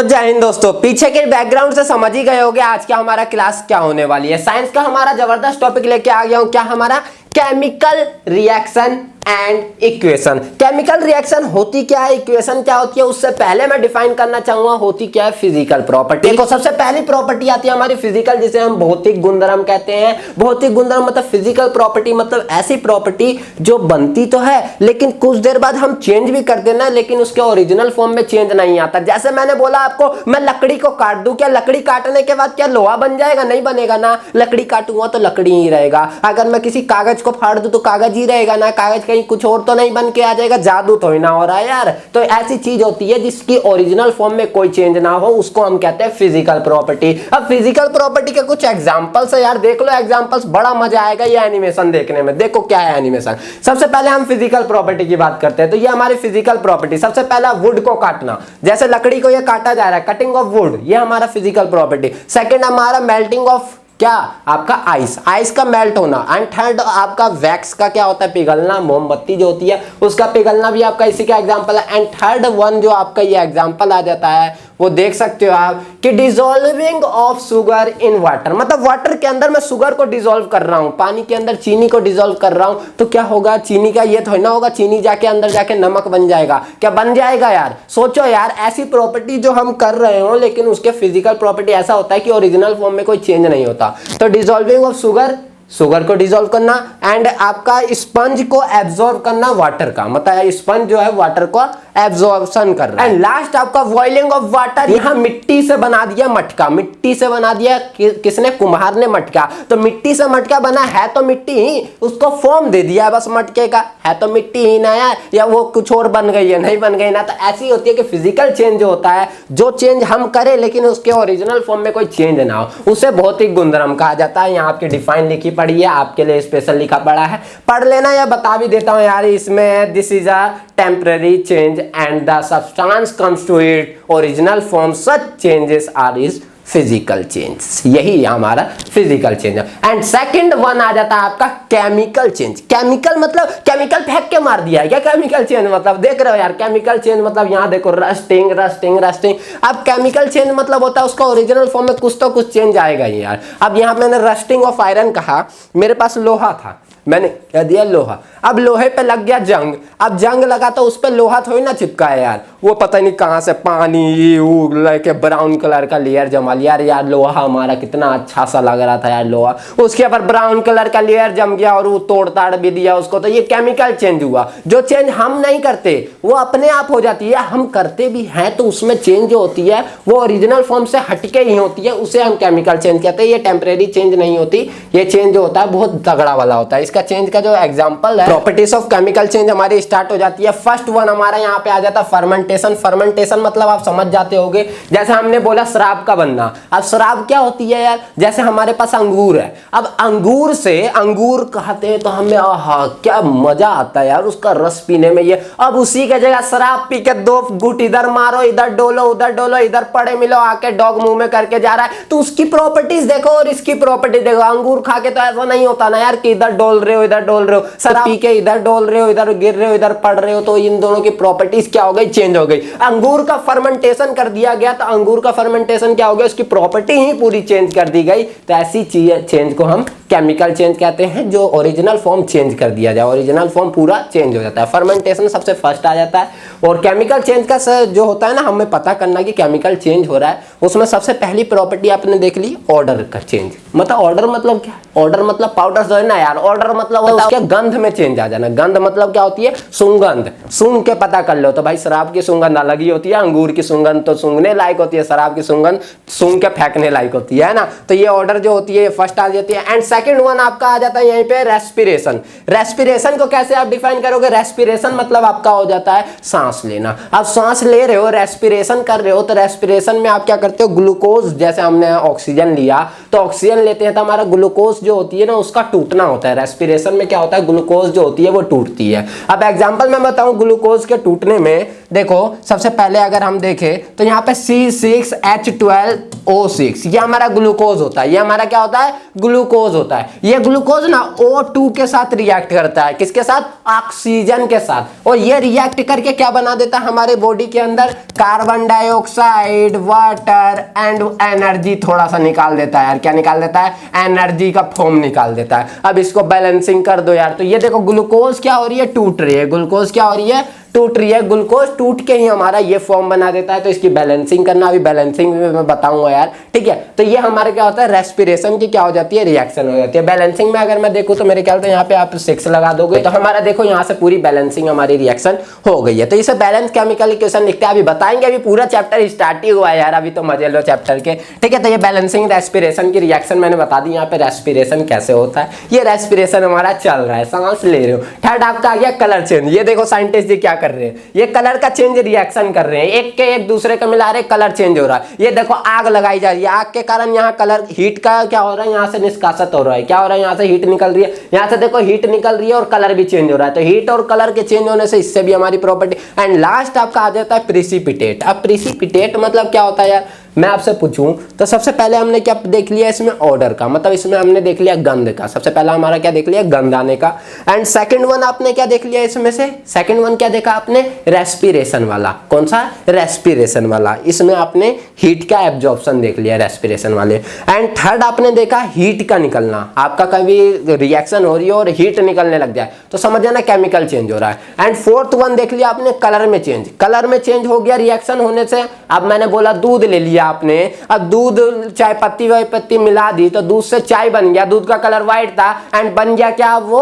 तो जय हिंद दोस्तों, पीछे के बैकग्राउंड से समझ ही गए होंगे आज क्या हमारा क्लास क्या होने वाली है। साइंस का हमारा जबरदस्त टॉपिक लेके आ गया हूं। क्या हमारा chemical reaction and equation. Chemical reaction होती क्या है, इक्वेशन क्या होती है, उससे पहले मैं डिफाइन करना चाहूंगा होती क्या है फिजिकल प्रॉपर्टी। देखो सबसे पहली प्रॉपर्टी आती है हमारी फिजिकल, जिसे हम भौतिक गुणधर्म कहते हैं। भौतिक गुणधर्म मतलब फिजिकल प्रॉपर्टी, मतलब ऐसी प्रॉपर्टी जो बनती तो है लेकिन कुछ देर बाद हम चेंज भी कर देना, लेकिन उसके ओरिजिनल फॉर्म में चेंज नहीं आता। जैसे मैंने बोला आपको, मैं लकड़ी को काट दूं, क्या लकड़ी काटने के बाद क्या लोहा बन जाएगा? नहीं बनेगा ना। लकड़ी काटूंगा तो लकड़ी ही रहेगा। अगर मैं किसी कागज को फाड़ दूं तो कागज ही रहेगा ना। कागज कहीं कुछ और तो नहीं बन के आ जाएगा। जादू तो ही ना हो रहा है यार। तो ऐसी चीज होती है जिसकी ओरिजिनल फॉर्म में कोई चेंज ना हो, उसको हम कहते हैं फिजिकल प्रॉपर्टी। अब फिजिकल प्रॉपर्टी के कुछ एग्जांपल्स है यार, देख लो एग्जांपल्स, बड़ा मजा आएगा ये एनिमेशन देखने में। देखो क्या है एनिमेशन। सबसे पहले हम फिजिकल प्रॉपर्टी की बात करते हैं, तो ये हमारी फिजिकल प्रॉपर्टी। सबसे पहला वुड को काटना, जैसे लकड़ी को ये काटा जा रहा है, कटिंग ऑफ वुड, ये हमारा फिजिकल प्रॉपर्टी। सेकंड हमारा मेल्टिंग ऑफ क्या आपका आइस, आइस का मेल्ट होना। एंड थर्ड आपका वैक्स का क्या होता है, पिघलना। मोमबत्ती जो होती है उसका पिघलना भी आपका इसी का एग्जांपल है। एंड थर्ड वन जो आपका ये एग्जांपल आ जाता है वो देख सकते हो आप कि dissolving of sugar in water, मतलब वाटर के अंदर मैं शुगर को डिसॉल्व कर रहा हूं, पानी के अंदर चीनी को डिसॉल्व कर रहा हूं, तो क्या होगा, चीनी का ये थोड़ा ना होगा, चीनी जाके अंदर जाके नमक बन जाएगा। क्या बन जाएगा यार? सोचो यार, ऐसी प्रॉपर्टी जो हम कर रहे हो लेकिन उसके फिजिकल प्रॉपर्टी ऐसा होता है कि ओरिजिनल फॉर्म में कोई चेंज नहीं होता। तो डिसॉल्विंग ऑफ शुगर, शुगर को डिसॉल्व करना। एंड आपका स्पंज को एब्जॉर्ब करना वाटर का, मतलब स्पंज जो है वाटर को एब्जॉर्प्शन कर रहा है। एंड लास्ट आपका बॉइलिंग ऑफ वाटर, यहां मिट्टी से बना दिया मटका, मिट्टी से बना दिया किसने, कुम्हार ने मटका। तो मिट्टी से मटका बना है तो मिट्टी ही, उसको फॉर्म दे दिया बस मटके का, है तो मिट्टी ही ना यार, या वो कुछ और बन गई है, नहीं बन गई ना। तो ऐसी होती है कि फिजिकल चेंज जो होता है, जो चेंज हम करें लेकिन उसके ओरिजिनल फॉर्म में कोई चेंज ना हो, उसे भौतिक गुणधर्म कहा जाता है। यहाँ आपकी डिफाइन लिखी पड़ी है, आपके लिए स्पेशल लिखा पड़ा है, पढ़ लेना या बता भी देता हूं यार इसमें। This is a temporary change and the substance comes to it original form, such changes are is physical change. यही हमारा फिजिकल चेंज है। एंड सेकंड वन आ जाता है आपका केमिकल चेंज। केमिकल मतलब केमिकल फेंक के मार दिया है क्या केमिकल चेंज मतलब? देख रहे हो यार, केमिकल चेंज मतलब यहाँ देखो रस्टिंग रस्टिंग रस्टिंग। अब केमिकल चेंज मतलब होता है उसका ओरिजिनल फॉर्म में कुछ तो कुछ चेंज आएगा ही यार। अब यहाँ मैंने रस्टिंग ऑफ आयरन कहा, मेरे पास लोहा था, मैंने कह दिया लोहा। अब लोहे पे लग गया जंग, अब जंग लगा तो उस पे लोहा थोड़ी ना चिपका है यार, वो पता नहीं कहां से पानी लेके ब्राउन कलर का लेयर जमा लिया। यार लोहा हमारा कितना अच्छा सा लग रहा था यार लोहा, उसके ऊपर ब्राउन कलर का लेयर जम गया और वो तोड़ ताड़ भी दिया उसको। तो ये केमिकल चेंज हुआ। जो चेंज हम नहीं करते वो अपने आप हो जाती है, हम करते भी हैं तो उसमें चेंज जो होती है वो ओरिजिनल फॉर्म से हटके ही होती है, उसे हम केमिकल चेंज कहते हैं। ये टेम्परेरी चेंज नहीं होती, ये चेंज जो होता है बहुत तगड़ा वाला होता है। इसका चेंज का जो एग्जांपल है, प्रॉपर्टीज ऑफ केमिकल चेंज हमारी स्टार्ट हो जाती है। फर्स्ट वन हमारा यहाँ पे आ जाता है फर्मेंटेशन। फर्मेंटेशन मतलब आप समझ जाते होंगे, जैसे हमने बोला शराब का बनना। अब शराब क्या होती है यार, जैसे हमारे पास अंगूर है, अब अंगूर से अंगूर खाते हैं तो हमें आहा क्या मजा आता है यार उसका रस पीने में। ये अब उसी के जगह शराब पी के दो घूंट इधर मारो, इधर डोलो उधर डोलो, इधर पड़े मिलो आके डॉग मुंह में करके जा रहा है, तो उसकी प्रॉपर्टीज देखो और इसकी प्रॉपर्टी देखो। अंगूर खा के तो ऐसा नहीं होता ना यार कि इधर डोल रहे हो इधर डोल रहे हो, शराब पी के इधर डोल रहे हो इधर गिर रहे हो इधर पड़ रहे हो, तो इन दोनों की प्रॉपर्टीज क्या हो गई, चेंज हो गई। अंगूर का फर्मेंटेशन कर दिया गया तो अंगूर का फर्मेंटेशन क्या हो गया, उसकी प्रॉपर्टी ही पूरी चेंज कर दी गई। तो ऐसी चीज चेंज को हम केमिकल चेंज कहते हैं, जो ओरिजिनल फॉर्म चेंज कर दिया जाए, ओरिजिनल फॉर्म पूरा चेंज हो जाता है। फर्मेंटेशन सबसे फर्स्ट आ जाता है। और केमिकल चेंज का जो होता है ना, हमें पता करना कि केमिकल चेंज हो रहा है, उसमें सबसे पहली प्रॉपर्टी आपने देख ली ऑर्डर का चेंज। मतलब ऑर्डर मतलब क्या, ऑर्डर मतलब पाउडर जो है ना यार, ऑर्डर मतलब होता है गंध में चेंज आ जाना। गंध मतलब क्या होती है, सुगंध। सूंघ के पता कर लो तो भाई शराब की सुगंध अलग ही होती है, अंगूर की सुगंध तो सूंघने लायक होती है, शराब की सुगंध सूंघ के फेंकने लायक होती है ना। तो ये ऑर्डर जो होती है फर्स्ट आ जाती है। एंड सेकंड वन आपका आ जाता है यहीं पे रेस्पिरेशन। रेस्पिरेशन को कैसे आप डिफाइन करोगे, रेस्पिरेशन मतलब आपका हो जाता है सांस लेना। आप सांस ले रहे हो, रेस्पिरेशन कर रहे हो, तो रेस्पिरेशन में आप क्या करते हो, ग्लूकोज, जैसे हमने ऑक्सीजन लिया तो ऑक्सीजन लेते हैं तो हमारा ग्लूकोज जो होती है ना उसका टूटना होता है। रेस्पिरेशन में क्या होता है, ग्लूकोज जो होती है वो टूटती है। अब एग्जांपल मैं बताऊं, ग्लूकोज के टूटने में देखो सबसे पहले अगर हम देखें तो यहाँ पे C6H12O6 ये हमारा ग्लूकोज होता है। ये हमारा क्या होता है? ग्लूकोज होता है। ये ग्लूकोज ना O2 के साथ रिएक्ट करता है। किसके साथ? ऑक्सीजन के साथ। और ये रिएक्ट करके क्या बना देता है हमारे बॉडी के अंदर? Carbon dioxide, water and energy थोड़ा सा निकाल देता है यार। क्या निकाल देता है? एनर्जी का फॉर्म निकाल देता है। अब इसको बैलेंसिंग कर दो यार, तो ये देखो ग्लूकोज क्या हो रही है? टूट रही है। ग्लूकोज क्या हो रही है? टूट रही है। ग्लूकोज टूट के ही हमारा ये फॉर्म बना देता है। तो इसकी बैलेंसिंग करना, अभी बैलेंसिंग में मैं बताऊंगा यार, ठीक है। तो ये हमारा क्या होता है? रेस्पिरेशन की क्या हो जाती है? रिएक्शन हो जाती है। बैलेंसिंग में अगर मैं देखूं तो मेरे ख्याल से यहाँ पे आप 6 लगा दोगे तो हमारा देखो यहाँ से पूरी बैलेंसिंग हमारी रिएक्शन हो गई है। तो इसे बैलेंस केमिकल इक्वेशन लिखते हैं। अभी बताएंगे, अभी पूरा चैप्टर स्टार्ट ही हुआ है यार, अभी तो मजे लो चैप्टर के, ठीक है। तो ये बैलेंसिंग रेस्पिरेशन की रिएक्शन मैंने बता दी। यहाँ पे रेस्पिरेशन कैसे होता है, ये रेस्पिरेशन हमारा चल रहा है, सांस ले रहे हो। थर्ड आपका आ गया कलर चेंज। ये देखो साइंटिस्ट जी क्या कर रहे हैं, ये कलर का चेंज रिएक्शन कर रहे हैं, एक के एक दूसरे को मिला रहे, कलर चेंज हो रहा है। ये देखो आग लगाई जा रही है, आग के कारण यहाँ कलर हीट का क्या हो रहा है? यहाँ से निष्कासित हो रहा है। क्या हो रहा है? यहाँ से हीट निकल रही है, यहाँ से देखो हीट निकल रही है और कलर भी चेंज हो रहा है। तो हीट और कलर के चेंज होने से इससे भी हमारी प्रॉपर्टी। एंड लास्ट आपका आ जाता है प्रिसिपिटेट। अब प्रिसिपिटेट मतलब क्या होता है यार, मैं आपसे पूछूं तो सबसे पहले हमने क्या देख लिया इसमें? ऑर्डर का, मतलब इसमें हमने देख लिया गंध का। सबसे पहला हमारा क्या देख लिया? गंध आने का। एंड सेकंड वन आपने क्या देख लिया इसमें से? सेकंड वन क्या देखा आपने? रेस्पिरेशन वाला। कौन सा? रेस्पिरेशन वाला। इसमें आपने हीट का एब्जॉर्प्शन देख लिया रेस्पिरेशन वाले। एंड थर्ड आपने देखा हीट का निकलना। आपका कभी रिएक्शन हो रही है और हीट निकलने लग जाए तो समझ जाना केमिकल चेंज हो रहा है। एंड फोर्थ वन देख लिया आपने कलर में चेंज। कलर में चेंज हो गया रिएक्शन होने से। अब मैंने बोला दूध ले लिया आपने, अब दूध चाय पत्ती वाई पत्ती मिला दी तो दूध से चाय बन गया। दूध का कलर व्हाइट था एंड बन गया क्या? वो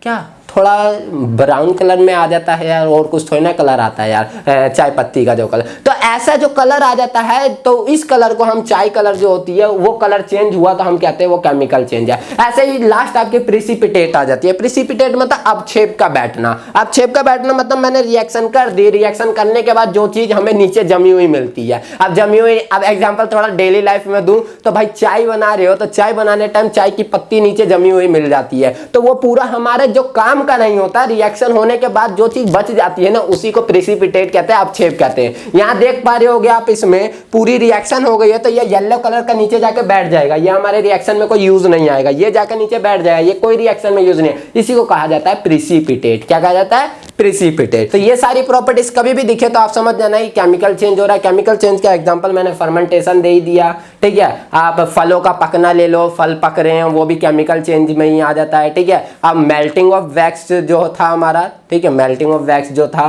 क्या थोड़ा ब्राउन कलर में आ जाता है यार, और कुछ थोड़ा ना कलर आता है यार चाय पत्ती का जो कलर। तो ऐसा जो कलर आ जाता है तो इस कलर को हम चाय कलर जो होती है वो कलर चेंज हुआ तो हम कहते हैं वो केमिकल चेंज है। ऐसे ही लास्ट आपके प्रिसिपिटेट आ जाती है। प्रिसिपिटेट मतलब अपक्षेप का बैठना। अपक्षेप का बैठना मतलब मैंने रिएक्शन कर दी, रिएक्शन करने के बाद जो चीज हमें नीचे जमी हुई मिलती है। अब जमी हुई, अब एग्जाम्पल थोड़ा डेली लाइफ में दूं तो भाई चाय बना रहे हो तो चाय बनाने टाइम चाय की पत्ती नीचे जमी हुई मिल जाती है। तो वो पूरा हमारे जो काम का नहीं होता, रिएक्शन होने के बाद जो चीज बच जाती है ना उसी को प्रिसिपिटेट कहते हैं, अपक्षेप कहते हैं। यहां देख पा रहे होगे आप, इसमें पूरी रिएक्शन हो गई है तो ये येलो कलर का नीचे जाके बैठ जाएगा। ये हमारे रिएक्शन में कोई यूज नहीं आएगा, ये जाकर नीचे बैठ जाएगा, ये कोई रिएक्शन में यूज नहीं है। इसी को कहा जाता है प्रिसिपिटेट। क्या कहा जाता है? प्रिसिपिटेट। तो ये सारी प्रॉपर्टीज कभी भी दिखे तो आप समझ जाना ही केमिकल चेंज हो रहा है। केमिकल चेंज का एग्जांपल मैंने फर्मेंटेशन दे ही दिया, ठीक है। आप फलों का पकना ले लो, फल पक रहे हैं वो भी केमिकल चेंज में ही आ जाता है, ठीक है। अब मेल्टिंग ऑफ वैक्स जो था हमारा, ठीक है, मेल्टिंग ऑफ वैक्स जो था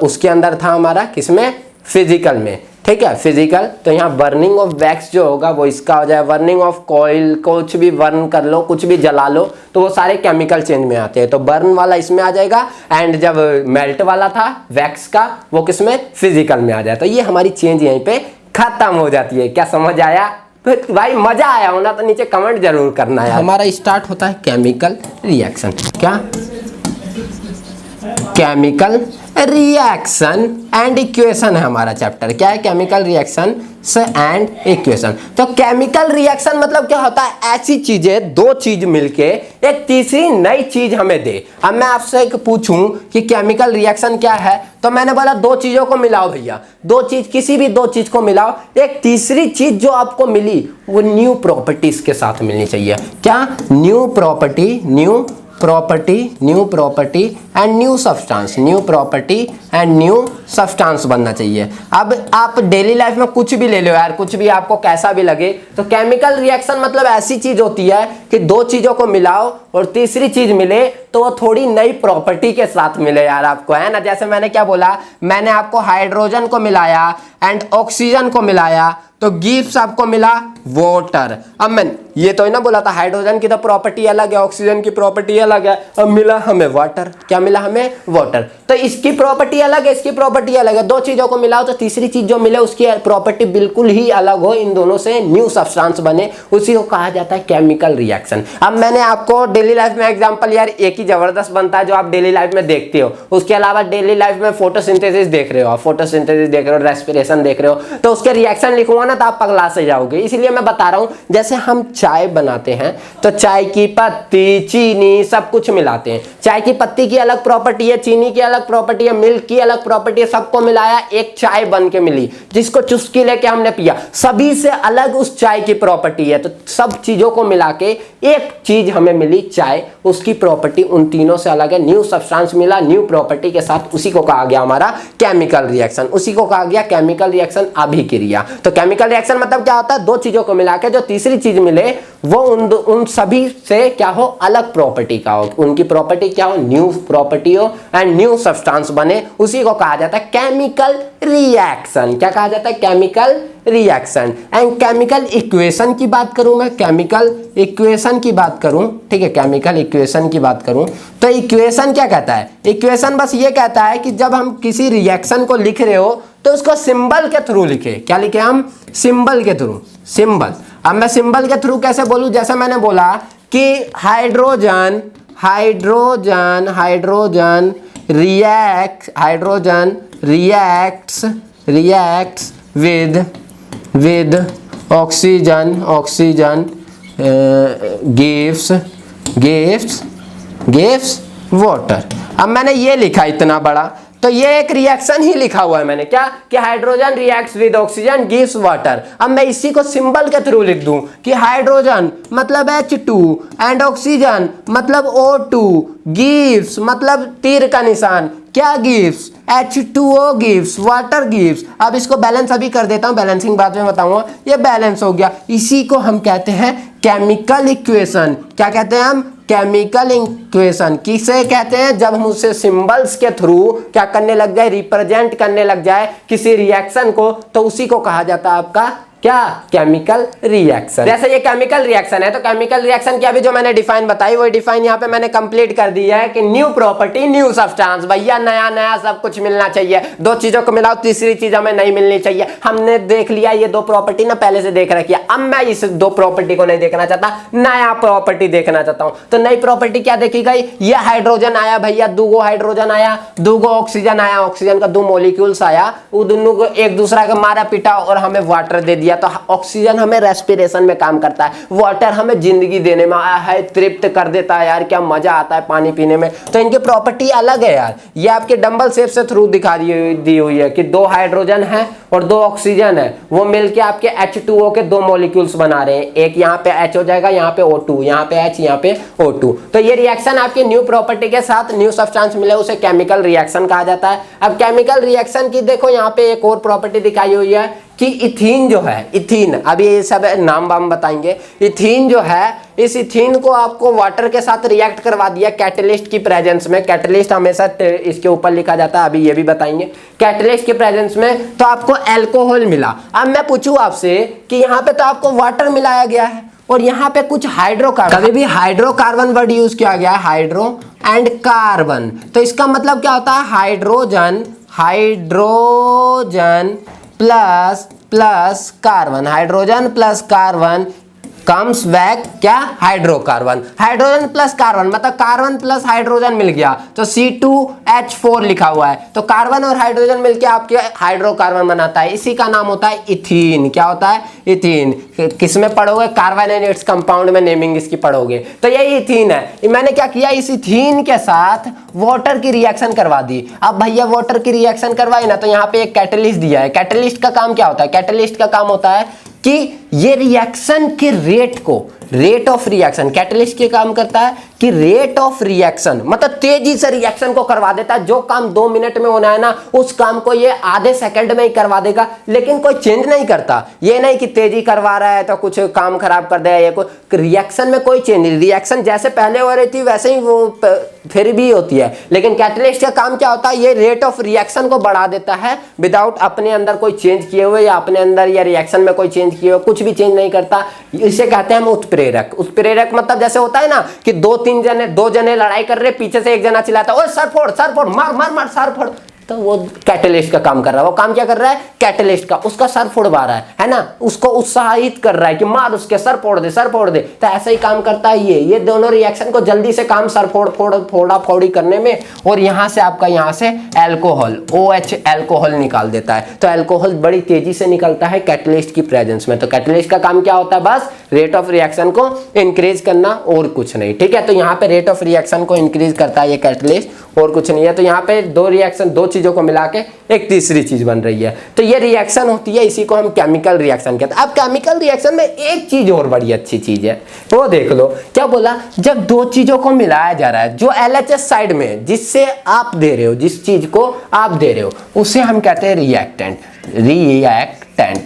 उसके अंदर था हमारा किसमें? फिजिकल में, ठीक है, फिजिकल। तो यहाँ बर्निंग ऑफ वैक्स जो होगा वो इसका हो जाए। बर्निंग ऑफ कॉइल, कुछ भी बर्न कर लो, कुछ भी जला लो तो वो सारे केमिकल चेंज में आते हैं। तो बर्न वाला इसमें आ जाएगा एंड जब मेल्ट वाला था वैक्स का वो किसमें? फिजिकल में आ जाए। तो ये हमारी चेंज यहीं पे खत्म हो जाती है। क्या समझ आया? तो भाई मजा आया होना तो नीचे कमेंट जरूर करना है। हमारा स्टार्ट होता है केमिकल रिएक्शन। क्या? केमिकल रिएक्शन एंड इक्वेशन है हमारा चैप्टर। क्या है? Chemical reaction and equation. तो केमिकल रिएक्शन मतलब क्या होता है? ऐसी चीजें, दो चीज मिलके एक तीसरी नई चीज हमें दे। अब मैं आपसे एक पूछूं कि केमिकल रिएक्शन क्या है तो मैंने बोला दो चीजों को मिलाओ भैया, दो चीज, किसी भी दो चीज को मिलाओ, एक तीसरी चीज जो आपको मिली वो न्यू प्रॉपर्टीज के साथ मिलनी चाहिए। क्या? New property, new property and new substance, new property and new substance बनना चाहिए। अब आप डेली लाइफ में कुछ भी ले लो यार, कुछ भी आपको कैसा भी लगे, तो केमिकल रिएक्शन मतलब ऐसी चीज होती है कि दो चीजों को मिलाओ और तीसरी चीज मिले तो वो थोड़ी नई प्रॉपर्टी के साथ मिले यार आपको, है ना। जैसे मैंने क्या बोला, मैंने आपको हाइड्रोजन को मिलाया एंड ऑक्सीजन को मिलाया तो गिव्स आपको मिला वाटर। अब मैं ये तो ही ना बोला था हाइड्रोजन की तो प्रॉपर्टी अलग है, ऑक्सीजन की प्रॉपर्टी अलग है, अब मिला हमें वाटर। क्या मिला हमें? वाटर। तो इसकी प्रॉपर्टी अलग है, इसकी प्रॉपर्टी अलग है। दो चीजों को मिलाओ तो तीसरी चीज जो मिले उसकी प्रॉपर्टी बिल्कुल ही अलग हो, इन दोनों से न्यू सब्सटेंस बने, उसी को कहा जाता है केमिकल रिएक्शन। अब मैंने आपको डेली लाइफ में एग्जांपल यार एक ही जबरदस्त बनता है जो आप डेली लाइफ में देखते हो, उसके अलावा डेली लाइफ में फोटोसिंथेसिस देख रहे हो, फोटोसिंथेसिस देख रहे हो, रेस्पिरेशन देख रहे हो, तो उसके रिएक्शन लिखूंगा ना तो आप पगला से जाओगे। इसलिए मैं बता रहा हूं, जैसे हम चाय बनाते हैं तो चाय की पत्ती, चीनी सब कुछ मिलाते हैं। चाय की पत्ती की अलग प्रॉपर्टी है, चीनी की अलग प्रॉपर्टी है, मिल्क की अलग प्रॉपर्टी है, सबको मिलाया एक चाय बन के मिली, जिसको चुस्की लेके हमने पिया। सभी से अलग उस चाय की प्रॉपर्टी है। तो सब चीजों को मिला के एक चीज हमें मिली चाय, उसकी प्रॉपर्टी उन तीनों से अलग है। न्यू सब्सटेंस मिला न्यू प्रॉपर्टी के साथ, उसी को कहा गया हमारा केमिकल रिएक्शन, उसी को कहा गया केमिकल रिएक्शन अभिक्रिया। तो केमिकल रिएक्शन मतलब क्या होता है, दो चीजों को मिला के जो तीसरी चीज मिले वो उन सभी से क्या हो, अलग प्रॉपर्टी का हो, उनकी प्रॉपर्टी क्या हो, न्यू प्रॉपर्टी हो एंड न्यू सब्सटेंस बने, उसी को कहा जाता है केमिकल रिएक्शन। क्या कहा जाता है, chemical reaction. And chemical equation की बात करूं मैं, केमिकल इक्वेशन की बात करूं, ठीक है, केमिकल इक्वेशन की बात करूं तो इक्वेशन क्या कहता है, इक्वेशन बस ये कहता है कि जब हम किसी रिएक्शन को लिख रहे हो तो उसको सिंबल के थ्रू लिखे। क्या लिखे हम, सिंबल के थ्रू, सिंबल। अब मैं सिंबल के थ्रू कैसे बोलूं, जैसे मैंने बोला कि hydrogen hydrogen hydrogen reacts with oxygen gives water। अब मैंने ये लिखा इतना बड़ा, तो ये एक रिएक्शन ही लिखा हुआ है मैंने, क्या कि hydrogen reacts with oxygen gives water. अब मैं इसी को सिंबल के थ्रू लिख दूं कि हाइड्रोजन मतलब H2 एंड ऑक्सीजन मतलब O2, गिव्स मतलब तीर का निशान, क्या gives, H2O gives, water gives. अब इसको बैलेंस अभी कर देता हूं, बैलेंसिंग बाद में बताऊंगा। ये बैलेंस हो गया, इसी को हम कहते हैं केमिकल इक्वेशन। क्या कहते हैं हम, केमिकल इक्वेशन। किसे कहते हैं, जब हम उसे सिंबल्स के थ्रू क्या करने लग जाए, रिप्रेजेंट करने लग जाए किसी रिएक्शन को, तो उसी को कहा जाता है आपका क्या, केमिकल रिएक्शन। जैसे ये केमिकल रिएक्शन है तो केमिकल रिएक्शन की अभी जो मैंने डिफाइन बताई वो डिफाइन यहाँ पे मैंने कंप्लीट कर दी है कि न्यू प्रॉपर्टी न्यू सब्सटेंस। भैया नया नया सब कुछ मिलना चाहिए, दो चीजों को मिलाओ तीसरी चीज हमें नहीं मिलनी चाहिए। हमने देख लिया ये दो प्रॉपर्टी ना पहले से देख रखी है, अब मैं इस दो प्रॉपर्टी को नहीं देखना चाहता, नया प्रॉपर्टी देखना चाहता हूं। तो नई प्रॉपर्टी क्या देखी गई, ये हाइड्रोजन आया भैया, दूगो हाइड्रोजन आया, दूगो ऑक्सीजन आया, ऑक्सीजन का दो मॉलिक्यूल्स आया, वो दोनों को एक दूसरा का मारा पीटा और हमें वाटर दे दिया। तो ऑक्सीजन हमें रेस्पिरेशन में काम करता है, वाटर हमें जिंदगी देने में है, तृप्त कर देता है यार, क्या मजा आता है पानी पीने में। तो इनकी प्रॉपर्टी अलग है यार। ये आपके डंबल शेप से थ्रू दिखा दी हुई है कि दो हाइड्रोजन है और दो ऑक्सीजन है, वो मिलके आपके H2O के दो मॉलिक्यूल्स बना रहे हैं। एक यहाँ पे H हो जाएगा, यहाँ पे O2, यहाँ पे H, यहाँ पे O2। तो ये रिएक्शन आपकी न्यू प्रॉपर्टी के साथ न्यू सब्सटेंस मिले उसे केमिकल रिएक्शन कहा जाता है। अब केमिकल रिएक्शन की देखो यहाँ पे एक और प्रॉपर्टी दिखाई हुई है कि इथीन जो है, इथीन, अभी ये सब नाम वाम बताएंगे। इथीन जो है, इस इथीन को आपको वाटर के साथ रिएक्ट करवा दिया कैटलिस्ट की प्रेजेंस में। कैटलिस्ट हमेशा इसके ऊपर लिखा जाता है, अभी ये भी बताएंगे। कैटलिस्ट के प्रेजेंस में तो आपको अल्कोहल मिला। अब मैं पूछूं आपसे कि यहाँ पे तो आपको वाटर मिलाया गया है और यहाँ पे कुछ हाइड्रोकार्बन, कभी भी हाइड्रोकार्बन वर्ड यूज किया गया है, हाइड्रो एंड कार्बन। तो इसका मतलब क्या होता है, hydrogen plus carbon, hydrogen plus carbon comes back क्या, हाइड्रोकार्बन। हाइड्रोजन प्लस कार्बन मतलब कार्बन प्लस हाइड्रोजन मिल गया तो C2H4 लिखा हुआ है। तो कार्बन और हाइड्रोजन मिलके आपके हाइड्रोकार्बन बनाता है, इसी का नाम होता है इथीन। क्या होता है, इथीन। किसमें पढ़ोगे, कार्बन एंड इट्स कंपाउंड में नेमिंग इसकी पढ़ोगे। तो यही इथीन है। मैंने क्या किया, इस इथीन के साथ वाटर की रिएक्शन करवा दी। अब भैया वाटर की रिएक्शन करवाई ना, तो यहाँ पे एक कैटलिस्ट दिया है। कैटलिस्ट का काम क्या होता है, कैटलिस्ट का काम होता है कि ये रिएक्शन के रेट को, रेट ऑफ रिएक्शन, कैटलिस्ट के काम करता है कि रेट ऑफ रिएक्शन मतलब तेजी से रिएक्शन को करवा देता है। जो काम 2 मिनट में होना है ना, उस काम को ये आधे सेकंड में ही करवा देगा, लेकिन कोई चेंज नहीं करता। ये नहीं कि तेजी करवा रहा है तो कुछ काम खराब कर देगा, ये कोई रिएक्शन में कोई चेंज नहीं, रिएक्शन जैसे पहले हो रही थी वैसे ही वो फिर भी होती है। लेकिन कैटलिस्ट का काम क्या होता है, ये रेट ऑफ रिएक्शन को बढ़ा देता है विदाउट अपने अंदर कोई चेंज किए हुए या अपने अंदर या रिएक्शन में कोई चेंज किए हुए, कुछ भी चेंज नहीं करता। इसे कहते हैं हम उत्प्रेरक। उत्प्रेरक मतलब जैसे होता है ना कि दो जने लड़ाई कर रहे, पीछे से एक जना चिल्लाता है, ओए सर फोड़ मार सर फोड़, तो वो कैटलिस्ट का काम कर रहा है। वो काम क्या कर रहा है? कैटलिस्ट का। उसका सर फोड़वा रहा है ना, उसको उत्साहित कर रहा है कि मार उसके, सर फोड़ दे, सर फोड़ दे। तो ऐसा ही काम करता है ये दोनों रिएक्शन को जल्दी से काम सर फोड़ा फोड़ी करने में। और यहाँ से आपका यहाँ से एल्कोहल OH एल्कोहल निकाल देता है। तो एल्कोहल बड़ी तेजी से निकलता है कैटलिस्ट की प्रेजेंस में। तो कैटलिस्ट का काम क्या होता है? बस रेट ऑफ रिएक्शन को इंक्रीज करना और कुछ नहीं, ठीक है। तो यहाँ पे रेट ऑफ रिएक्शन को इंक्रीज करता है ये कैटलिस्ट और कुछ नहीं है। तो यहाँ पे दो चीजों को मिला के एक तीसरी चीज बन रही है। तो ये रिएक्शन होती है, इसी को हम केमिकल रिएक्शन कहते हैं। अब केमिकल रिएक्शन में एक चीज और बड़ी अच्छी चीज है, वो देख लो। क्या बोला? जब दो चीजों को मिलाया जा रहा है, जो LHS साइड में जिससे आप दे रहे हो, जिस चीज को आप दे रहे हो, उसे हम कहते हैं रिएक्टेंट।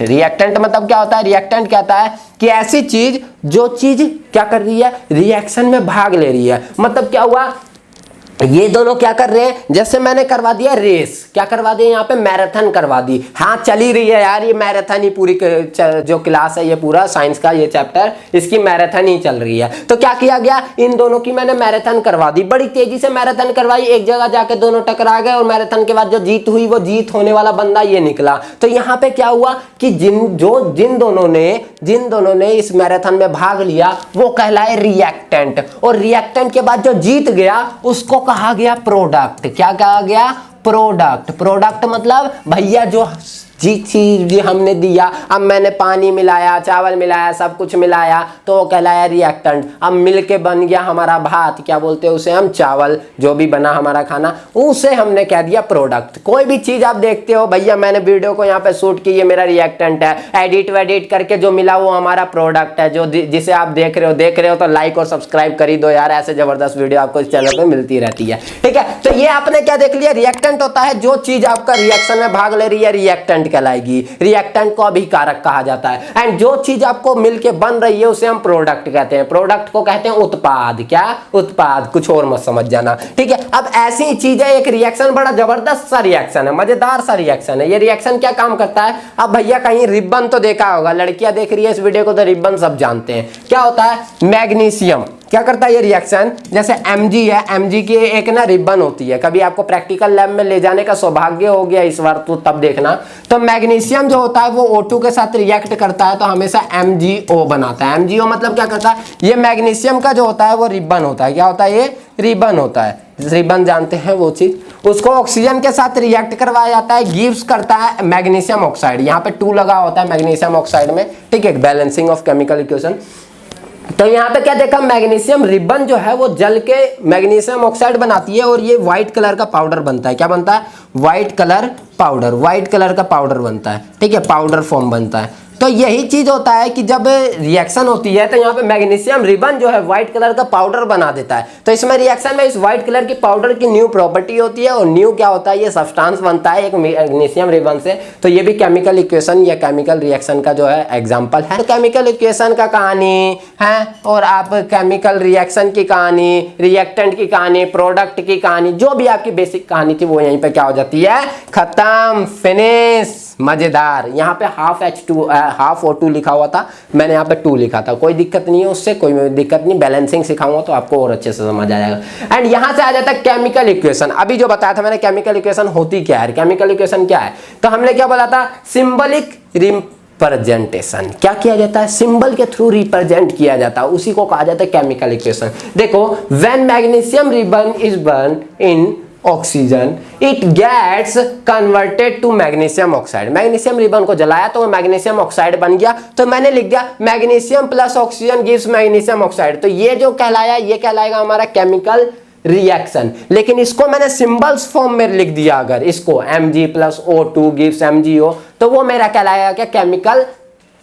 रिएक्टेंट मतलब क्या होता है? रिएक्टेंट कहता है कि ऐसी चीज जो चीज क्या कर रही है? रिएक्शन में भाग ले रही है। मतलब क्या हुआ? ये दोनों क्या कर रहे हैं? जैसे मैंने करवा दिया रेस, क्या करवा दिया यहाँ पे? मैराथन करवा दी। हाँ चली रही है यार ये मैराथन ही, पूरी जो क्लास है ये पूरा साइंस का ये चैप्टर, इसकी मैराथन ही चल रही है। तो क्या किया गया? इन दोनों की मैंने मैराथन करवा दी, बड़ी तेजी से मैराथन करवाई, एक जगह जाके दोनों टकरा गए और मैराथन के बाद जो जीत हुई वो जीत होने वाला बंदा ये निकला। तो यहाँ पे क्या हुआ कि जिन दोनों ने इस मैराथन में भाग लिया वो कहलाए रिएक्टेंट। और रिएक्टेंट के बाद जो जीत गया उसको कहा गया प्रोडक्ट। क्या कहा गया? प्रोडक्ट मतलब भैया जो चीज हमने दिया, अब मैंने पानी मिलाया, चावल मिलाया, सब कुछ मिलाया, तो वो कहलाया रिएक्टेंट। अब मिलके बन गया हमारा भात, क्या बोलते हैं उसे हम? चावल। जो भी बना हमारा खाना उसे हमने कह दिया प्रोडक्ट। कोई भी चीज आप देखते हो, भैया मैंने वीडियो को यहाँ पे शूट की, ये मेरा रिएक्टेंट है, एडिट करके जो मिला वो हमारा प्रोडक्ट है। जो जिसे आप देख रहे हो तो लाइक और सब्सक्राइब कर ही दो यार, ऐसे जबरदस्त वीडियो आपको इस चैनल पे मिलती रहती है, ठीक है। तो ये आपने क्या देख लिया? रिएक्टेंट होता है जो चीज आपका रिएक्शन में भाग ले रही है, रिएक्टेंट कहलाएगी। रिएक्टेंट को अभिकारक कहा जाता है। एंड जो चीज आपको मिलके बन रही है उसे हम प्रोडक्ट कहते हैं। प्रोडक्ट को कहते हैं उत्पाद। क्या? उत्पाद। कुछ और मत समझ जाना, ठीक है। अब ऐसी चीज है, एक रिएक्शन बड़ा जबरदस्त सा रिएक्शन है, मजेदार सा रिएक्शन है। ये रिएक्शन क्या काम करता है? अब भैया कहीं रिबन तो देखा होगा, लड़कियां देख रही है इस वीडियो को तो रिबन सब जानते हैं। क्या होता है? मैग्नीशियम। क्या करता है ये रिएक्शन? जैसे Mg है, Mg की एक ना रिबन होती है, कभी आपको प्रैक्टिकल लैब में ले जाने का सौभाग्य हो गया इस बार तो तब देखना। तो मैग्नीशियम जो होता है वो O2 के साथ रिएक्ट करता है तो हमेशा MgO बनाता है। MgO मतलब क्या करता है? ये मैग्नीशियम का जो होता है वो रिबन होता है। क्या होता है? ये रिबन होता है। रिबन जानते हैं वो चीज, उसको ऑक्सीजन के साथ रिएक्ट करवाया जाता है, गिव्स करता है मैग्नीशियम ऑक्साइड। यहाँ पे 2 लगा होता है मैग्नीशियम ऑक्साइड में, ठीक है, बैलेंसिंग ऑफ केमिकल इक्वेशन। तो यहाँ पे क्या देखा? मैग्नीशियम रिबन जो है वो जल के मैग्नीशियम ऑक्साइड बनाती है और ये व्हाइट कलर का पाउडर बनता है। क्या बनता है? व्हाइट कलर का पाउडर बनता है, ठीक है, पाउडर फॉर्म बनता है। तो यही चीज होता है कि जब रिएक्शन होती है तो यहाँ पे मैग्नीशियम रिबन जो है व्हाइट कलर का पाउडर बना देता है। तो इसमें रिएक्शन में इस व्हाइट कलर की पाउडर की न्यू प्रॉपर्टी होती है और न्यू क्या होता है? ये सब्सटेंस बनता है एक मैग्नीशियम रिबन से। तो ये भी केमिकल इक्वेशन या केमिकल रिएक्शन का जो है एग्जांपल है। तो केमिकल इक्वेशन का कहानी है और आप केमिकल रिएक्शन की कहानी, रिएक्टेंट की कहानी, प्रोडक्ट की कहानी, जो भी आपकी बेसिक कहानी थी वो यहीं पे क्या हो जाती है? खत्म, फिनिश। मजेदार। यहाँ पे हाफ O2 लिखा हुआ था, मैंने यहाँ पे 2 लिखा था। कोई दिक्कत नहीं है उससे, कोई दिक्कत नहीं, बैलेंसिंग सिखाऊंगा तो आपको और अच्छे से समझ आ जाएगा। एंड यहाँ से आ जाता है केमिकल इक्वेशन। अभी जो बताया था मैंने केमिकल इक्वेशन होती क्या है, केमिकल इक्वेशन क्या है, तो हमने क्या बोला था? Symbolic representation. क्या किया जाता है? सिंबल के थ्रू रिप्रेजेंट किया जाता है, उसी को कहा जाता है केमिकल इक्वेशन। देखो, when magnesium ribbon is burn in oxygen it gets converted to magnesium oxide. Magnesium ribbon को जलाया तो मैग्नीशियम ऑक्साइड बन गया। तो मैंने लिख दिया magnesium plus oxygen gives magnesium oxide. तो ये जो कहलाया ये कहलाएगा हमारा केमिकल रिएक्शन। लेकिन इसको मैंने सिंबल्स फॉर्म में लिख दिया, अगर इसको Mg plus O2 gives MgO, तो वो मेरा कहलाएगा क्या? Chemical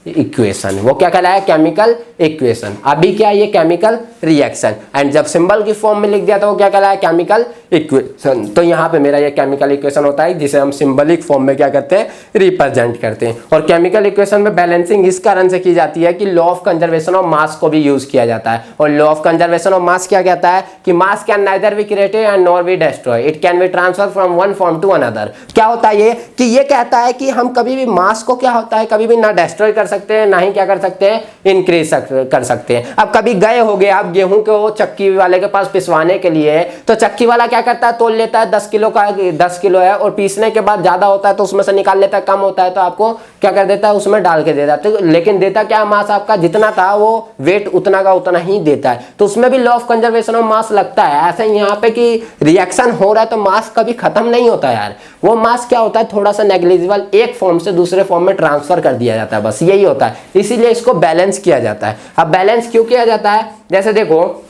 equation. वो क्या कहलाया? Chemical equation. अभी क्या? ये केमिकल रिएक्शन। एंड जब सिंबल की फॉर्म में लिख दिया तो वो क्या कहलाया? Chemical equation. तो यहाँ पे मेरा ये केमिकल इक्वेशन होता है जिसे हम सिंबलिक फॉर्म में क्या करते हैं? रिप्रेजेंट करते हैं। और केमिकल इक्वेशन में बैलेंसिंग इस कारण से की जाती है कि law of conservation of mass को भी यूज किया जाता है। और law of conservation of mass क्या कहता है? कि mass can neither be created and nor be destroy, it can be transfer from one form to another. क्या होता है ये? कि ये कहता है कि हम कभी भी मास को क्या होता है? कभी भी ना डिस्ट्रॉय कर सकते हैं, ना ही क्या कर सकते हैं, इंक्रीज कर सकते हैं। अब कभी गए हो गए आप गेहूं को चक्की वाले के पास पिसवाने के लिए, तो चक्की वाला क्या करता है, तोल लेता है 10 किलो का, 10 किलो है, और पीसने के बाद ज्यादा होता है तो उसमें से निकाल लेता है, कम होता है तो आपको क्या कर देता है, उसमें डाल के देता है। तो लेकिन देता क्या, मास आपका जितना था वो वेट उतना का उतना ही देता है। तो उसमें भी लॉ ऑफ कंजर्वेशन ऑफ मास लगता है। ऐसे यहाँ पे कि रिएक्शन हो रहा है तो मास कभी खत्म नहीं होता यार, वो मास क्या होता है, थोड़ा सा नेग्लिजिबल एक फॉर्म से दूसरे फॉर्म में ट्रांसफर कर दिया जाता है, बस यही होता है। इसीलिए इसको बैलेंस किया जाता है। अब बैलेंस क्यों किया जाता है, जैसे देखो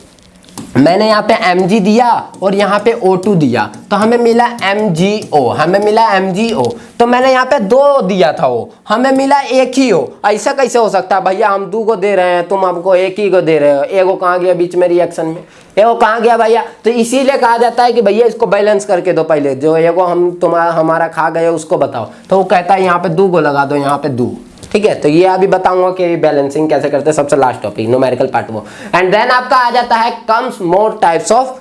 मैंने यहाँ पे mg दिया और यहाँ पे O2 दिया, तो हमें मिला MgO, हमें मिला MgO। तो मैंने यहाँ पे 2 दिया था, वो हमें मिला 1 ही हो। ऐसा कैसे हो सकता है भैया, हम 2 को दे रहे हैं, तुम हमको 1 ही को दे रहे हो, एगो कहाँ गया बीच में रिएक्शन में, एगो कहाँ गया भैया। तो इसीलिए कहा जाता है कि भैया इसको बैलेंस करके दो, पहले जो एगो हमारा खा गए उसको बताओ। तो वो कहता है यहाँ पे 2 को लगा दो, यहाँ पे 2, ठीक है। तो ये अभी बताऊंगा कि बैलेंसिंग कैसे करते हैं, सबसे लास्ट टॉपिक न्यूमेरिकल पार्ट वो। एंड देन आपका आ जाता है कम्स मोर टाइप्स ऑफ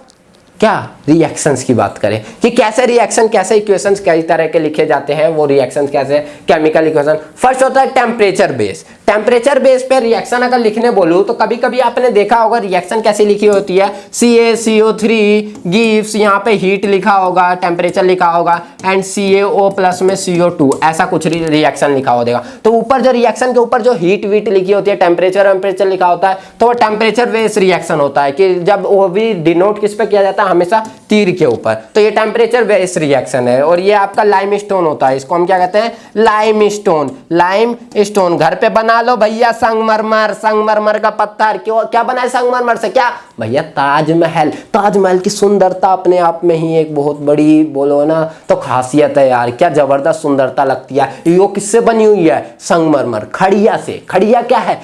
क्या, रिएक्शंस की बात करें कि कैसे रिएक्शन, कैसे इक्वेशंस कई तरह के लिखे जाते हैं, वो रिएक्शंस कैसे, केमिकल इक्वेशन। फर्स्ट होता है टेम्परेचर बेस। टेम्परेचर बेस पे रिएक्शन अगर लिखने बोलूं तो कभी कभी आपने देखा होगा रिएक्शन कैसी लिखी होती है, CaCO3 गिव्स, यहाँ पे हीट लिखा होगा, टेम्परेचर लिखा होगा, एंड CaO प्लस में CO2, ऐसा कुछ रिएक्शन लिखा होगा। तो ऊपर जो रिएक्शन के ऊपर जो हीट वीट लिखी होती है, टेम्परेचर लिखा होता है, तो वो टेम्परेचर बेस रिएक्शन होता है कि जब वो भी डिनोट किस पे किया जाता है, हमेशा तीर के ऊपर। तो ये टेम्परेचर बेस रिएक्शन है। और ये आपका लाइम स्टोन होता है, इसको हम क्या कहते हैं, लाइम स्टोन। लाइम स्टोन घर पे बना लो भैया, संगमरमर, संगमरमर का पत्थर। क्यों, क्या बना है संगमरमर से, क्या भैया, ताजमहल। ताजमहल की सुंदरता अपने आप में ही एक बहुत बड़ी बोलो ना तो खासियत है यार, क्या जबरदस्त सुंदरता लगती है। ये किससे बनी हुई है, संगमरमर, खड़िया से। खड़िया क्या है,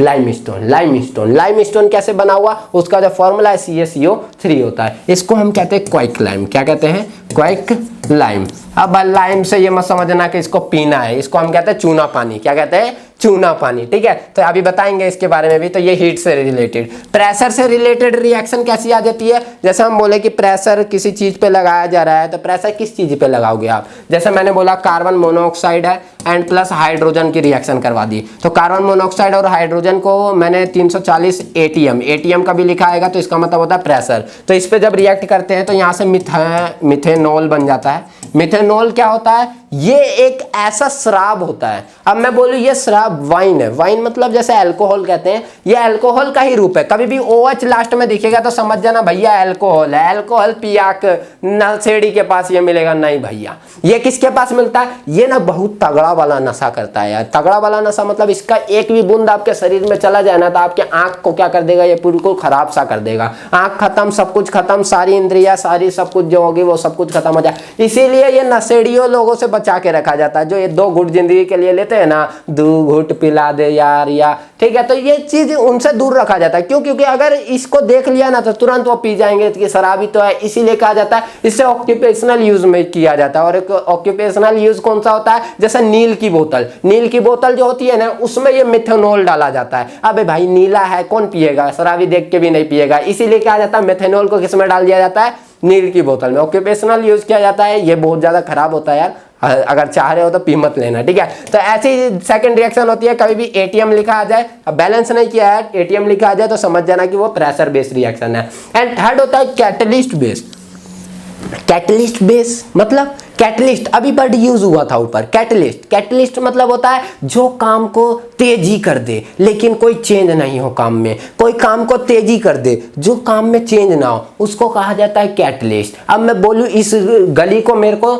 लाइमस्टोन। लाइमस्टोन, लाइमस्टोन कैसे बना हुआ, उसका जो फॉर्मूला है CaCO3 होता है। इसको हम कहते हैं क्वाइक लाइम। क्या कहते हैं, क्वाइक लाइम। अब लाइम से ये मत समझना कि इसको पीना है, इसको हम कहते हैं चूना पानी। क्या कहते हैं, चूना पानी, ठीक है। तो अभी बताएंगे इसके बारे में भी। तो ये हीट से रिलेटेड, प्रेशर से रिलेटेड रिएक्शन कैसी आ जाती है, जैसे हम बोले कि प्रेशर किसी चीज पे लगाया जा रहा है, तो प्रेशर किस चीज पे लगाओगे आप, जैसे मैंने बोला कार्बन मोनोऑक्साइड है एंड प्लस हाइड्रोजन की रिएक्शन करवा दी। तो कार्बन मोनोऑक्साइड और हाइड्रोजन को मैंने 340 ATM का भी लिखा आएगा, तो इसका मतलब होता है प्रेशर। तो इस पे जब रिएक्ट करते हैं तो यहाँ से मिथेनॉल बन जाता है। मिथेनॉल क्या होता है, ये एक ऐसा शराब होता है। अब मैं बोलूं ये शराब वाइन है। वाइन मतलब जैसे अल्कोहल कहते हैं, ये अल्कोहल का ही रूप है। कभी भी OH लास्ट में दिखेगा तो समझ जाना भैया अल्कोहल है। अल्कोहल पियाक नशेड़ी के पास ये मिलेगा, नहीं भैया। ये किसके पास मिलता है, ये ना बहुत तगड़ा वाला नशा करता है यार। तगड़ा वाला नशा मतलब इसका एक भी बूंद आपके शरीर में चला जाए ना तो आपके आंख को क्या कर देगा, ये बिल्कुल खराब सा कर देगा। आंख खत्म, सब कुछ खत्म, सारी इंद्रिया, सारी सब कुछ जो होगी वो सब कुछ खत्म हो जाए। इसीलिए ये नशेड़ियों लोगों से बचा के रखा जाता है, जो ये 2 घूंट जिंदगी के लिए लेते हैं ना, 2 घूंट पिला दे यार, या ठीक है। तो ये चीज उनसे दूर रखा जाता है। क्यों, क्योंकि अगर इसको देख लिया ना तो तुरंत वो पी जाएंगे कि शराबी तो है। इसीलिए कहा जाता है इससे ऑक्यूपेशनल यूज में किया जाता है। और एक ऑक्यूपेशनल यूज कौन सा होता है, जैसे नील की बोतल। नील की बोतल जो होती है ना, उसमें ये मिथेनॉल डाला जाता है। अबे भाई नीला है, कौन पिएगा, शराबी देख के भी नहीं पिएगा। इसीलिए कहा जाता है मिथेनॉल को किसमें डाल दिया जाता है, नील की बोतल में। ऑक्यूपेशनल यूज किया जाता है। ये बहुत ज्यादा खराब होता है यार, अगर चाह रहे हो तो पी मत लेना, ठीक है। तो ऐसी सेकंड रिएक्शन होती है, कभी भी ATM लिखा आ जाए, अब बैलेंस नहीं किया है, ATM लिखा आ जाए तो समझ जाना कि वो प्रेशर बेस्ड रिएक्शन है। एंड थर्ड होता है कैटलिस्ट बेस्ड। कैटलिस्ट बेस मतलब कैटलिस्ट अभी वर्ड यूज हुआ था ऊपर, कैटलिस्ट। कैटलिस्ट मतलब होता है जो काम को तेजी कर दे लेकिन कोई चेंज नहीं हो काम में, कोई काम को तेजी कर दे जो काम में चेंज ना हो, उसको कहा जाता है कैटलिस्ट। अब मैं बोलूं इस गली को मेरे को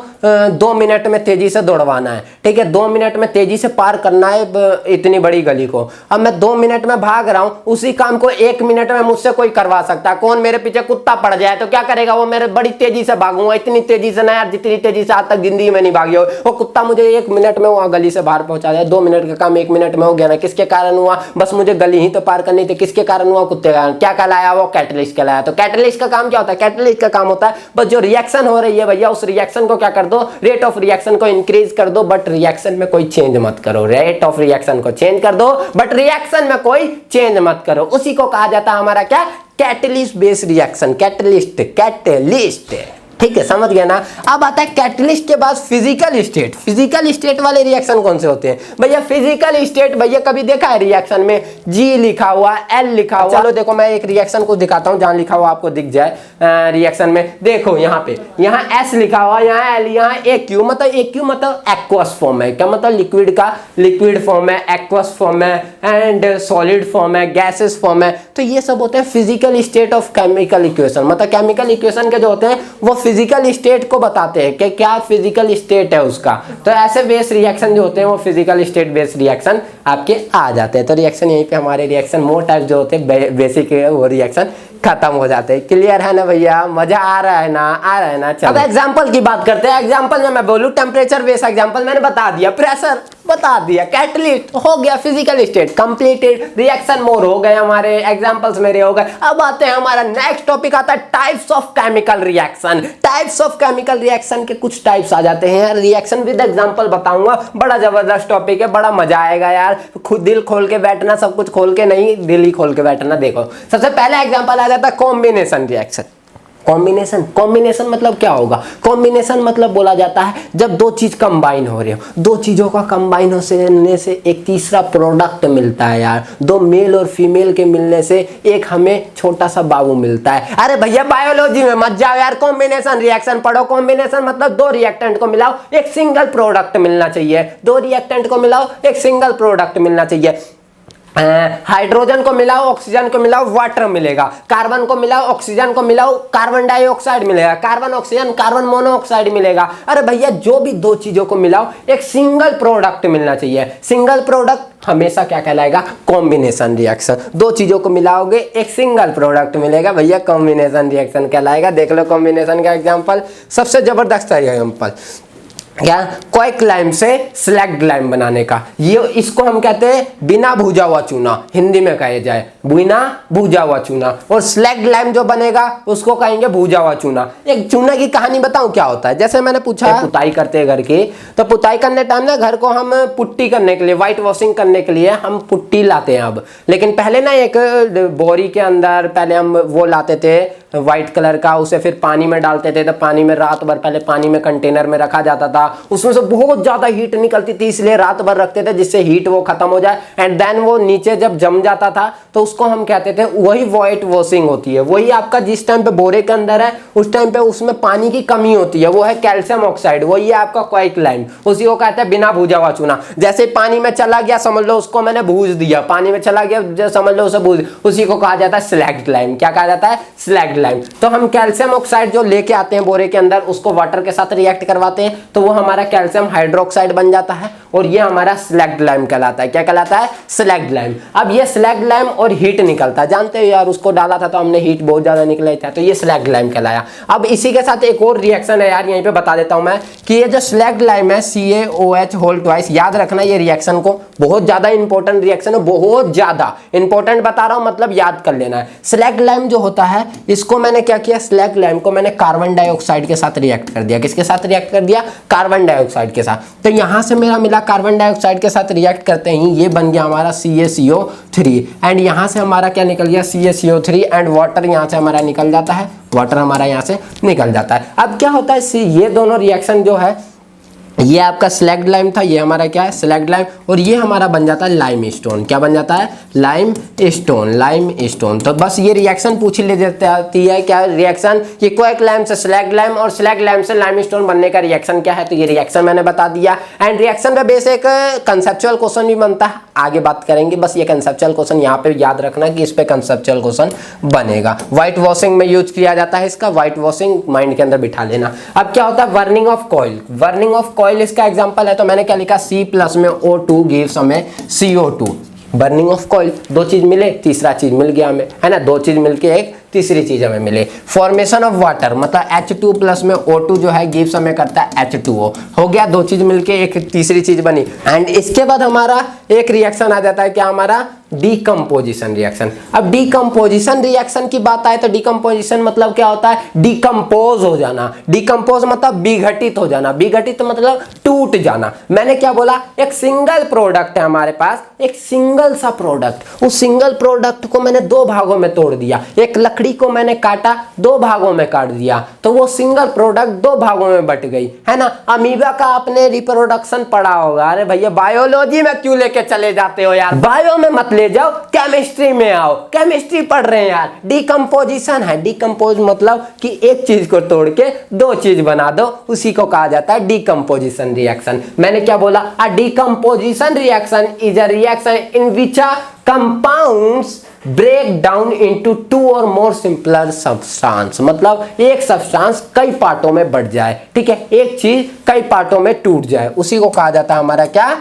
2 मिनट में तेजी से दौड़वाना है, ठीक है, 2 मिनट में तेजी से पार करना है इतनी बड़ी गली को। अब मैं 2 मिनट में भाग रहा हूं, उसी काम को 1 मिनट में मुझसे कोई करवा सकता है। कौन, मेरे पीछे कुत्ता पड़ जाए तो क्या करेगा वो, मेरे बड़ी तेजी से भागूंगा, इतनी तेजी से ना यार जितनी तेजी से आज तक जिंदगी में नहीं भागी हो। वो कुत्ता मुझे 1 मिनट में वहां गली से बाहर पहुंचा जाए, 2 मिनट का काम 1 मिनट में हो गया ना। किसके कारण हुआ, बस मुझे गली ही तो पार करनी थी। किसके कारण हुआ, कुत्ते का। क्या कहलाया वो, कैटलिस्ट कहलाया। तो कैटलिस्ट का काम क्या होता है, कैटलिस्ट का काम होता है बस जो रिएक्शन हो रही है भैया उस रिएक्शन को क्या कर दो, रेट ऑफ रिएक्शन को इंक्रीज कर दो, बट रिएक्शन में कोई चेंज मत करो। रेट ऑफ रिएक्शन को चेंज कर दो बट रिएक्शन में कोई चेंज मत करो। उसी को कहा जाता है हमारा क्या, catalyst based reaction. Catalyst, catalyst, ठीक है, समझ गए ना। अब आता है कैटलिस्ट के बाद फिजिकल स्टेट। फिजिकल स्टेट वाले रिएक्शन कौन से होते हैं भैया? फिजिकल स्टेट भैया कभी देखा है रिएक्शन में जी लिखा हुआ, एल लिखा हुआ? चलो देखो मैं एक रिएक्शन को दिखाता हूं जहां लिखा हुआ आपको दिख जाए रिएक्शन में। देखो यहाँ पे, यहाँ एस लिखा हुआ, यहाँ एल, यहाँ ए क्यू। मतलब ए क्यू मतलब एक्वस फॉर्म है। क्या मतलब? लिक्विड का लिक्विड फॉर्म है, एक्वस फॉर्म है, एंड सॉलिड फॉर्म है, गैसेस फॉर्म है। तो ये सब होते हैं physical state of chemical equation. मतलब केमिकल इक्वेशन के जो होते हैं वो फिजिकल स्टेट को बताते हैं कि क्या फिजिकल स्टेट है उसका। तो ऐसे बेस रिएक्शन जो होते हैं वो फिजिकल स्टेट बेस्ड रिएक्शन आपके आ जाते हैं। तो रिएक्शन यहीं पे हमारे रिएक्शन मोर टाइप जो होते हैं बेसिक वो रिएक्शन खत्म हो जाते हैं। क्लियर है ना भैया? मजा आ रहा है ना? आ रहा है ना? चलो अब एग्जांपल की बात करते हैं। एग्जांपल में मैं बोलूं टेम्परेचर बेस एग्जांपल मैंने बता दिया, प्रेशर बता दिया, कैटलिस्ट हो गया, फिजिकल स्टेट कंप्लीटेड, रिएक्शन मोर हो गए, हमारे एग्जांपल्स मेरे हो गए। अब आते हैं हमारा नेक्स्ट टॉपिक आता है types of chemical reaction. Types of chemical reaction के कुछ टाइप्स आ जाते हैं। रिएक्शन विद एग्जांपल बताऊंगा, बड़ा जबरदस्त टॉपिक है, बड़ा मजा आएगा यार। खुद दिल खोल के बैठना, सब कुछ खोल के नहीं, दिल ही खोल के बैठना। देखो सबसे पहला एग्जांपल आ जाता है कॉम्बिनेशन रिएक्शन। कॉम्बिनेशन, कॉम्बिनेशन मतलब क्या होगा? कॉम्बिनेशन मतलब बोला जाता है जब दो चीज कंबाइन हो रहे हो, दो चीजों का कंबाइन होने से एक तीसरा प्रोडक्ट मिलता है यार। दो मेल और फीमेल के मिलने से एक हमें छोटा सा बाबू मिलता है। अरे भैया बायोलॉजी में मत जाओ यार, कॉम्बिनेशन रिएक्शन पढ़ो। कॉम्बिनेशन मतलब दो रिएक्टेंट को मिलाओ, एक सिंगल प्रोडक्ट मिलना चाहिए। दो रिएक्टेंट को मिलाओ, एक सिंगल प्रोडक्ट मिलना चाहिए। हाइड्रोजन को मिलाओ, ऑक्सीजन को मिलाओ, वाटर मिलेगा। कार्बन को मिलाओ, ऑक्सीजन को मिलाओ, कार्बन डाइऑक्साइड मिलेगा। कार्बन ऑक्सीजन, कार्बन मोनोऑक्साइड मिलेगा। अरे भैया जो भी दो चीजों को मिलाओ एक सिंगल प्रोडक्ट मिलना चाहिए। सिंगल प्रोडक्ट हमेशा क्या कहलाएगा? Combination reaction. दो चीजों को मिलाओगे एक सिंगल प्रोडक्ट मिलेगा भैया, कॉम्बिनेशन रिएक्शन कहलाएगा। देख लो कॉम्बिनेशन का एग्जांपल, सबसे जबरदस्त है एग्जांपल क्या? क्वाइकलाइम से स्लैग्ड लाइम बनाने का। ये इसको हम कहते हैं बिना भुजा हुआ चूना, हिंदी में कहे जाए बिना भुजा हुआ चूना। और स्लैग्ड लाइम जो बनेगा उसको कहेंगे भुजा हुआ चूना। एक चूना की कहानी बताऊं क्या होता है? जैसे मैंने पूछा पुताई करते हैं घर की, तो पुताई करने टाइम ना घर को हम पुट्टी करने के लिए, व्हाइट वॉशिंग करने के लिए हम पुट्टी लाते हैं अब। लेकिन पहले ना एक बोरी के अंदर पहले हम वो लाते थे व्हाइट कलर का, उसे फिर पानी में डालते थे। तो पानी में रात भर पहले पानी में कंटेनर में रखा जाता था, उसमें से बहुत ज्यादा हीट निकलती थी, इसलिए रात भर रखते थे जिससे हीट वो खत्म हो जाए। एंड देन वो नीचे जब जम जाता था तो उसको हम कहते थे, वही व्हाइट वॉशिंग होती है। वही आपका जिस टाइम पे बोरे के अंदर है उस टाइम पे उसमें पानी की कमी होती है, वो है कैल्शियम ऑक्साइड, वही है आपका क्वाइकलाइम। उसी को कहते हैं बिना भुजा हुआ चूना। जैसे पानी में चला गया समझ लो उसको मैंने भूज दिया, पानी में चला गया समझ लो उसे भूज, उसी को कहा जाता है स्लैग्ड लाइम। क्या कहा जाता है? Slagged lime. तो हम कैल्शियम ऑक्साइड जो लेके आते हैं बोरे के अंदर उसको वाटर के साथ रिएक्ट करवाते हैं तो वो हमारा कैल्शियम हाइड्रोक्साइड बन जाता है और ये हमारा स्लैग्ड लाइम कहलाता है। क्या कहलाता है? Slagged lime. अब ये स्लैग्ड लाइम और हीट निकलता है, जानते हो यार, उसको डाला था तो हमने हीट बहुत ज्यादा निकला था, तो ये स्लैग्ड लाइम कहलाया। अब इसी के साथ एक और रिएक्शन है यार, यहीं पे बता देता हूं मैं कि ये जो स्लैग्ड लाइम है CaOH2, याद रखना ये रिएक्शन को, बहुत ज्यादा इंपॉर्टेंट रिएक्शन है, बहुत ज्यादा इंपॉर्टेंट बता रहा हूं, मतलब याद कर लेना है। स्लैग्ड लाइम जो होता है इसको मैंने क्या किया, स्लैग्ड लाइम को मैंने कार्बन डाइऑक्साइड के साथ रिएक्ट कर दिया। किसके साथ रिएक्ट कर दिया? कार्बन डाइऑक्साइड के साथ। तो यहां से मेरा मिला कार्बन डाइऑक्साइड के साथ रिएक्ट करते ही ये बन गया हमारा CaCO3 एंड यहां से हमारा क्या निकल गया? CaCO3 एंड वाटर यहां से हमारा निकल जाता है, वाटर हमारा यहां से निकल जाता है। अब क्या होता है, ये दोनों रिएक्शन जो है, ये आपका स्लैग्ड लाइम था, ये हमारा क्या है? स्लैग्ड लाइम, और ये हमारा बन जाता है लाइम स्टोन। क्या बन जाता है? Lime stone, lime stone. तो बस ये रिएक्शन पूछ ही ले जाती है, क्या रिएक्शन? ये क्वाइकलाइम से स्लैग्ड लाइम और स्लैग्ड लाइम से लाइम स्टोन बनने का रिएक्शन क्या है? तो ये रिएक्शन मैंने बता दिया। एंड रिएक्शन पे बेस एक कंसेप्चुअल क्वेश्चन भी बनता है, आगे बात करेंगे। बस ये कंसेप्चुअल क्वेश्चन यहाँ पे याद रखना कि इस पे कंसेप्चुअल क्वेश्चन बनेगा। व्हाइट वॉशिंग में यूज किया जाता है इसका, व्हाइट वॉशिंग माइंड के अंदर बिठा लेना। अब क्या होता है? Burning of coil. Burning of coil इसका एग्जांपल है, तो मैंने क्या लिखा? C+ में O2 गिव्स हमें CO2। बर्निंग ऑफ कॉइल, दो चीज मिले तीसरा चीज मिल गया हमें, है ना, दो चीज मिलके एक तीसरी चीज हमें मिले। फॉर्मेशन ऑफ वाटर मतलब H2+ में O2 जो है गिव्स हमें करता है H2O। हो गया, दो चीज मिलके एक तीसरी चीज बनी। एंड इसके बाद हमारा एक रिएक्शन आ जाता है, क्या हमारा? Decomposition reaction. अब डीकम्पोजिशन रिएक्शन की बात आए तो डीकम्पोजिशन मतलब क्या होता है? डिकम्पोज हो जाना। डिकम्पोज मतलब विघटित हो जाना, विघटित मतलब टूट जाना। मैंने क्या बोला? एक सिंगल प्रोडक्ट है हमारे पास, एक सिंगल सा प्रोडक्ट, उस सिंगल प्रोडक्ट को मैंने दो भागों में तोड़ दिया। एक लकड़ी लकड़ी को मैंने काटा, 2 भागों में काट दिया, तो वो सिंगल प्रोडक्ट 2 भागों में बट गई, है ना। अमीबा का आपने रिप्रोडक्शन पढ़ा होगा। अरे भैया बायोलॉजी में क्यों लेके चले जाते हो यार, बायो में मत ले जाओ, केमिस्ट्री में आओ, केमिस्ट्री पढ़ रहे हैं यार। डिकम्पोजिशन है, डिकम्पोज मतलब कि एक चीज को तोड़ के 2 चीज बना दो, उसी को कहा जाता है डिकम्पोजिशन रिएक्शन। मैंने क्या बोला, a decomposition reaction is a reaction in which a compounds break down into 2 or more simpler substance, मतलब एक सब्सटेंस कई पार्टों में बढ़ जाए, ठीक है, एक चीज कई पार्टों में टूट जाए, उसी को कहा जाता है हमारा क्या,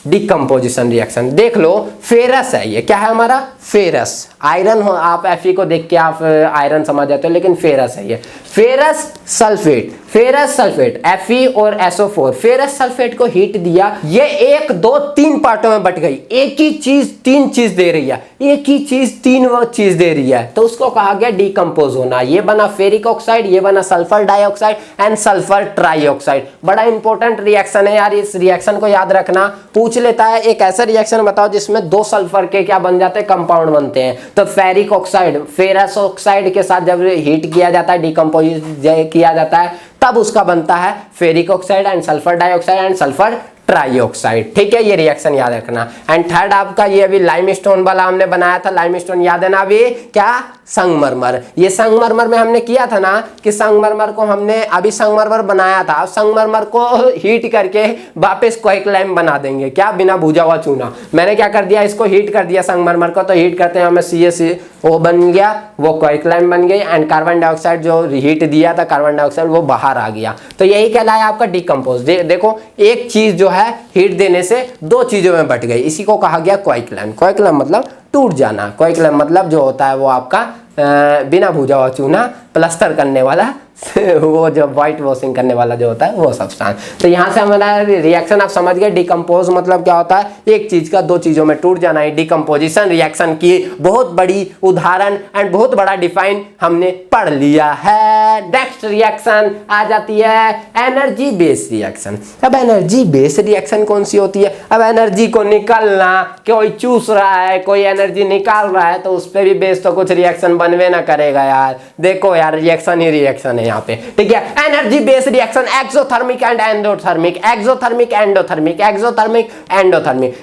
डिकम्पोजिशन रिएक्शन। देख लो फेरस है, ये क्या है हमारा फेरस, आयरन हो, आप Fe को देख के आप आयरन समझ जाते हो, लेकिन फेरस है ये, ferrous sulphate, ferrous sulphate Fe और SO4, फेरस सल्फेट को हीट दिया, ये 1 2 3 पार्टों में बट गई, एक ही चीज 3 चीज दे रही है, एक ही चीज 3 चीज दे रही है, तो उसको कहा गया डिकम्पोज होना। ये बना फेरिक ऑक्साइड, ये बना sulphur dioxide and sulphur trioxide. बड़ा इंपॉर्टेंट रिएक्शन है यार, इस रिएक्शन को याद रखना, पूछ लेता है एक ऐसा रिएक्शन बताओ जिसमें 2 सल्फर के क्या बन जाते हैं, कंपाउंड बनते हैं। तो फेरिक ऑक्साइड फेरस ऑक्साइड के साथ जब हीट किया जाता है, डिकम्पोज किया जाता है, तब उसका बनता है ferric oxide and sulphur dioxide and sulphur trioxide, ठीक है, ये रिएक्शन याद रखना। एंड थर्ड आपका ये अभी लाइमस्टोन वाला हमने बनाया था, लाइमस्टोन याद है ना, अभी क्या संगमरमर, ये संगमरमर में हमने किया था ना कि संगमरमर को हमने अभी संगमरमर बनाया था, संगमरमर को हीट करके वापस क्वाइकलाइम बना देंगे, क्या, बिना भुजा हुआ चूना। मैंने क्या कर दिया, इसको हीट कर दिया संगमरमर को, तो हीट करते हैं हमें CaCO बन गया, वो क्वाइकलाइम बन गई, एंड कार्बन डाइऑक्साइड जो हीट दिया था कार्बन डाइऑक्साइड वो बाहर आ गया, तो यही कहलाया आपका डिकम्पोज। देखो एक चीज जो है हीट देने से 2 चीजों में बट गई, इसी को कहा गया क्वाइकलाइम। क्वाइकलाइम मतलब टूट जाना, क्वाइकलाइम मतलब जो होता है वो आपका बिना भुजा हुआ चूना, प्लास्टर करने वाला वो जो व्हाइट वॉशिंग करने वाला जो होता है वो सब्सटेंस। तो यहाँ से हमारा रिएक्शन आप समझ गए, डिकम्पोज मतलब क्या होता है, एक चीज का 2 चीजों में टूट जाना है। डिकम्पोजिशन रिएक्शन की बहुत बड़ी उदाहरण एंड बहुत बड़ा डिफाइन हमने पढ़ लिया है। नेक्स्ट रिएक्शन आ जाती है एनर्जी बेस्ड रिएक्शन। अब एनर्जी बेस्ड रिएक्शन कौन सी होती है, अब एनर्जी को निकालना, कोई चूस रहा है, कोई एनर्जी निकाल रहा है, तो उस पर भी बेस्ड तो कुछ रिएक्शन बनवे ना करेगा यार। देखो यार रिएक्शन ही रिएक्शन है यहाँ पे, ठीक है। Energy based reaction exothermic and endothermic, exothermic endothermic, exothermic endothermic.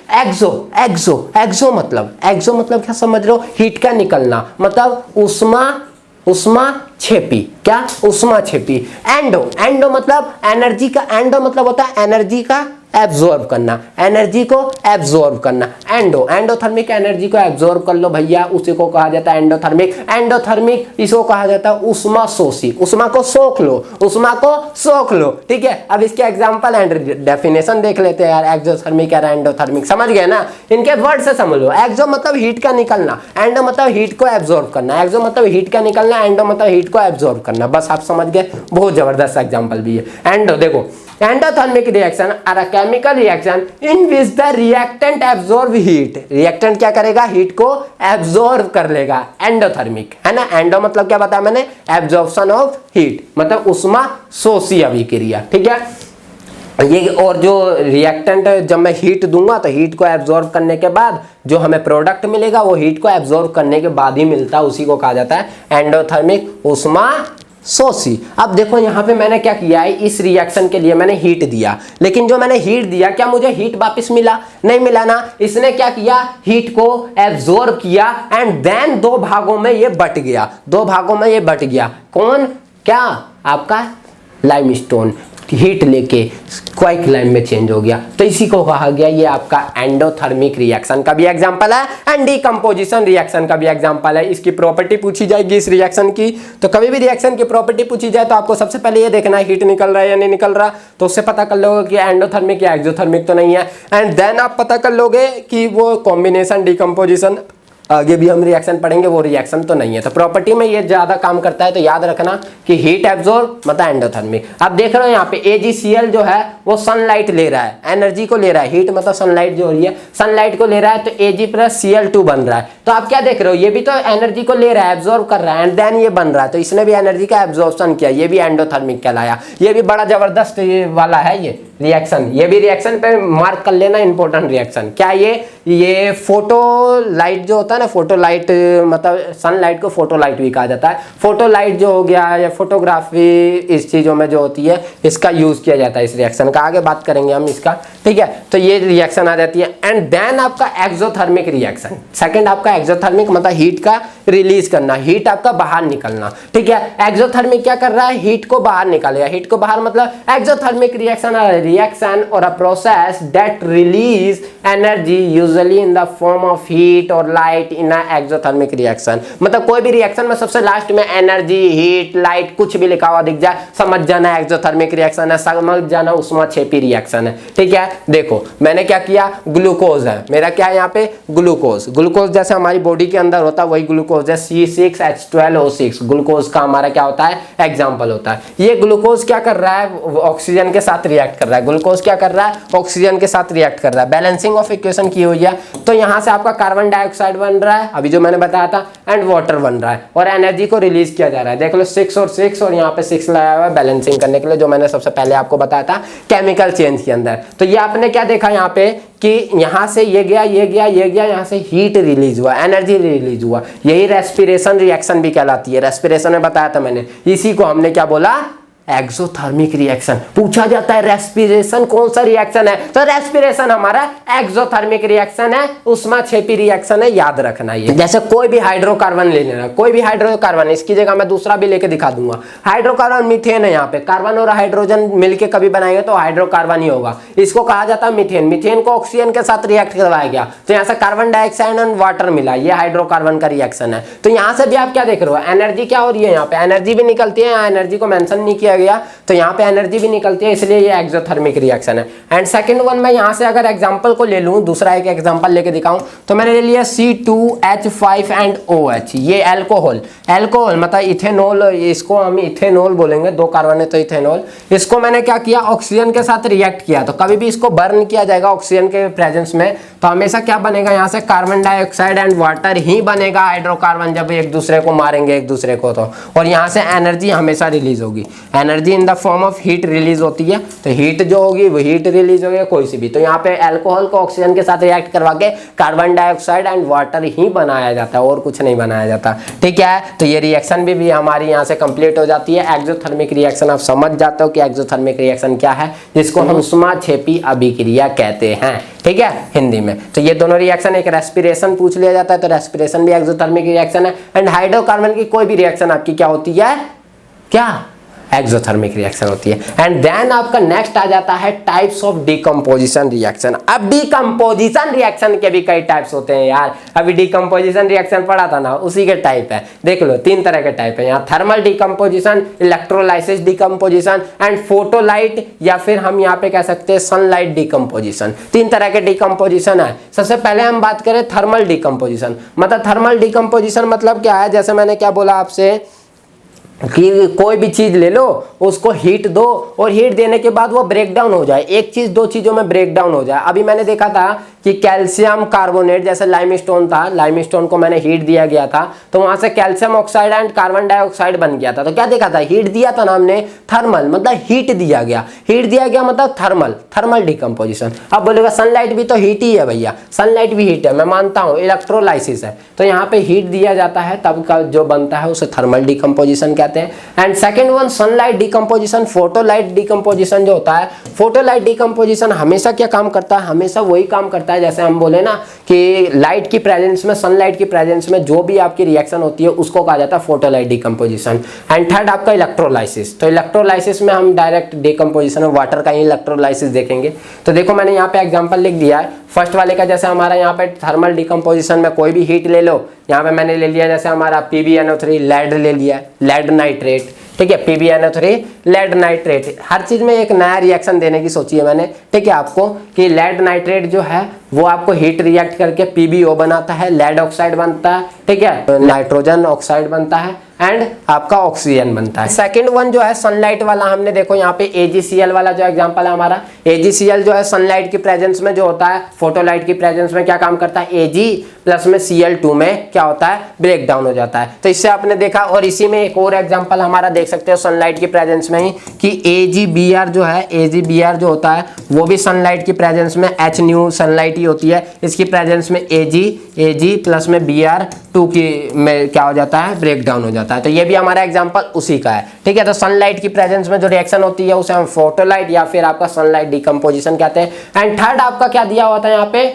Exo मतलब क्या समझ रहे हो, हीट का निकलना, मतलब उष्मा छेपी, क्या, उष्मा छेपी। एंडो मतलब एनर्जी का, एंडो मतलब होता है एनर्जी का एब्जॉर्ब करना, एनर्जी को एब्जॉर्ब करना। एंडोथर्मिक एनर्जी को एब्जॉर्ब कर लो भैया, उसी को कहा जाता है एंडोथर्मिक। एंडोथर्मिक इसको कहा जाता है उष्मा शोषी, उष्मा को सोख लो, उष्मा को सोख लो, ठीक है। अब इसके एग्जांपल एंड डेफिनेशन देख लेते हैं यार, एक्सोथर्मिक और एंडोथर्मिक, समझ गए ना, इनके वर्ड से समझ लो। एक्सो मतलब हीट का निकलना, एंडो मतलब हीट को एब्जॉर्ब करना, एक्सो मतलब हीट का निकलना, एंडो मतलब हीट को एब्जॉर्ब करना, बस आप समझ गए। बहुत जबरदस्त एग्जांपल भी है। एंडो देखो, endothermic reaction are a chemical reaction in which the reactant absorb heat, reactant क्या करेगा, हीट को एब्जॉर्ब कर लेगा, एंडोथर्मिक है ना। एंडो मतलब क्या बताया मैंने, एब्जॉर्प्शन ऑफ हीट, मतलब उष्मा शोषी अभिक्रिया, ठीक है। ये और जो रिएक्टेंट जब मैं हीट दूंगा तो हीट को एब्जॉर्ब करने के बाद जो हमें प्रोडक्ट मिलेगा वो हीट को एब्जॉर्ब करने के बाद ही मिलता है, उसी को कहा जाता है एंडोथर्मिक उष्मा शोषी। अब देखो यहाँ पे मैंने क्या किया है, इस रिएक्शन के लिए मैंने हीट दिया, लेकिन जो मैंने हीट दिया क्या मुझे हीट वापस मिला, नहीं मिला ना। इसने क्या किया, हीट को एब्जॉर्ब किया एंड देन 2 भागों में ये बट गया, 2 भागों में ये बट गया। कौन, क्या, आपका लाइमस्टोन हीट लेके क्वाइकलाइम में चेंज हो गया, तो इसी को कहा गया ये आपका एंडोथर्मिक रिएक्शन का भी एग्जांपल है एंड डिकम्पोजिशन रिएक्शन का भी एग्जांपल है। इसकी प्रॉपर्टी पूछी जाएगी इस रिएक्शन की, तो कभी भी रिएक्शन की प्रॉपर्टी पूछी जाए तो आपको सबसे पहले ये देखना है हीट निकल रहा है या नहीं निकल रहा, तो उससे पता कर लोगे कि एंडोथर्मिक या एक्सोथर्मिक तो नहीं है, एंड देन आप पता कर लोगे कि वो कॉम्बिनेशन डिकम्पोजिशन आगे भी हम रिएक्शन पढ़ेंगे वो रिएक्शन तो नहीं है। तो प्रॉपर्टी में ये ज्यादा काम करता है, तो याद रखना कि हीट एब्जॉर्ब मतलब एंडोथर्मिक। अब देख रहे हो यहाँ पे AgCl जो है वो सनलाइट ले रहा है, एनर्जी को ले रहा है, हीट मतलब सनलाइट जो हो रही है सनलाइट को ले रहा है, तो Ag+Cl2 बन रहा है। तो आप क्या देख रहे हो, ये भी तो एनर्जी को ले रहा है, एब्जॉर्ब कर रहा है एंड देन ये बन रहा है, तो इसने भी एनर्जी का एब्जॉर्प्शन किया, ये भी एंडोथर्मिक कहलाया। ये भी बड़ा जबरदस्त ये वाला है, ये रिएक्शन, ये भी रिएक्शन पे मार्क कर लेना, इंपॉर्टेंट रिएक्शन क्या ये फोटो लाइट जो होता है ना, फोटो लाइट मतलब सनलाइट को फोटो लाइट भी कहा जाता है। फोटो लाइट जो हो गया या फोटोग्राफी इस चीज़ों में जो होती है इसका यूज़ किया जाता है इस रिएक्शन का, आगे बात करेंगे हम इसका, ठीक है। तो ये रिएक्शन आ जाती है। एंड देन आपका एक्सोथर्मिक रिएक्शन, सेकंड आपका एक्सोथर्मिक मतलब हीट का रिलीज करना, हीट आपका बाहर निकलना, ठीक है। एक्सोथर्मिक क्या कर रहा है, हीट को बाहर निकालेगा, हीट को बाहर मतलब एक्सोथर्मिक रिएक्शन और a process that release energy usually in the form of heat और light in a exothermic reaction. मतलब कोई भी रिएक्शन में सबसे लास्ट में एनर्जी, हीट, लाइट कुछ भी लिखा हुआ दिख जाए, समझ जाना एक्सोथर्मिक रिएक्शन है, समझ जाना ऊष्माक्षेपी रिएक्शन है, ठीक है। देखो मैंने क्या किया, ग्लूकोज है मेरा, क्या है यहाँ पे ग्लूकोज, ग्लूकोज जैसे हमारी बॉडी के अंदर होता है वही ग्लूकोज है, C6H12O6 ग्लूकोज का हमारा क्या होता है एग्जाम्पल होता है। ये ग्लूकोज क्या कर रहा है, ऑक्सीजन के साथ रिएक्ट कर रहा है, ग्लूकोज क्या कर रहा है, ऑक्सीजन के साथ रिएक्ट कर रहा है, बैलेंसिंग ऑफ इक्वेशन की हुई है। तो यहाँ से आपका कार्बन डाइऑक्साइड बन रहा है अभी जो मैंने बताया था, एंड वाटर बन रहा है, और एनर्जी को रिलीज किया जा रहा है। देख लो 6 और 6 और यहाँ पे 6 लगाया हुआ है बैलेंसिंग करने के लिए, जो मैंने सबसे पहले आपको बताया था केमिकल चेंज के अंदर। तो ये आपने क्या देखा यहाँ पे कि यहाँ से ये गया, ये गया, ये गया, यहाँ से हीट रिलीज हुआ, एनर्जी रिलीज हुआ, यही रेस्पिरेशन रिएक्शन भी कहलाती है। रेस्पिरेशन में बताया था मैंने, इसी को हमने क्या बोला, एक्सोथर्मिक रिएक्शन। पूछा जाता है रेस्पिरेशन कौन सा रिएक्शन है, तो रेस्पिरेशन हमारा एक्सोथर्मिक रिएक्शन है, ऊष्माक्षेपी रिएक्शन है, याद रखना ये। जैसे कोई भी हाइड्रोकार्बन ले लेना, कोई भी हाइड्रोकार्बन, इसकी जगह मैं दूसरा भी लेके दिखा दूंगा। हाइड्रोकार्बन मीथेन है, यहाँ पे कार्बन और हाइड्रोजन मिलके कभी बनाएंगे तो हाइड्रोकार्बन ही होगा, इसको कहा जाता है मीथेन। मीथेन को ऑक्सीजन के साथ रिएक्ट करवाया गया तो यहाँ से कार्बन डाइऑक्साइड एंड वाटर मिला, ये हाइड्रोकार्बन का रिएक्शन है। तो यहाँ से भी आप क्या देख रहे हो, एनर्जी क्या हो रही है, यहाँ पे एनर्जी भी निकलती है, एनर्जी को मेंशन नहीं किया गया तो यहाँ पे एनर्जी भी निकलती है, इसलिए ये एक्सोथर्मिक रिएक्शन है। एंड सेकंड वन मैं यहाँ से अगर एग्जांपल को ले लूँ, दूसरा एक एग्जांपल लेके दिखाऊं, तो मैंने ले लिया C2H5 एंड OH, ये अल्कोहल, अल्कोहल मतलब इथेनॉल, इसको हम इथेनॉल बोलेंगे, 2 कार्बन है तो इथेनॉल। इसको मैंने क्या किया, ऑक्सीजन के साथ रिएक्ट किया, तो कभी भी इसको बर्न किया जाएगा ऑक्सीजन के प्रेजेंस में तो हमेशा क्या बनेगा, यहाँ से कार्बन डाइऑक्साइड एंड वाटर ही बनेगा, हाइड्रोकार्बन जब एक दूसरे को मारेंगे एक दूसरे को तो, और यहाँ से एनर्जी हमेशा रिलीज होगी, energy in the form of heat release होती है। तो हीट जो होगी वो हीट रिलीज होगी कोई सी भी, तो यहाँ पे अल्कोहल को ऑक्सीजन के साथ रिएक्ट करवा के कार्बन डाइऑक्साइड एंड वाटर ही बनाया जाता है, और कुछ नहीं बनाया जाता, ठीक है। तो ये रिएक्शन भी हमारी यहाँ से कंप्लीट हो जाती है। एक्सोथर्मिक रिएक्शन आप समझ जाते हो कि एक्सोथर्मिक रिएक्शन क्या है, जिसको हम ऊष्माक्षेपी अभिक्रिया कहते हैं, ठीक है, हिंदी में। तो ये दोनों रिएक्शन, एक रेस्पिरेशन पूछ लिया जाता है तो रेस्पिरेशन भी एक्सोथर्मिक रिएक्शन है, एंड हाइड्रोकार्बन की कोई भी रिएक्शन आपकी क्या होती है, क्या एक्सोथर्मिक रिएक्शन होती है। एंड देन आपका नेक्स्ट आ जाता है टाइप्स ऑफ डिकम्पोजिशन रिएक्शन। अब डिकम्पोजिशन रिएक्शन के भी कई टाइप्स होते हैं यार, अभी डिकम्पोजिशन रिएक्शन पढ़ा था ना, उसी के टाइप है। देख लो 3 तरह के टाइप है यहाँ, thermal decomposition, electrolysis decomposition and photolytic, या फिर हम यहाँ पे कह सकते हैं सनलाइट डिकम्पोजिशन। 3 तरह के डिकम्पोजिशन है। सबसे पहले हम बात करें थर्मल डिकम्पोजिशन, मतलब थर्मल डिकम्पोजिशन मतलब क्या है, जैसे मैंने क्या बोला आपसे कि कोई भी चीज ले लो, उसको हीट दो, और हीट देने के बाद वो ब्रेक डाउन हो जाए, एक चीज 2 चीजों में ब्रेक डाउन हो जाए। अभी मैंने देखा था कि कैल्शियम कार्बोनेट, जैसे लाइमस्टोन था, लाइमस्टोन को मैंने हीट दिया गया था तो वहां से calcium oxide and carbon dioxide बन गया था। तो क्या देखा था, हीट दिया था ना हमने, थर्मल मतलब हीट दिया गया, हीट दिया गया मतलब थर्मल, थर्मल डिकम्पोजिशन। अब बोलेगा सनलाइट भी तो हीट ही है भैया, सनलाइट भी हीट है, मैं मानता हूँ, इलेक्ट्रोलाइसिस है, तो यहाँ पे हीट दिया जाता है तब का जो बनता है उसे थर्मल डिकम्पोजिशन कहते हैं। And second one sunlight decomposition, photolytic decomposition जो होता है, फोटोलाइट डिकम्पोजिशन हमेशा क्या काम करता है, हमेशा वही काम करता है जैसे हम बोले ना कि लाइट की प्रेजेंस में, सनलाइट की प्रेजेंस में जो भी आपकी रिएक्शन होती है उसको कहा जाता है फोटोलाइट डिकम्पोजिशन। एंड थर्ड आपका इलेक्ट्रोलाइसिस, तो इलेक्ट्रोलाइसिस में हम डायरेक्ट डिकम्पोजिशन में वाटर का ही इलेक्ट्रोलाइसिस देखेंगे। तो देखो मैंने यहाँ पे एग्जांपल लिख दिया है फर्स्ट वाले का, जैसे हमारा यहाँ पे थर्मल डिकम्पोजिशन में कोई भी हीट ले लो, यहाँ पे मैंने ले लिया जैसे हमारा PbNO3 लेड ले लिया, लेड नाइट्रेट, ठीक है, PbNO3 लेड नाइट्रेट। हर चीज में एक नया रिएक्शन देने की सोची है मैंने, ठीक है, आपको कि लेड नाइट्रेट जो है वो आपको हीट रिएक्ट करके PbO बनाता है, लेड ऑक्साइड बनता है, ठीक है, नाइट्रोजन ऑक्साइड बनता है एंड आपका ऑक्सीजन बनता है। सेकंड वन जो है सनलाइट वाला, हमने देखो यहाँ पे AgCl वाला जो एग्जांपल है हमारा, AgCl जो है सनलाइट की प्रेजेंस में जो होता है, फोटोलाइट की प्रेजेंस में क्या काम करता है, Ag प्लस में Cl2 में क्या होता है, ब्रेक डाउन हो जाता है। तो इससे आपने देखा, और इसी में एक और एग्जाम्पल हमारा देख सकते हो सनलाइट की प्रेजेंस में ही कि AgBr जो है, AgBr जो होता है वो भी सनलाइट की प्रेजेंस में H न्यू सनलाइट ही होती है, इसकी प्रेजेंस में Ag प्लस में Br2 की में क्या हो जाता है, ब्रेक डाउन हो जाता है। तो ये भी हमारा एग्जांपल उसी का है, ठीक है। तो सनलाइट की प्रेजेंस में जो रिएक्शन होती है उसे हम फोटोलाइट या फिर आपका सनलाइट डिकम्पोजिशन कहते हैं। एंड थर्ड आपका क्या दिया हुआ था यहाँ पे,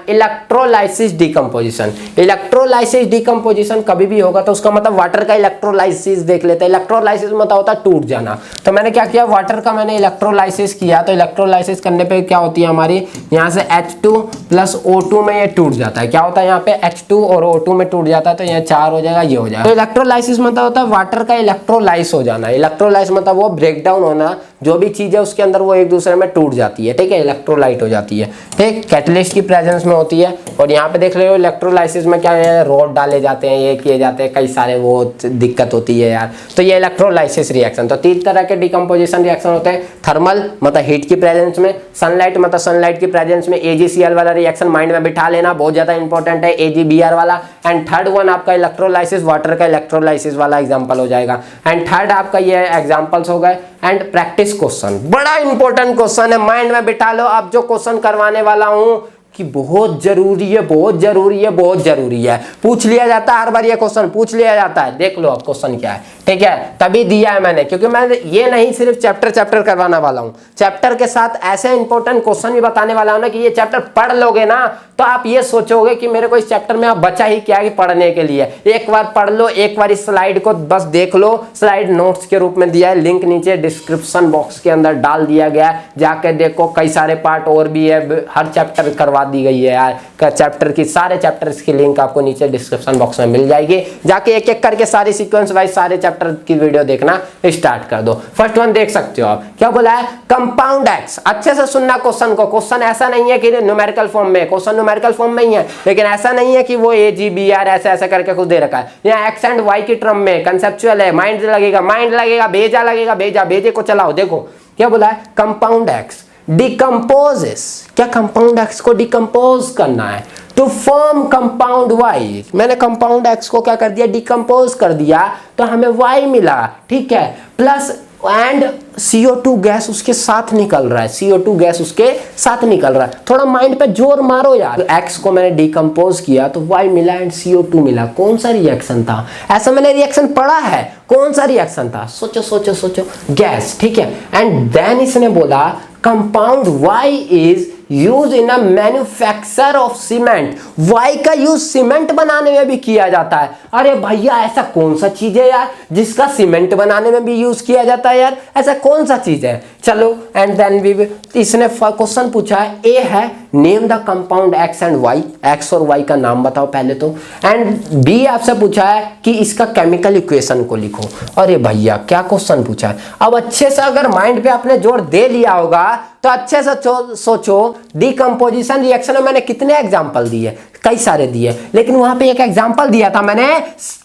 इलेक्ट्रोलाइसिस डिकम्पोजिशन। इलेक्ट्रोलाइसिस डिकम्पोजिशन कभी भी होगा तो उसका मतलब वाटर का इलेक्ट्रोलाइसिस देख लेते हैं। इलेक्ट्रोलाइसिस मतलब होता है टूट जाना। तो मैंने क्या किया, वाटर का मैंने इलेक्ट्रोलाइसिस किया, तो इलेक्ट्रोलाइसिस करने पे क्या होती है हमारी, यहाँ से H2 प्लस O2 में ये टूट जाता है। क्या होता है यहाँ पे, H2 और O2 में टूट जाता है, तो यहाँ 4 हो जाएगा, ये हो जाएगा। तो इलेक्ट्रोलाइसिस मतलब होता है वाटर का इलेक्ट्रोलाइस हो जाना। इलेक्ट्रोलाइस मतलब वो ब्रेक डाउन होना, जो भी चीज है उसके अंदर वो एक दूसरे में टूट जाती है, ठीक है, इलेक्ट्रोलाइट हो जाती है, ठीक, कैटलिस्ट की प्रेजेंस में होती है। और यहाँ पे देख रहे हो इलेक्ट्रोलाइसिस में क्या है, रॉड डाले जाते हैं, ये किए जाते हैं, कई सारे वो दिक्कत होती है यार। तो ये इलेक्ट्रोलाइसिस रिएक्शन। तो 3 तरह के डिकम्पोजिशन रिएक्शन होते हैं, थर्मल मतलब हीट की प्रेजेंस में, सनलाइट मतलब सनलाइट की प्रेजेंस में, AgCl वाला रिएक्शन माइंड में बिठा लेना, बहुत ज्यादा इंपॉर्टेंट है, AgBr वाला। एंड थर्ड वन आपका इलेक्ट्रोलाइसिस, वाटर का इलेक्ट्रोलाइसिस वाला एग्जाम्पल हो जाएगा। एंड थर्ड आपका ये एग्जाम्पल्स हो गए। एंड प्रैक्टिस क्वेश्चन, बड़ा इंपॉर्टेंट क्वेश्चन है, माइंड में बिठा लो। अब जो क्वेश्चन करवाने वाला हूं कि बहुत जरूरी है, बहुत जरूरी है, बहुत जरूरी है, पूछ लिया जाता है हर बार, ये क्वेश्चन पूछ लिया जाता है। देख लो अब क्वेश्चन क्या है, ठीक है, तभी दिया है मैंने, क्योंकि मैं ये नहीं सिर्फ चैप्टर करवाने वाला हूं, चैप्टर के साथ ऐसे इंपॉर्टेंट क्वेश्चन भी बताने वाला हूं ना कि ये चैप्टर पढ़ लोगे ना तो आप ये सोचोगे कि मेरे को इस चैप्टर में आप बचा ही क्या है पढ़ने के लिए। एक बार पढ़ लो, एक बार इस स्लाइड को बस देख लो, स्लाइड नोट्स के रूप में दिया है, लिंक नीचे डिस्क्रिप्शन बॉक्स के अंदर डाल दिया गया है, जाके देखो, कई सारे पार्ट और भी है, हर चैप्टर करवा दी गई है यार, चैप्टर की सारे चैप्टर्स की लिंक आपको नीचे डिस्क्रिप्शन बॉक्स में मिल जाएगी, जाके एक एक करके सारी सीक्वेंस वाइज सारे चैप्टर की वीडियो देखना स्टार्ट कर दो। फर्स्ट वन देख सकते हो आप, क्या बोला है, कंपाउंड एक्स। अच्छे से सुनना क्वेश्चन को, क्वेश्चन ऐसा नहीं है कि न्यूमेरिकल फॉर्म में, क्वेश्चन न्यूमेरिकल फॉर्म में ही है, लेकिन ऐसा नहीं है कि वो AgBr ऐसा ऐसा करके कुछ दे रखा है। यहाँ एक्स एंड वाई की टर्म में कंसेप्चुअल है, माइंड लगेगा, भेजा लगेगा, भेजे को चलाओ। देखो क्या बोला है, कंपाउंड एक्स डिकम्पोजेस, क्या कंपाउंड एक्स को डिकम्पोज करना है टू फॉर्म कंपाउंड वाई। मैंने कंपाउंड एक्स को क्या कर दिया, डिकम्पोज कर दिया, तो हमें वाई मिला, ठीक है, प्लस एंड CO2 गैस उसके साथ निकल रहा है, CO2 गैस उसके साथ निकल रहा है। थोड़ा माइंड पे जोर मारो यार, एक्स को मैंने डिकम्पोज किया तो वाई मिला एंड CO2 मिला। कौन सा रिएक्शन था, ऐसा मैंने रिएक्शन पढ़ा है, कौन सा रिएक्शन था, सोचो सोचो सोचो, गैस, ठीक है। एंड देन इसने बोला compound Y is use in a manufacture of cement. Y का यूज सीमेंट बनाने में भी किया जाता है। अरे भैया ऐसा कौन सा चीज है यार जिसका सीमेंट बनाने में भी यूज किया जाता है यार, ऐसा कौन सा चीज है। चलो एंड देन वी, इसने क्वेश्चन पूछा है, ए है name the compound X and Y, X और वाई का नाम बताओ पहले तो, एंड बी आपसे पूछा है कि इसका केमिकल इक्वेशन को लिखो। अरे भैया क्या क्वेश्चन पूछा है। अब अच्छे से अगर माइंड पे आपने जोर दे लिया होगा तो अच्छे से सोचो, डिकम्पोजिशन रिएक्शन में मैंने कितने एग्जाम्पल दिए, कई सारे दिए, लेकिन वहां पे एक एग्जाम्पल दिया था मैंने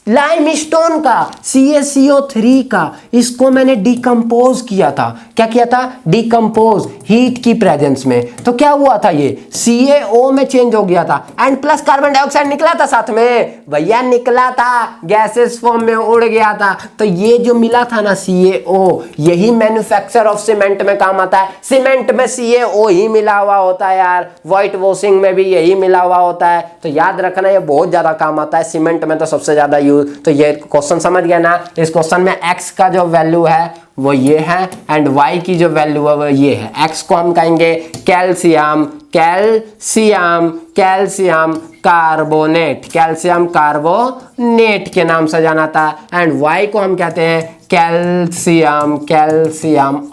लाइमस्टोन का, CaCO3 का, इसको मैंने डिकम्पोज किया था। क्या किया था, डिकम्पोज हीट की प्रेजेंस में। तो क्या हुआ था, ये CaO में चेंज हो गया था एंड प्लस कार्बन डाइऑक्साइड निकला था साथ में, भैया निकला था, गैसेस फॉर्म में उड़ गया था। तो ये जो मिला था ना CaO, यही मैन्युफैक्चर ऑफ सीमेंट में काम आता है। सीमेंट में CaO ही मिला हुआ होता है यार, व्हाइट वॉशिंग में भी यही मिला हुआ होता है। तो याद रखना ये बहुत ज्यादा काम आता है, सीमेंट में तो सबसे ज्यादा यूज। तो ये क्वेश्चन समझ गया ना, इस क्वेश्चन में x का जो वैल्यू है वो ये है एंड y की जो वैल्यू है वो ये है। x को हम कहेंगे calcium, calcium, calcium carbonate, calcium carbonate के नाम से जाना था। एंड वाई को हम कहते हैं कैल्शियम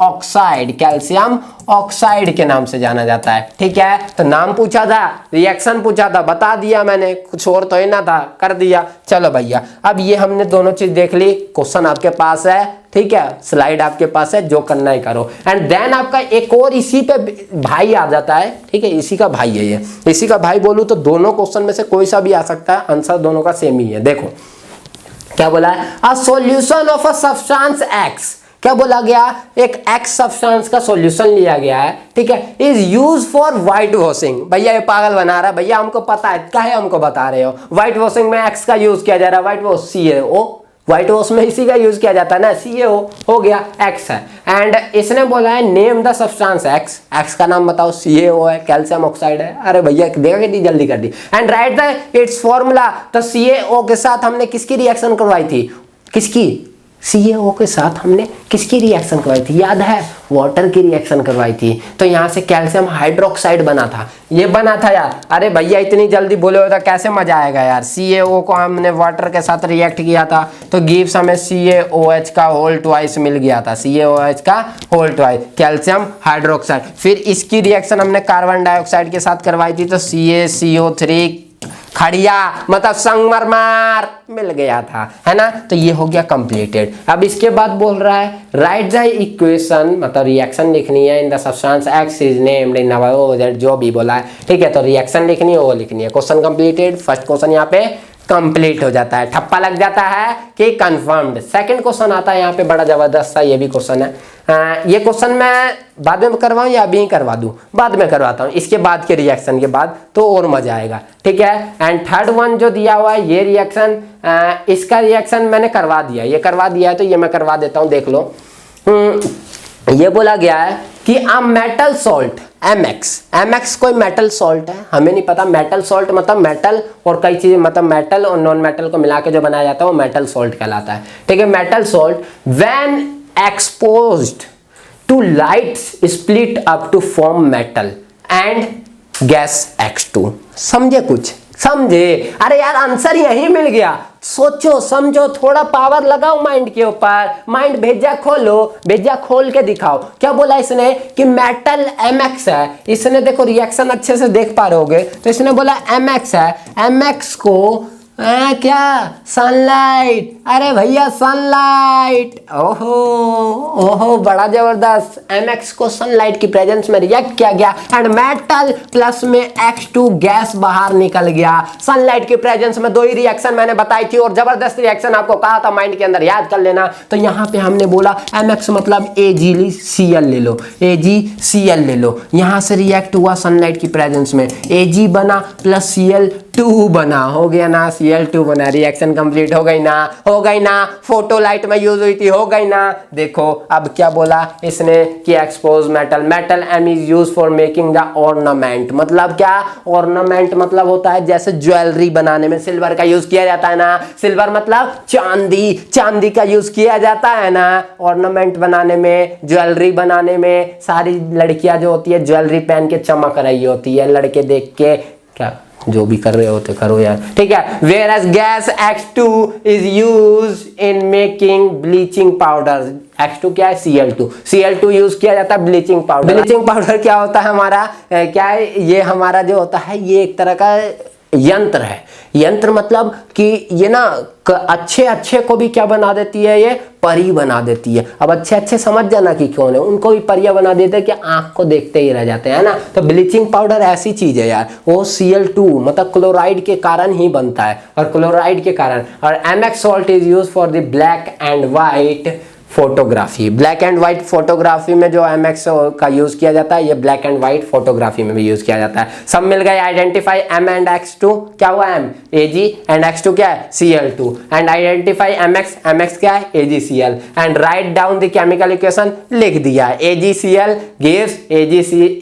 ऑक्साइड, कैल्शियम ऑक्साइड के नाम से जाना जाता है। ठीक है, तो नाम पूछा था, रिएक्शन पूछा था, बता दिया मैंने, कुछ और तो ही ना था, कर दिया। चलो भैया, अब ये हमने दोनों चीज देख ली, क्वेश्चन आपके पास है, ठीक है, स्लाइड आपके पास है, जो करना है करो। एंड देन आपका एक और इसी पे भाई आ जाता है, ठीक है, इसी का भाई है ये, इसी का भाई बोलूं तो दोनों क्वेश्चन में से कोई सा भी आ सकता है, आंसर दोनों का सेम ही है। देखो क्या बोला है, a solution of a substance x, क्या बोला गया, एक एक्स सब्सटेंस का सॉल्यूशन लिया गया है, ठीक है, is use for white washing. भैया ये पागल बना रहा है, भैया हमको पता है, क्या है हमको बता रहे हो, व्हाइट वॉशिंग में एक्स का यूज किया जा रहा है, white wash CaO, white wash में इसी का यूज किया जाता है ना, CaO हो गया, एक्स है। एंड इसने बोला है name the substance x, x का नाम बताओ, CaO है, कैल्शियम ऑक्साइड है। अरे भैया देखा कितनी जल्दी कर दी। And write the its formula, तो CaO के साथ हमने किसकी रिएक्शन करवाई थी, किसकी, CaO के साथ हमने किसकी रिएक्शन करवाई थी, याद है, वाटर की रिएक्शन करवाई थी। तो यहाँ से कैल्शियम हाइड्रोक्साइड बना था, ये बना था यार। अरे भैया इतनी जल्दी बोले होता कैसे मजा आएगा यार। CaO को हमने वाटर के साथ रिएक्ट किया था तो गिव्स हमें CaOH का होल ट्वाइस मिल गया था, CaOH का होल ट्वाइस, कैल्शियम हाइड्रोक्साइड। फिर इसकी रिएक्शन हमने कार्बन डाइऑक्साइड के साथ करवाई थी तो CaCO3 खड़िया मतलब संगमरमर मिल गया था, है ना। तो ये हो गया कंप्लीटेड। अब इसके बाद बोल रहा है राइट द इक्वेशन, मतलब रिएक्शन लिखनी है in the substance X is named in our, जो भी बोला है, ठीक है, तो रिएक्शन लिखनी है वो लिखनी है। क्वेश्चन कंप्लीटेड, फर्स्ट क्वेश्चन यहाँ पे कंप्लीट हो जाता है, ठप्पा लग जाता है कि कंफर्म्ड। सेकंड क्वेश्चन आता है यहाँ पे, बड़ा जबरदस्त सा ये भी क्वेश्चन है। ये क्वेश्चन मैं बाद में करवाऊं या अभी ही करवा दूं, बाद में करवाता हूं, इसके बाद के रिएक्शन के बाद तो और मजा आएगा, ठीक है। एंड थर्ड वन जो दिया हुआ है ये रिएक्शन, इसका रिएक्शन मैंने करवा दिया, ये करवा दिया है तो ये मैं करवा देता हूं, देख लो। ये बोला गया है कि अ मेटल सॉल्ट MX कोई मेटल सॉल्ट है, हमें नहीं पता। मेटल सॉल्ट मतलब मेटल और कई चीजें, मतलब मेटल और नॉन मेटल को मिला के जो बनाया जाता है वो मेटल सॉल्ट कहलाता है, ठीक है। Metal salt when exposed to light split up to form metal and gas X2। समझे, कुछ समझे? अरे यार आंसर यही मिल गया। सोचो समझो, थोड़ा पावर लगाओ माइंड के ऊपर, माइंड भेजा खोलो, भेजा खोल के दिखाओ। क्या बोला इसने कि मेटल MX है, इसने देखो रिएक्शन अच्छे से देख पा रहे होगे, तो इसने बोला MX है, MX को क्या सनलाइट, अरे भैया सनलाइट, ओहो ओहो बड़ा जबरदस्त, MX को सनलाइट की प्रेजेंस में रिएक्ट किया गया एंड मेटल प्लस में X2 गैस बाहर निकल गया। सनलाइट की प्रेजेंस में दो ही रिएक्शन मैंने बताई थी और जबरदस्त रिएक्शन आपको कहा था माइंड के अंदर याद कर लेना। तो यहाँ पे हमने बोला MX मतलब AgCl ले लो, AgCl ले लो, यहाँ से रिएक्ट हुआ सनलाइट की प्रेजेंस में, Ag बना प्लस Cl2 बना, हो गया ना, Cl2 बना, रिएक्शन कंप्लीट हो गई ना, हो गई ना, फोटो लाइट में यूज हुई थी, हो गई ना। देखो अब क्या बोला इसने कि expose metal, metal M is use for making the ornament, मतलब क्या, ऑर्नामेंट मतलब होता है जैसे ज्वेलरी बनाने में सिल्वर का यूज किया जाता है ना, सिल्वर मतलब चांदी, चांदी का यूज किया जाता है ना ऑर्नामेंट बनाने में, ज्वेलरी बनाने में। सारी लड़कियां जो होती है ज्वेलरी पहन के चमक रही होती है, लड़के देख के क्या जो भी कर रहे होते करो यार, ठीक है। Whereas gas X2 is used in making bleaching powder, X2 क्या है, Cl2 यूज किया जाता है ब्लीचिंग पाउडर। ब्लीचिंग पाउडर क्या होता है हमारा, क्या है ये हमारा जो होता है ये एक तरह का यंत्र है। यंत्र मतलब कि ये ना अच्छे अच्छे को भी क्या बना देती है, ये परी बना देती है। अब अच्छे अच्छे समझ जाना कि कौन है, उनको भी परिया बना देते हैं कि आंख को देखते ही रह जाते हैं ना। तो ब्लीचिंग पाउडर ऐसी चीज है यार, वो Cl2 मतलब क्लोराइड के कारण ही बनता है, और क्लोराइड के कारण। और MX salt is use for the black and white photography, black and white photography में जो MX का यूज किया जाता है, ये ब्लैक एंड व्हाइट फोटोग्राफी में भी यूज किया जाता है। सब मिल गए, आइडेंटिफाई M एंड X2, क्या हुआ M Ag एंड X2 क्या है Cl2, एंड आइडेंटिफाई MX क्या है AgCl, and write down the chemical equation, लिख दिया AgCl गिव्स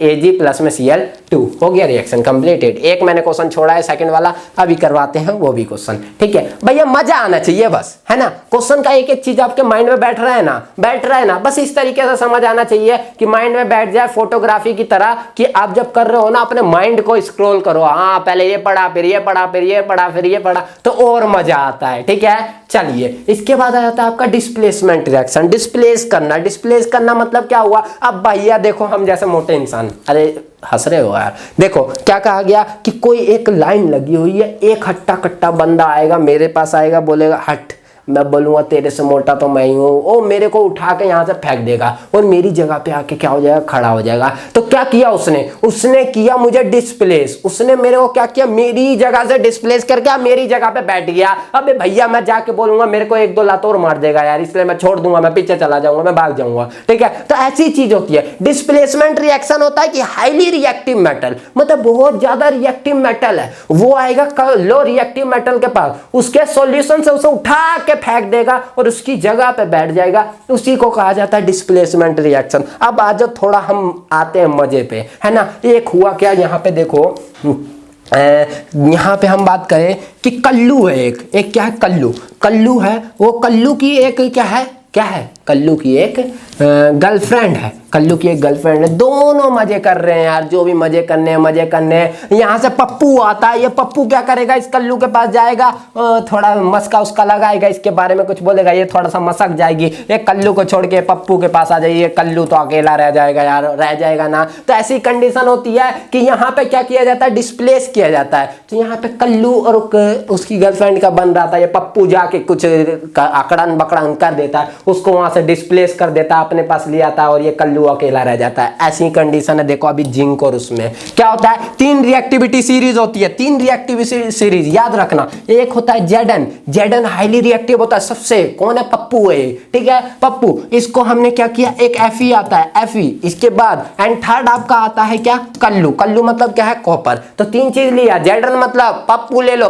Ag प्लस में Cl 2 हो गया रिएक्शन कंप्लीटेड। एक मैंने क्वेश्चन छोड़ा है सेकंड वाला, अभी करवाते हैं वो भी क्वेश्चन, ठीक है भैया। मजा आना चाहिए बस, है ना। क्वेश्चन का एक एक चीज आपके माइंड में बैठ रहा है ना, बस इस तरीके से समझ आना चाहिए कि माइंड में बैठ जाए फोटोग्राफी की तरह, कि आप जब कर रहे हो ना अपने माइंड को स्क्रॉल करो, हाँ पहले ये पढ़ा फिर ये पढ़ा फिर ये पढ़ा फिर ये पढ़ा, तो और मजा आता है, ठीक है। चलिए इसके बाद आ जाता है आपका डिस्प्लेसमेंट रिएक्शन। डिस्प्लेस करना मतलब क्या हुआ। अब भैया देखो हम जैसे मोटे इंसान, अरे हंस रहे हो यार, देखो क्या कहा गया कि कोई एक लाइन लगी हुई है, एक हट्टा कट्टा बंदा आएगा मेरे पास, आएगा बोलेगा हट, मैं बोलूंगा तेरे से मोटा तो मैं ही हूँ, वो मेरे को उठा के यहाँ से फेंक देगा और मेरी जगह पे आके क्या हो जाएगा, खड़ा हो जाएगा। तो क्या किया उसने किया मुझे डिस्प्लेस, उसने मेरे को क्या किया, मेरी जगह से डिस्प्लेस करके मेरी जगह पे बैठ गया। अबे भैया मैं जाके बोलूंगा मेरे को एक दो लात और मार देगा यार, इसलिए मैं छोड़ दूंगा, मैं पीछे चला जाऊंगा, मैं भाग जाऊंगा, ठीक है। तो ऐसी चीज होती है। डिस्प्लेसमेंट रिएक्शन होता है कि हाईली रिएक्टिव मेटल, मतलब बहुत ज्यादा रिएक्टिव मेटल है, वो आएगा लो रिएक्टिव मेटल के पास, उसके सॉल्यूशन से उसे उठा के फेंक देगा और उसकी जगह पे बैठ जाएगा, उसी को कहा जाता है डिस्प्लेसमेंट रिएक्शन। अब आज थोड़ा हम आते हैं मजे पे, है ना। एक हुआ क्या, यहाँ पे देखो, यहाँ पे हम बात करें कि कल्लू है, एक क्या है, कल्लू है, वो कल्लू की एक क्या है कल्लू की एक गर्लफ्रेंड है, दोनों मजे कर रहे हैं यार, जो भी मजे करने हैं। यहाँ से पप्पू आता है, ये पप्पू क्या करेगा, इस कल्लू के पास जाएगा, थोड़ा मस्का उसका लगाएगा, इसके बारे में कुछ बोलेगा, ये थोड़ा सा मसक जाएगी, एक कल्लू को छोड़ के पप्पू के पास आ जाइए, कल्लू तो अकेला रह जाएगा यार, रह जाएगा ना। तो ऐसी कंडीशन होती है कि यहाँ पे क्या किया जाता है, डिस्प्लेस किया जाता है। तो यहाँ पे कल्लू और उसकी गर्लफ्रेंड का बन रहा था, ये पप्पू जाके कुछ अकड़न बकड़न कर देता है, उसको वहां से डिस्प्लेस कर देता है, अपने पास ले आता है और ये कल्लू अकेला रह जाता है। ऐसी कंडीशन है। देखो अभी जिंक और उसमें क्या होता है, 3 रिएक्टिविटी सीरीज होती है, 3 रिएक्टिविटी सीरीज याद रखना। एक होता है जेडन हाईली रिएक्टिव होता है सबसे, कौन है, पप्पू है, ठीक है, पप्पू। इसको हमने क्या किया, एक Fe आता है, Fe, इसके बाद एंड थर्ड आपका आता है क्या, कल्लू मतलब क्या है, कॉपर। तो 3 चीज लिया, जेडन मतलब पप्पू ले लो,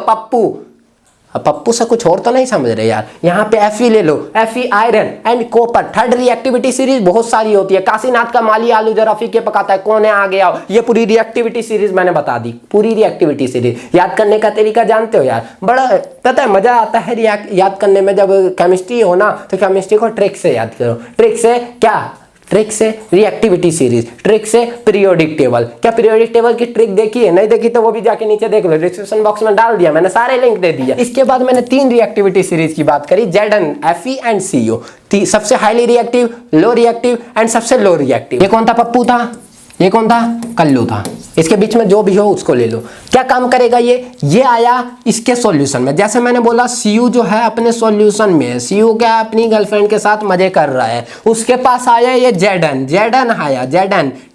पप्पू से कुछ और तो नहीं समझ रहे यार। यहाँ पे Fe ले लो, Fe iron and copper. Third reactivity series बहुत सारी होती है, काशीनाथ का माली आलू जो रफी के पकाता है, कौन है, आ गया। ये पूरी रिएक्टिविटी सीरीज मैंने बता दी, पूरी रिएक्टिविटी सीरीज। याद करने का तरीका जानते हो यार, बड़ा पता है मजा आता है याद करने में। जब केमिस्ट्री हो ना तो केमिस्ट्री को ट्रिक से याद करो। ट्रिक से क्या, ट्रिक से रिएक्टिविटी सीरीज, ट्रिक से पीरियोडिक टेबल। क्या पीरियोडिक टेबल की ट्रिक देखी है, नहीं देखी तो वो भी जाके नीचे देख लो, डिस्क्रिप्शन बॉक्स में डाल दिया मैंने, सारे लिंक दे दिया। इसके बाद मैंने 3 रिएक्टिविटी सीरीज की बात करी, जेडन, Fe एंड CO। सबसे highly reactive, low reactive and सबसे लो रिएक्टिव। ये कौन था, पप्पू था, ये कौन था, कल्लू था। इसके बीच में जो भी हो उसको ले लो। क्या काम करेगा ये आया इसके सॉल्यूशन में। जैसे मैंने बोला CU जो है अपने सॉल्यूशन में है, CU क्या है, अपनी गर्लफ्रेंड के साथ मजे कर रहा है, उसके पास आया ये जेडन आया,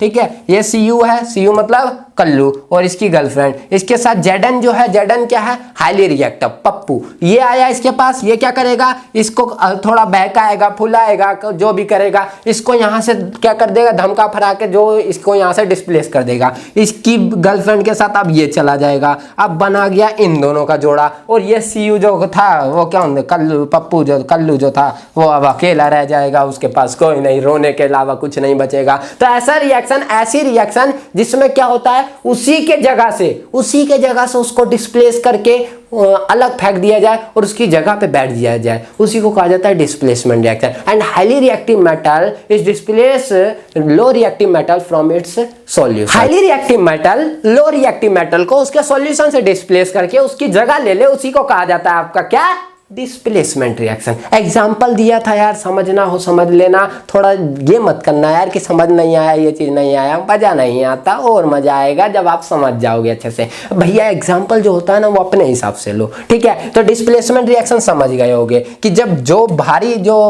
ठीक है, ये CU है, CU मतलब कल्लू और इसकी गर्लफ्रेंड, इसके साथ जेडन जो है, जेडन क्या है, हाईली रिएक्टिव, पप्पू। ये आया इसके पास, ये क्या करेगा, इसको थोड़ा बहकाएगा, फुलाएगा, जो भी करेगा, इसको यहाँ से क्या कर देगा, धमका फरा के जो इसको यहाँ से डिस्प्लेस कर देगा, इसकी गर्लफ्रेंड के साथ अब ये चला जाएगा। अब बना गया इन दोनों का जोड़ा। और ये CU जो था वो क्या होता, कल्लू जो था वो अब अकेला रह जाएगा, उसके पास कोई नहीं, रोने के अलावा कुछ नहीं बचेगा। तो ऐसा रिएक्शन, ऐसी रिएक्शन जिसमें क्या होता है, उसी के जगह से उसको डिस्प्लेस करके अलग फेंक दिया जाए और उसकी जगह पे बैठ दिया जाए, उसी को कहा जाता है displacement reaction. And highly reactive metal is displace low reactive metal from its solution. Highly reactive metal low reactive metal को उसके सॉल्यूशन से डिस्प्लेस करके उसकी जगह ले ले, उसी को कहा जाता है आपका क्या, डिस्प्लेसमेंट रिएक्शन। एग्जाम्पल दिया था यार, समझना हो समझ लेना, थोड़ा ये मत करना यार कि समझ नहीं आया, ये चीज नहीं आया, मजा नहीं आता, और मजा आएगा जब आप समझ जाओगे अच्छे से। भैया एग्जाम्पल जो होता है ना वो अपने हिसाब से लो, ठीक है। तो डिस्प्लेसमेंट रिएक्शन समझ गए होगे कि जब जो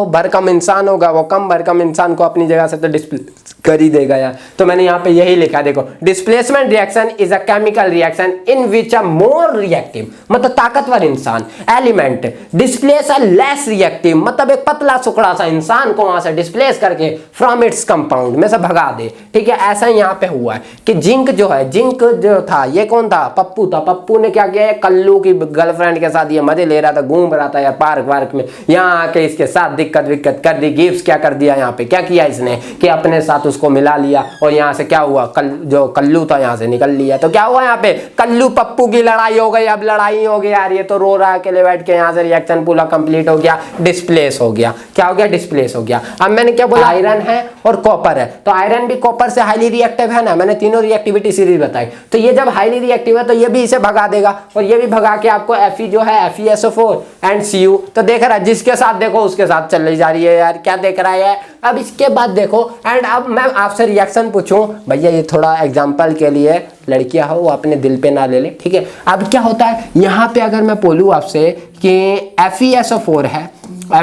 भरकम इंसान होगा वो कम भरकम इंसान को अपनी जगह से तो डिस्प्लेस कर ही देगा यार। तो मैंने यहाँ पे यही लिखा, देखो, displacement reaction is a chemical reaction in which a more reactive, मतलब ताकतवर इंसान, element displace a less reactive, मतलब एक पतला सुकड़ा सा इंसान को वहां से डिस्प्लेस करके फ्रॉम इट्स कंपाउंड में से भगा दे। ठीक है, ऐसा यहाँ पे हुआ है कि जिंक जो है, जिंक जो था ये कौन था, पप्पू था। पप्पू ने क्या किया, कल्लू की गर्लफ्रेंड के साथ ये मजे ले रहा था, घूम रहा था यार पार्क वार्क में, यहाँ आके इसके साथ दिक्कत विक्कत कर दी। गिब्स क्या कर दिया यहाँ पे, क्या किया इसने कि अपने साथ उसको मिला लिया और यहाँ से क्या हुआ, जो कल्लू था यहाँ से निकल लिया। तो क्या हुआ यहाँ पे, कल्लू पप्पू की लड़ाई हो गई। अब लड़ाई हो गई यार, ये तो रो रहा है अकेले बैठ के, यहाँ से रिएक्शन पूरा कंप्लीट हो गया, डिस्प्लेस हो गया। क्या हो गया, डिस्प्लेस हो गया। अब मैंने क्या बोला, आयरन है और कॉपर है, तो आयरन भी कॉपर से हाईली रिएक्टिव है ना, मैंने तीनों रिएक्टिविटी सीरीज बताई। तो ये जब हाईली रिएक्टिव है तो ये भी इसे भगा देगा और ये भी भगा के आपको Fe जो है FeSO4 एंड Cu, तो देख रहा है जिसके साथ देखो उसके साथ चली जा रही है यार, क्या देख रहा है। अब इसके बाद देखो, एंड अब मैं आपसे रिएक्शन पूछूं भैया, ये थोड़ा एग्जांपल के लिए, लड़कियां हो वो अपने दिल पे ना ले ले, ठीक है। अब क्या होता है यहाँ पे, अगर मैं बोलूँ आपसे कि FeSO4 है,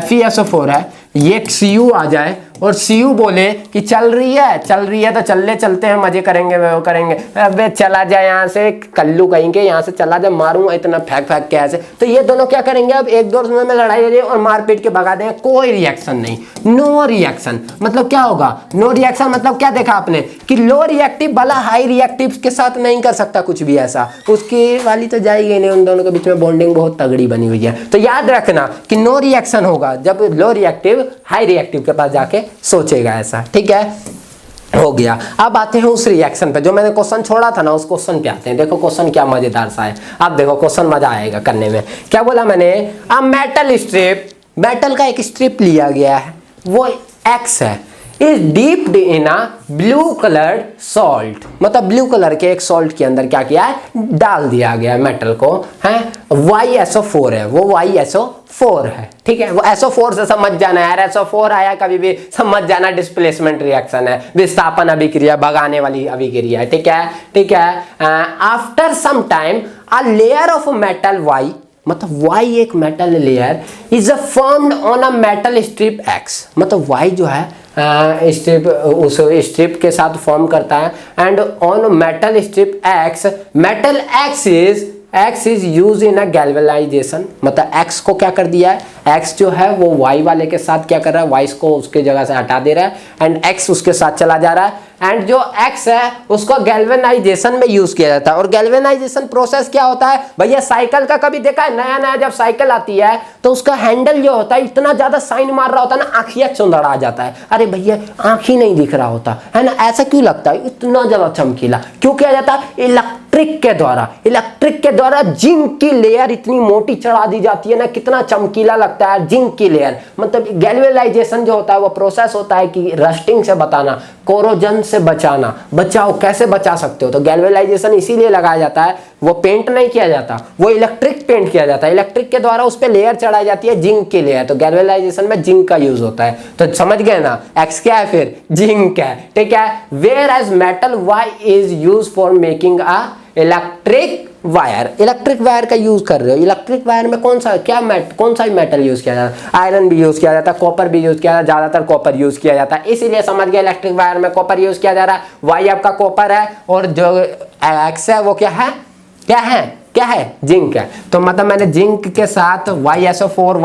FeSO4 है, ये Cu आ जाए और Cu बोले कि चल रही है तो चलते हैं, मजे करेंगे, वो करेंगे। अबे चला जाए यहाँ से, कल्लू कहेंगे यहाँ से चला जाए, मारूंगा इतना फेंक के ऐसे। तो ये दोनों क्या करेंगे, अब एक दूसरे में लड़ाई हो जाए और मार पीट के भगा देंगे, कोई रिएक्शन नहीं, नो रिएक्शन। मतलब क्या होगा, नो रिएक्शन मतलब क्या देखा आपने कि लो रिएक्टिव वाला हाई रिएक्टिव के साथ नहीं कर सकता कुछ भी ऐसा, उसकी वाली तो जाएगी नहीं, उन दोनों के बीच में बॉन्डिंग बहुत तगड़ी बनी हुई है। तो याद रखना कि नो रिएक्शन होगा जब लो रिएक्टिव हाई रिएक्टिव के पास जाके सोचेगा ऐसा, ठीक है, हो गया। अब आते हैं उस रिएक्शन पे जो मैंने क्वेश्चन छोड़ा था ना, उस क्वेश्चन पे आते हैं। देखो क्वेश्चन क्या मजेदार सा है, अब देखो क्वेश्चन मजा आएगा करने में। क्या बोला मैंने, अब मेटल स्ट्रिप, मेटल का एक स्ट्रिप लिया गया है, वो X है, is dipped in a blue coloured salt, मतलब ब्लू कलर के एक सॉल्ट के अंदर क्या किया है, डाल दिया गया है मेटल को, है YSO4 है, वो YSO4 है, ठीक है। वो SO4 से समझ जाना यार, SO4 आया कभी भी समझ जाना डिस्प्लेसमेंट रिएक्शन है, विस्थापन अभिक्रिया, भगाने वाली अभिक्रिया है, ठीक है, ठीक है। After some time a layer of metal Y, मतलब Y एक metal layer is formed on a metal strip X, मतलब Y जो है स्ट्रिप, उस स्ट्रिप के साथ फॉर्म करता है, and on metal strip X, metal X is use in a galvanisation, मतलब X को क्या कर दिया है, X जो है वो Y वाले के साथ क्या कर रहा है, Y को उसके जगह से हटा दे रहा है एंड X उसके साथ चला जा रहा है, एंड जो X है उसको गैल्वेनाइजेशन में यूज किया जाता है। और गैल्वेनाइजेशन प्रोसेस क्या होता है भैया, साइकिल का कभी देखा है, नया नया जब साइकिल आती है तो उसका हैंडल जो होता है इतना ज्यादा साइन मार रहा होता है ना, आँखिया चुंदड़ा जाता है, अरे भैया आँख ही नहीं दिख रहा होता है ना, ऐसा क्यों लगता है, इतना ज्यादा चमकीला क्यों किया जाता है, इलेक्ट्रिक के द्वारा जिंक की लेयर इतनी मोटी चढ़ा दी जाती है ना, कितना चमकीला लगता है जिंक की लेयर। मतलब गैल्वेनाइजेशन जो होता है वो प्रोसेस होता है कि रस्टिंग से बताना, कोरोजन से बचाना, बचाओ कैसे बचा सकते हो, तो गैल्वेनाइजेशन इसीलिए लगाया जाता है, वो पेंट नहीं किया जाता, वो इलेक्ट्रिक पेंट किया जाता है, इलेक्ट्रिक के द्वारा उस पर लेयर चढ़ाई जाती है जिंक की लेयर, तो गैल्वेनाइजेशन में जिंक का यूज होता है। तो समझ गए ना, X क्या है फिर जिंक है, ठीक है। Where as metal Y is use for making a electric wire, electric wire का यूज कर रहे हो, इलेक्ट्रिक वायर में कौन सा मेटल यूज किया जाता है, आयरन भी यूज किया जाता है, कॉपर भी यूज किया जाता है, ज्यादातर कॉपर यूज किया जाता है, इसीलिए समझ गया इलेक्ट्रिक वायर में कॉपर यूज किया जा रहा है। Y आपका कॉपर है और जो X है वो क्या है जिंक है। तो मतलब मैंने जिंक के साथ YSO4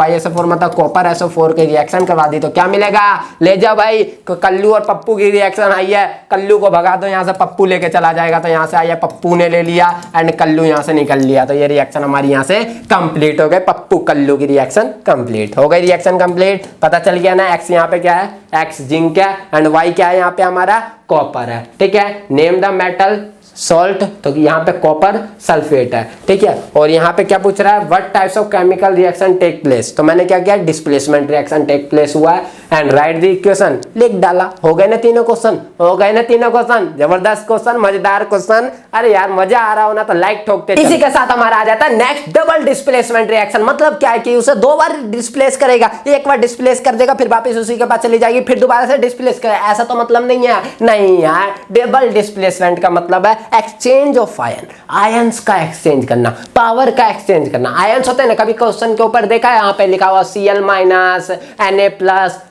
मतलब कॉपर SO4 के रिएक्शन करवा दी, तो क्या मिलेगा, ले जाओ भाई, कल्लू और पप्पू की रिएक्शन आई है, कल्लू को भगा दो यहाँ से, पप्पू लेके चला जाएगा, तो यहाँ से आई है, पप्पू ने ले लिया एंड कल्लू यहाँ से निकल लिया, तो ये रिएक्शन हमारी यहाँ से कंप्लीट हो गई, पप्पू कल्लू की रिएक्शन कंप्लीट हो गई, रिएक्शन कंप्लीट, पता चल गया ना। X यहाँ पे क्या है, X जिंक है एंड Y क्या है, यहाँ पे हमारा कॉपर है, ठीक है। नेम द मेटल सॉल्ट, तो यहाँ पे कॉपर सल्फेट है, ठीक है। और यहाँ पे क्या पूछ रहा है, what types of chemical reaction take place, तो मैंने क्या किया, डिस्प्लेसमेंट रिएक्शन टेक प्लेस हुआ है एंड राइट द इक्वेशन, लिख डाला, हो गए ना तीनों क्वेश्चन, जबरदस्त क्वेश्चन, मजेदार क्वेश्चन, अरे यार मजा आ रहा हो ना तो लाइक ठोकते। इसी के साथ हमारा आ जाता है नेक्स्ट डबल डिस्प्लेसमेंट रिएक्शन, मतलब क्या है कि उसे 2 बार डिस्प्लेस करेगा, एक बार डिस्प्लेस कर देगा फिर वापस उसी के पास चली जाएगी, फिर दोबारा से डिस्प्लेस करेगा, ऐसा तो मतलब नहीं है, नहीं यार, डबल डिस्प्लेसमेंट का मतलब है एक्सचेंज ऑफ आयन, आयंस का एक्सचेंज करना, पावर का एक्सचेंज करना। आयंस होते हैं ना, कभी क्वेश्चन के ऊपर देखा है, यहाँ पे लिखा हुआ Cl minus Na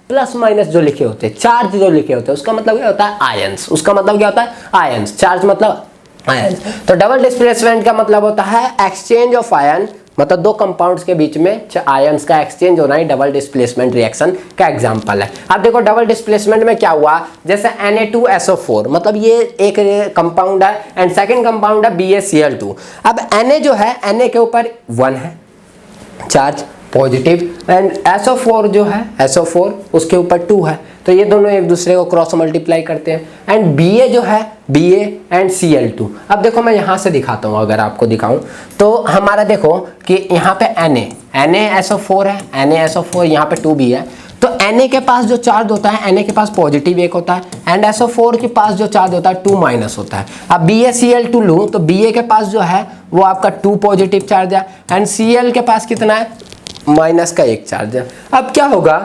plus minus जो लिखे होते हैं, चार्ज जो लिखे होते हैं, उसका मतलब क्या होता है, आयंस, उसका मतलब क्या होता है, आयंस, चार्ज मतलब आयन। तो डबल डिस्प्लेसमेंट का मतलब होता है एक्सचेंज ऑफ आयन मतलब दो कंपाउंड्स के बीच में आयंस का एक्सचेंज होना ही डबल डिस्प्लेसमेंट रिएक्शन का एग्जांपल है। अब देखो डबल डिस्प्लेसमेंट में क्या हुआ, जैसे Na2SO4 मतलब ये एक कंपाउंड है एंड सेकंड कंपाउंड है BaCl2। अब Na जो है Na के ऊपर 1 है चार्ज पॉजिटिव एंड SO4 जो है SO4 उसके ऊपर 2 है, तो ये दोनों एक दूसरे को क्रॉस मल्टीप्लाई करते हैं एंड Ba जो है Ba एंड Cl2। अब देखो मैं यहाँ से दिखाता हूँ, अगर आपको दिखाऊं तो हमारा देखो कि यहाँ पे NaSO4 है, NaSO4 यहाँ पे 2B है, तो Na के पास जो चार्ज होता है Na के पास पॉजिटिव 1 होता है एंड SO4 के पास जो चार्ज होता है 2 माइनस होता है। अब BaCl2 लूँ तो Ba के पास जो है वो आपका 2 पॉजिटिव चार्ज है एंड Cl के पास कितना है माइनस का 1 चार्ज है। अब क्या होगा,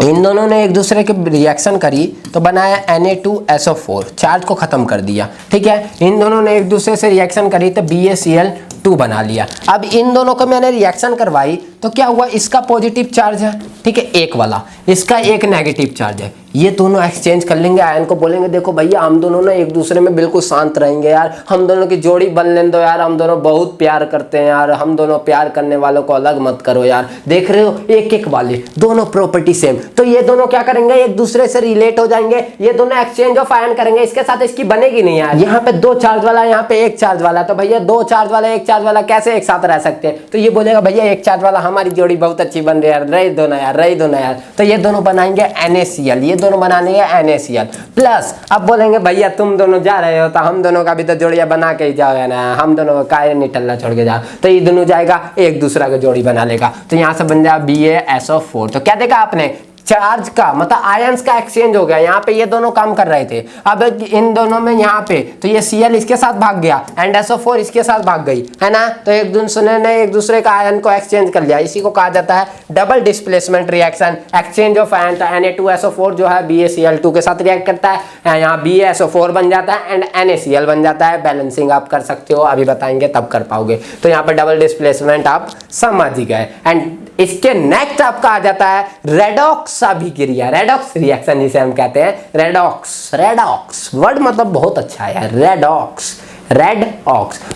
इन दोनों ने एक दूसरे के रिएक्शन करी तो बनाया Na2SO4, चार्ज को खत्म कर दिया, ठीक है। इन दोनों ने एक दूसरे से रिएक्शन करी तो BaCl2 बना लिया। अब इन दोनों को मैंने रिएक्शन करवाई तो क्या हुआ, इसका पॉजिटिव चार्ज है, ठीक है, एक वाला, इसका एक नेगेटिव चार्ज है, ये दोनों एक्सचेंज कर लेंगे, आयन को बोलेंगे देखो भैया हम दोनों ना एक दूसरे में बिल्कुल शांत रहेंगे यार, हम दोनों की जोड़ी बन लेने दो यार, हम दोनों बहुत प्यार करते हैं यार, हम दोनों प्यार करने वालों को अलग मत करो यार, देख रहे हो एक एक वाले दोनों प्रॉपर्टी सेम, तो ये दोनों क्या करेंगे एक दूसरे से रिलेट हो जाएंगे, ये दोनों एक्सचेंज ऑफ आयन करेंगे, इसके साथ इसकी बनेगी नहीं यार। यहाँ पे 2 चार्ज वाला, यहाँ पे 1 चार्ज वाला, तो भैया 2 चार्ज वाला 1 चार्ज वाला कैसे एक साथ रह सकते हैं, तो ये बोलेगा भैया 1 चार्ज वाला हमारी जोड़ी बहुत अच्छी बन रही है यार, रही दो ना यार, रही दो ना यार, तो ये दोनों बनाएंगे NaCl, ये दोनों बनाएंगे NaCl प्लस। अब बोलेंगे भैया तुम दोनों जा रहे हो तो हम दोनों का भी तो जोड़िया बना के ही जाओ ना, हम दोनों का काहे नहीं टल्ला छोड़ के जाओ, तो ये दोनों जाएगा एक दूसरा का जोड़ी बना लेगा, तो यहाँ से बन जाए BaSO4। तो क्या देखा आपने, चार्ज का मतलब आयंस का एक्सचेंज हो गया, यहाँ पे ये दोनों काम कर रहे थे, अब इन दोनों में यहाँ पे तो ये Cl इसके साथ भाग गया एंड SO4 इसके साथ भाग गई है ना, तो एक दूसरे ने एक दूसरे का आयन को एक्सचेंज कर लिया, इसी को कहा जाता है double displacement reaction, exchange of ion. तो Na2SO4 जो है BaCl2 के साथ रिएक्ट करता है, यहाँ BaSO4 बन जाता है एंड NaCl बन जाता है, बैलेंसिंग आप कर सकते हो, अभी बताएंगे तब कर पाओगे, तो यहाँ पे डबल डिस्प्लेसमेंट आप समझ ही गए। एंड इसके नेक्स्ट आपका आ जाता है रेडॉक्स अभिक्रिया, रेडॉक्स रिएक्शन जिसे हम कहते हैं, रेडॉक्स वर्ड मतलब बहुत अच्छा है यार, रेडॉक्स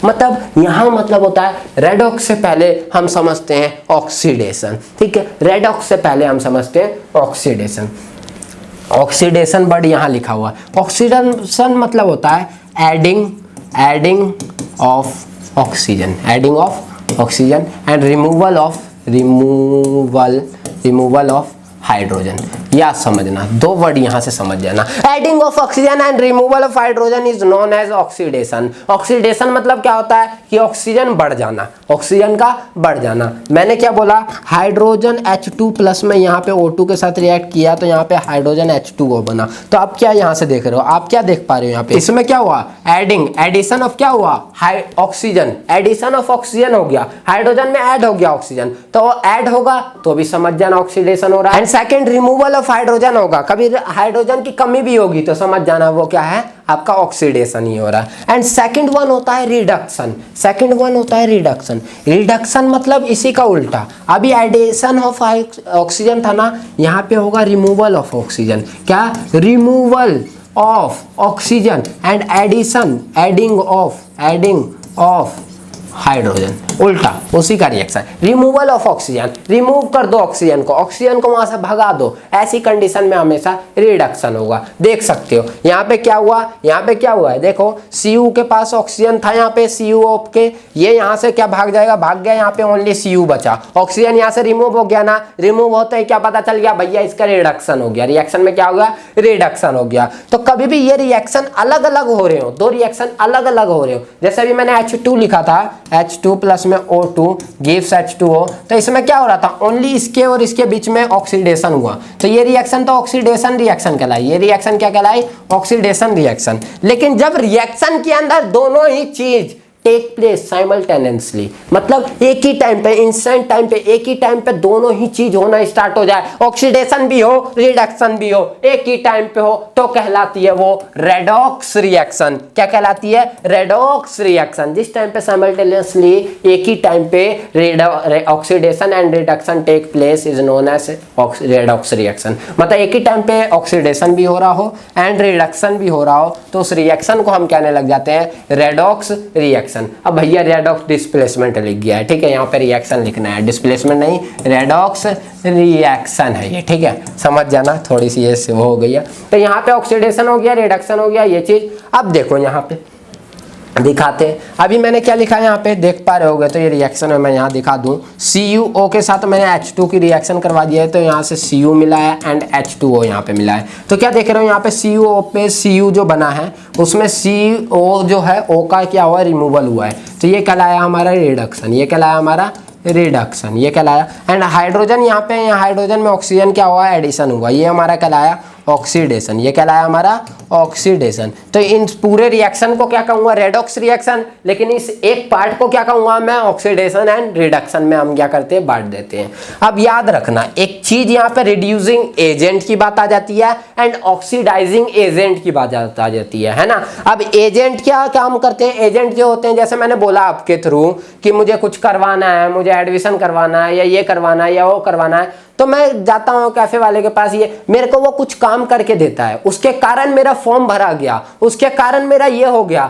मतलब यहाँ मतलब होता है, रेडॉक्स से पहले हम समझते हैं ऑक्सीडेशन, ठीक है, रेडॉक्स से पहले हम समझते हैं ऑक्सीडेशन वर्ड यहाँ लिखा हुआ है। ऑक्सीडेशन मतलब होता है adding of oxygen and removal of hydrogen, या समझना, 2 वर्ड यहां से समझ जाना, adding of oxygen and removal of hydrogen is known as oxidation. Oxidation मतलब क्या होता है कि ऑक्सीजन बढ़ जाना, ऑक्सीजन का बढ़ जाना। मैंने क्या बोला, हाइड्रोजन H2 प्लस में यहाँ पे O2 के साथ रिएक्ट किया तो यहाँ पे हाइड्रोजन H2O बना, तो आप क्या यहाँ से देख रहे हो, आप क्या देख पा रहे हो यहाँ पे, इसमें क्या हुआ, एडिशन ऑफ क्या हुआ, ऑक्सीजन, एडिशन ऑफ ऑक्सीजन हो गया, हाइड्रोजन में ऐड हो गया ऑक्सीजन, तो ऐड होगा तो भी समझ जाना ऑक्सीडेशन हो रहा है। And second removal of hydrogen होगा, कभी हाइड्रोजन की कमी भी होगी तो समझ जाना वो क्या है, आपका ऑक्सीडेशन ही हो रहा है। एंड सेकंड वन होता है रिडक्शन, रिडक्शन मतलब इसी का उल्टा, अभी एडिशन ऑफ ऑक्सीजन था ना, यहाँ पे होगा रिमूवल ऑफ ऑक्सीजन, क्या, removal of oxygen and adding of hydrogen, उल्टा उसी का reaction, removal of oxygen, remove कर दो ऑक्सीजन को वहां से भगा दो, ऐसी कंडीशन में हमेशा रिडक्शन होगा। देख सकते हो यहाँ पे क्या हुआ है, देखो Cu के पास ऑक्सीजन था, यहाँ पे Cu ऑफ के, ये यहाँ से क्या भाग गया, यहाँ पे ओनली Cu बचा, ऑक्सीजन यहाँ से रिमूव हो गया ना, रिमूव होते ही क्या पता चल गया भैया इसका रिडक्शन हो गया, रिएक्शन में क्या हो गया, रिडक्शन हो गया। तो कभी भी ये रिएक्शन अलग अलग हो रहे हो, 2 रिएक्शन अलग अलग हो रहे हो, जैसे अभी मैंने H2 लिखा था, H2 प्लस में O2 gives H2O, तो इसमें क्या हो रहा था, ओनली इसके और इसके बीच में ऑक्सीडेशन हुआ, तो ये रिएक्शन तो ऑक्सीडेशन रिएक्शन कहलाई, ये रिएक्शन क्या कहलाई, ऑक्सीडेशन रिएक्शन। लेकिन जब रिएक्शन के अंदर दोनों ही चीज टेक प्लेस साइमल्टेनियसली, मतलब एक ही टाइम पे, इंस्टेंट टाइम पे, एक ही टाइम पे दोनों ही चीज होना स्टार्ट हो जाए, ऑक्सीडेशन भी हो रिडक्शन भी हो, एक ही टाइम पे हो, तो कहलाती है वो रेडॉक्स रिएक्शन। क्या कहलाती है, रेडॉक्स रिएक्शन। जिस टाइम पे साइमल्टेनियसली एक ही टाइम पे oxidation and reduction take place is known as redox reaction, मतलब एक ही टाइम पे ऑक्सीडेशन भी हो रहा हो एंड रिडक्शन भी हो रहा हो, तो उस रिएक्शन को हम कहने लग जाते हैं रेडॉक्स रिएक्शन। रिएक्शन। अब भैया रेडॉक्स डिस्प्लेसमेंट लिख गया है, ठीक है, यहाँ पे रिएक्शन लिखना है, डिस्प्लेसमेंट नहीं, रेडॉक्स रिएक्शन है ये, ठीक है, समझ जाना, थोड़ी सी ये वो हो गई है। तो यहाँ पे ऑक्सीडेशन हो गया, रिडक्शन हो गया, ये चीज। अब देखो यहाँ पे दिखाते हैं, अभी मैंने क्या लिखा है यहाँ पे देख पा रहे होगे, तो ये रिएक्शन है, मैं यहाँ दिखा दूँ, CuO के साथ मैंने H2 की रिएक्शन करवा दिया है, तो यहाँ से Cu मिला है एंड H2O यहाँ पे मिला है। तो क्या देख रहे हो यहाँ पे CuO पे Cu जो बना है उसमें CO जो है O का क्या हुआ है, रिमूवल हुआ है, तो ये कहलाया हमारा रिडक्शन, ये कहलाया हमारा रिडक्शन, ये कहलाया। एंड हाइड्रोजन यहाँ पे, यहाँ हाइड्रोजन में ऑक्सीजन क्या हुआ, एडिशन हुआ, ये हमारा कहलाया ऑक्सीडेशन, ये कहलाया हमारा ऑक्सीडेशन। तो इन पूरे रिएक्शन को क्या कहूँगा, रेडॉक्स रिएक्शन, लेकिन इस एक पार्ट को क्या कहूँगा मैं, ऑक्सीडेशन एंड रिडक्शन में हम क्या करते हैं, बांट देते हैं। अब याद रखना एक चीज, यहाँ पे रिड्यूसिंग एजेंट की बात आ जाती है एंड ऑक्सीडाइजिंग एजेंट की बात आ जाती है ना। अब एजेंट क्या काम करते हैं, एजेंट जो होते हैं, जैसे मैंने बोला आपके थ्रू कि मुझे कुछ करवाना है, मुझे एडमिशन करवाना है, या ये करवाना है या वो करवाना है, तो मैं जाता हूँ कैफे वाले के पास, ये मेरे को वो कुछ काम करके देता है, उसके कारण मेरा फॉर्म भरा गया, उसके कारण मेरा ये हो गया,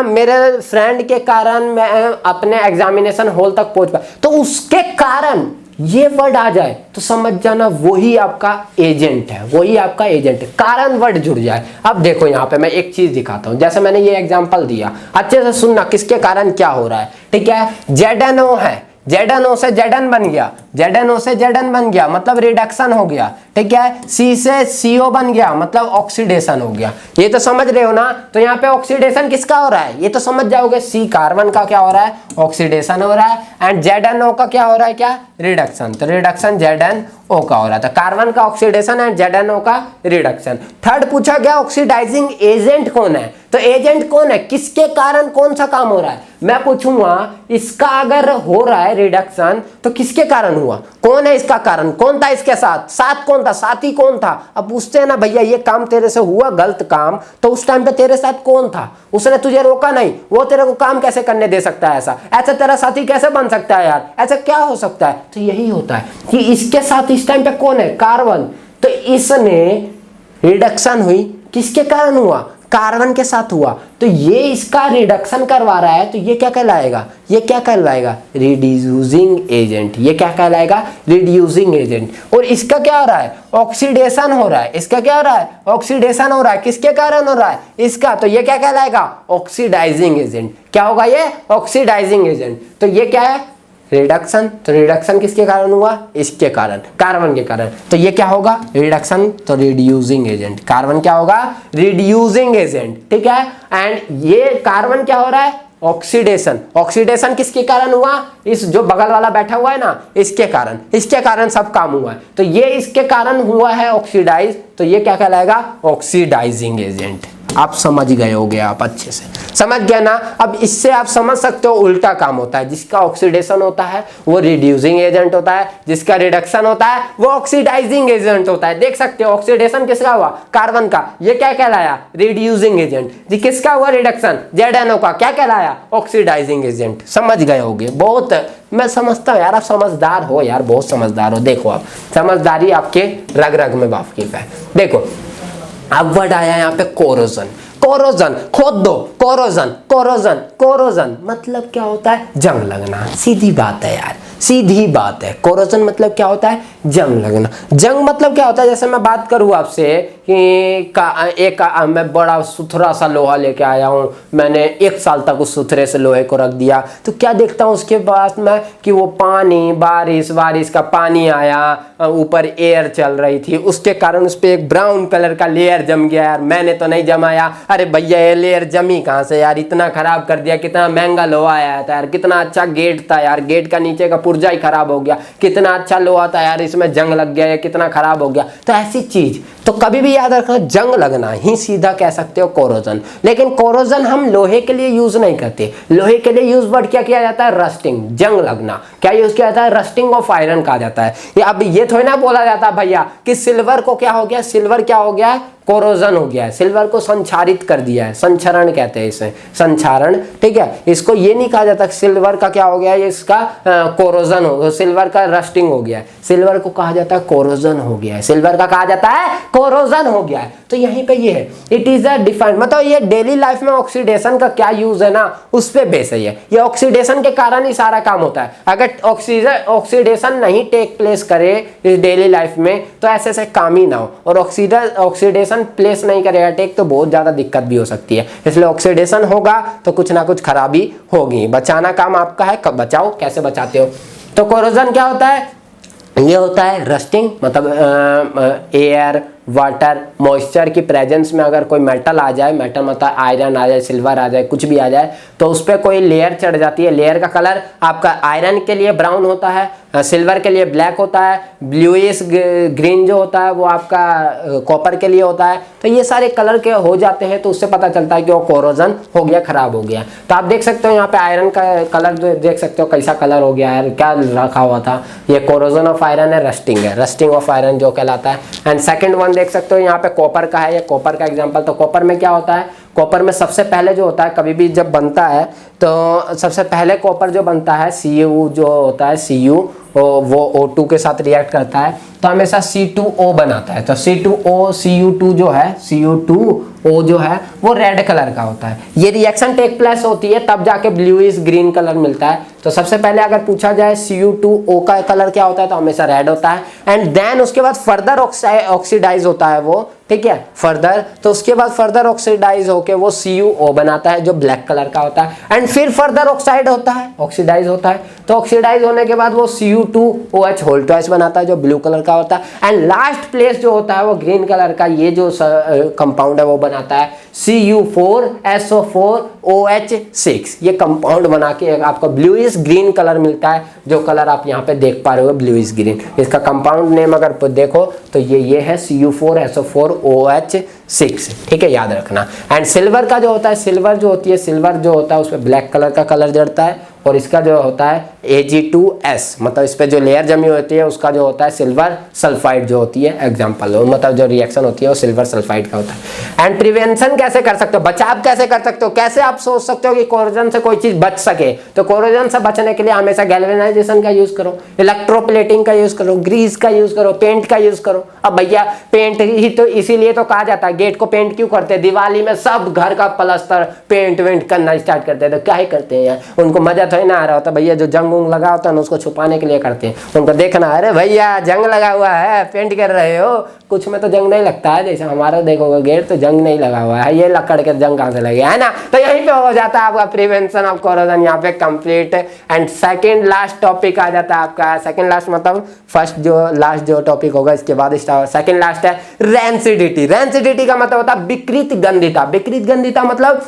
मेरे फ्रेंड के कारण मैं अपने एग्जामिनेशन हॉल तक पहुंच पाया, तो उसके कारण ये वर्ड आ जाए तो समझ जाना वही आपका एजेंट है, वही आपका एजेंट है, कारण वर्ड जुड़ जाए। अब देखो यहाँ पे मैं एक चीज दिखाता हूँ, जैसे मैंने ये एग्जांपल दिया, अच्छे से सुनना किसके कारण क्या हो रहा है, ठीक है। ZNO है, ZNO से Zn बन गया, ZNO से Zn बन गया मतलब रिडक्शन हो गया, ठीक है। C से CO बन गया मतलब ऑक्सीडेशन हो गया, ये तो समझ रहे हो ना। तो यहाँ पे ऑक्सीडेशन किसका हो रहा है, ये तो समझ जाओगे, C कार्बन का क्या हो रहा है, ऑक्सीडेशन हो रहा है, एंड ZNO का क्या हो रहा है, क्या, रिडक्शन, तो रिडक्शन ZNO का हो रहा था, कार्बन का ऑक्सीडेशन एंड ZNO का रिडक्शन। थर्ड पूछा गया ऑक्सीडाइजिंग एजेंट कौन है, तो एजेंट कौन है, किसके कारण कौन सा काम हो रहा है, मैं पूछूंगा इसका अगर हो रहा है रिडक्शन तो किसके कारण हुआ, कौन है इसका कारण, कौन था इसके साथ, साथ कौन था, साथी कौन था। अब पूछते हैं ना भैया ये काम तेरे से हुआ गलत काम, तो उस टाइम पे तेरे साथ कौन था, उसने तुझे रोका नहीं, वो तेरे को काम कैसे करने दे सकता है, ऐसा ऐसा तेरा साथी कैसे बन सकता है यार, ऐसा क्या हो सकता है। तो यही होता है कि इसके साथ इस टाइम पे कौन है, कार्बन, तो इसने रिडक्शन हुई किसके कारण हुआ, कार्बन के साथ हुआ, तो ये इसका रिडक्शन करवा रहा है, तो ये क्या कहलाएगा, ये क्या कहलाएगा, रिड्यूसिंग एजेंट, ये क्या कहलाएगा, रिड्यूसिंग एजेंट। और इसका क्या हो रहा है, ऑक्सीडेशन हो रहा है, इसका क्या हो रहा है, ऑक्सीडेशन हो रहा है, किसके कारण हो रहा है, इसका, तो ये क्या कहलाएगा, ऑक्सीडाइजिंग एजेंट। क्या होगा ये, ऑक्सीडाइजिंग एजेंट। तो ये क्या है, रिडक्शन, तो रिडक्शन किसके कारण हुआ, इसके कारण, कार्बन के कारण, तो ये क्या होगा, रिडक्शन, तो रिड्यूसिंग एजेंट, कार्बन क्या होगा, रिड्यूसिंग एजेंट, ठीक है। एंड ये कार्बन क्या हो रहा है, ऑक्सीडेशन, ऑक्सीडेशन किसके कारण हुआ, इस जो बगल वाला बैठा हुआ है ना, इसके कारण, इसके कारण सब काम हुआ है, तो ये इसके कारण हुआ है ऑक्सीडाइज, तो ये क्या कहलाएगा, ऑक्सीडाइजिंग एजेंट। आप समझ गए होगे, आप अच्छे से समझ गए ना। अब इससे आप समझ सकते हो उल्टा काम होता है, जिसका ऑक्सीडेशन होता है वो रिड्यूसिंग एजेंट होता है, जिसका रिडक्शन होता है वो ऑक्सीडाइजिंग एजेंट होता है। देख सकते हो ऑक्सीडेशन किसका हुआ, कार्बन का, ये क्या कहलाया, रिड्यूसिंग एजेंट। जी किसका हुआ रिडक्शन, ZNO का, क्या कहलाया, ऑक्सीडाइजिंग एजेंट। समझ गए होगे, बहुत मैं समझता हूँ यार, आप समझदार हो यार, बहुत समझदार हो। देखो आप समझदारी आपके रग रग में वाकिफ है। देखो अब वर्ड आया यहाँ पे कोरोजन, कोरोजन खोद दो, कोरोजन, कोरोजन, कोरोजन मतलब क्या होता है, जंग लगना, सीधी बात है यार, सीधी बात है। कोरोजन मतलब क्या होता है, जंग लगना। जंग मतलब क्या होता है, जैसे मैं बात करूँ आपसे कि मैं बड़ा सुथरा सा लोहा लेके आया हूँ, मैंने 1 साल तक उस सुथरे से लोहे को रख दिया, तो क्या देखता हूँ उसके बाद में कि वो पानी, बारिश का पानी आया, ऊपर एयर चल रही थी, उसके कारण उस पर एक ब्राउन कलर का लेयर जम गया। यार मैंने तो नहीं जमाया, अरे भैया ये लेयर जमी कहाँ से यार, इतना खराब कर दिया, कितना महंगा लोहा आया था यार, कितना अच्छा गेट था यार, गेट का नीचे का पुर्जा ही खराब हो गया, कितना अच्छा लोहा था यार, इसमें जंग लग गया, या कितना खराब हो गया। तो ऐसी चीज तो कभी भी याद रखना, जंग लगना ही सीधा कह सकते हो कोरोजन। लेकिन कोरोजन हम लोहे के लिए यूज नहीं करते, लोहे के लिए यूज वर्ड क्या किया जाता है, रस्टिंग, जंग लगना। क्या यूज किया जाता है, रस्टिंग ऑफ आयरन कहा जाता है। अब ये थोड़ी ना बोला जाता भैया कि सिल्वर को क्या हो गया, सिल्वर क्या हो गया, कोरोजन हो गया है, सिल्वर को संक्षारित कर दिया है, संक्षरण कहते हैं इसे, संक्षारण, ठीक है। इसको ये नहीं कहा जाता सिल्वर का क्या हो गया है, इसका कोरोजन हो, सिल्वर का रस्टिंग हो गया है, सिल्वर को कहा जाता है कोरोजन हो गया है, सिल्वर का कहा जाता है कोरोजन हो गया है। तो यहीं पे ये है, इट इज अ डिफाइंड, मतलब ये डेली लाइफ में ऑक्सीडेशन का क्या यूज है ना, उस पे बेस है ये ऑक्सीडेशन के कारण ही सारा काम होता है। अगर ऑक्सीडेशन नहीं टेक प्लेस करे इस डेली लाइफ में तो ऐसे ऐसे काम ही ना हो, और ऑक्सीडेशन प्लेस नहीं करेगा टेक तो बहुत ज्यादा दिक्कत भी हो सकती है। इसलिए ऑक्सीडेशन होगा तो कुछ ना कुछ खराबी होगी, बचाना काम आपका है, कब बचाओ, कैसे बचाते हो। तो कोरोजन क्या होता है, ये होता है रस्टिंग, मतलब एयर, वाटर, मॉइस्चर की प्रेजेंस में अगर कोई मेटल आ जाए, मेटल मतलब आयरन आ जाए, सिल्वर आ जाए, कुछ भी आ जाए, तो उस पर कोई लेयर चढ़ जाती है, लेयर का कलर आपका आयरन के लिए ब्राउन होता है, सिल्वर के लिए ब्लैक होता है, ब्लूइश ग्रीन जो होता है वो आपका कॉपर के लिए होता है। तो ये सारे कलर के हो जाते हैं, तो उससे पता चलता है कि वो कोरोजन हो गया, खराब हो गया। तो आप देख सकते हो यहाँ पे आयरन का कलर जो देख सकते हो कैसा कलर हो गया है, क्या रखा हुआ था, ये कोरोजन ऑफ आयरन है, रस्टिंग है, रस्टिंग ऑफ आयरन जो कहलाता है। एंड सेकेंड वन देख सकते हो यहाँ पे कॉपर का है, ये कॉपर का एग्जांपल। तो कॉपर में क्या होता है, कॉपर में सबसे पहले जो होता है, कभी भी जब बनता है तो सबसे पहले कॉपर जो बनता है, Cu जो होता है, Cu वो O2 के साथ रिएक्ट करता है तो हमेशा C2O बनाता है। तो C2O Cu2 जो है, Cu2O जो है वो रेड कलर का होता है। ये रिएक्शन टेक प्लेस होती है तब जाके ब्लूइश ग्रीन कलर मिलता है। तो सबसे पहले अगर पूछा जाए Cu2O का कलर क्या होता है तो हमेशा रेड होता है। एंड देन उसके बाद फर्दर ऑक्सीडाइज होता है वो, ठीक है, फर्दर, तो उसके बाद फर्दर ऑक्सीडाइज होके वो CuO बनाता है जो ब्लैक कलर का होता है। एंड फिर फर्दर ऑक्साइड होता है, ऑक्सीडाइज होता है, तो ऑक्सीडाइज होने के बाद वो Cu2OH होल ट्वाइस बनाता है जो ब्लू कलर का होता है। एंड लास्ट प्लेस जो होता है वो ग्रीन कलर का ये जो कंपाउंड है वो बनाता है Cu4SO4OH6। ये कंपाउंड बना के आपको ब्लूइश ग्रीन कलर मिलता है, जो कलर आप यहाँ पे देख पा रहे हो ब्लूइश ग्रीन। इसका कंपाउंड नेम अगर देखो तो ये है Cu4SO4OH6, ठीक है, याद रखना। एंड सिल्वर का जो होता है, सिल्वर जो होती है, सिल्वर जो होता है उसमें ब्लैक कलर का कलर जड़ता है, और इसका जो होता है Ag2S, मतलब इस पे जो लेयर जमी होती है उसका जो होता है सिल्वर सल्फाइड जो होती है, एग्जांपल, मतलब जो रिएक्शन होती है वो सिल्वर सल्फाइड का होता है। एंड प्रिवेंशन कैसे कर सकते हो, बचाव कैसे कर सकते हो, कैसे आप सोच सकते हो कि कोरोजन से कोई चीज बच सके। तो कोरोजन से बचने के लिए हमेशा गैल्वेनाइजेशन का यूज करो, इलेक्ट्रोप्लेटिंग का यूज करो, ग्रीस का यूज करो, पेंट का यूज करो। अब भैया पेंट ही तो इसीलिए तो कहा जाता है, गेट को पेंट क्यों करते हैं, दिवाली में सब घर का प्लास्टर पेंट वेंट करना स्टार्ट करते हैं। तो क्या ही करते हैं यार, उनको मजा थोड़ी ना आ रहा होता, भैया जो जंग उंग लगा होता है ना उसको छुपाने के लिए करते हैं। उनको देखना, अरे भैया जंग लगा हुआ है, पेंट कर रहे हो, कुछ में तो जंग नहीं लगता है, जैसे हमारा देखोगे गेट तो जंग नहीं लगा हुआ है, ये लकड़ के जंग कहाँ से लगे, है ना। तो यहीं पे हो जाता है आपका प्रिवेंशन ऑफ कोरोजन यहाँ पे complete. And second last topic आ जाता है आपका, सेकंड लास्ट मतलब फर्स्ट जो लास्ट जो टॉपिक होगा इसके बाद सेकंड लास्ट है रेंसिडिटी। रेंसिडिटी का मतलब होता है विकृत गंधिता। विकृत गंधिता मतलब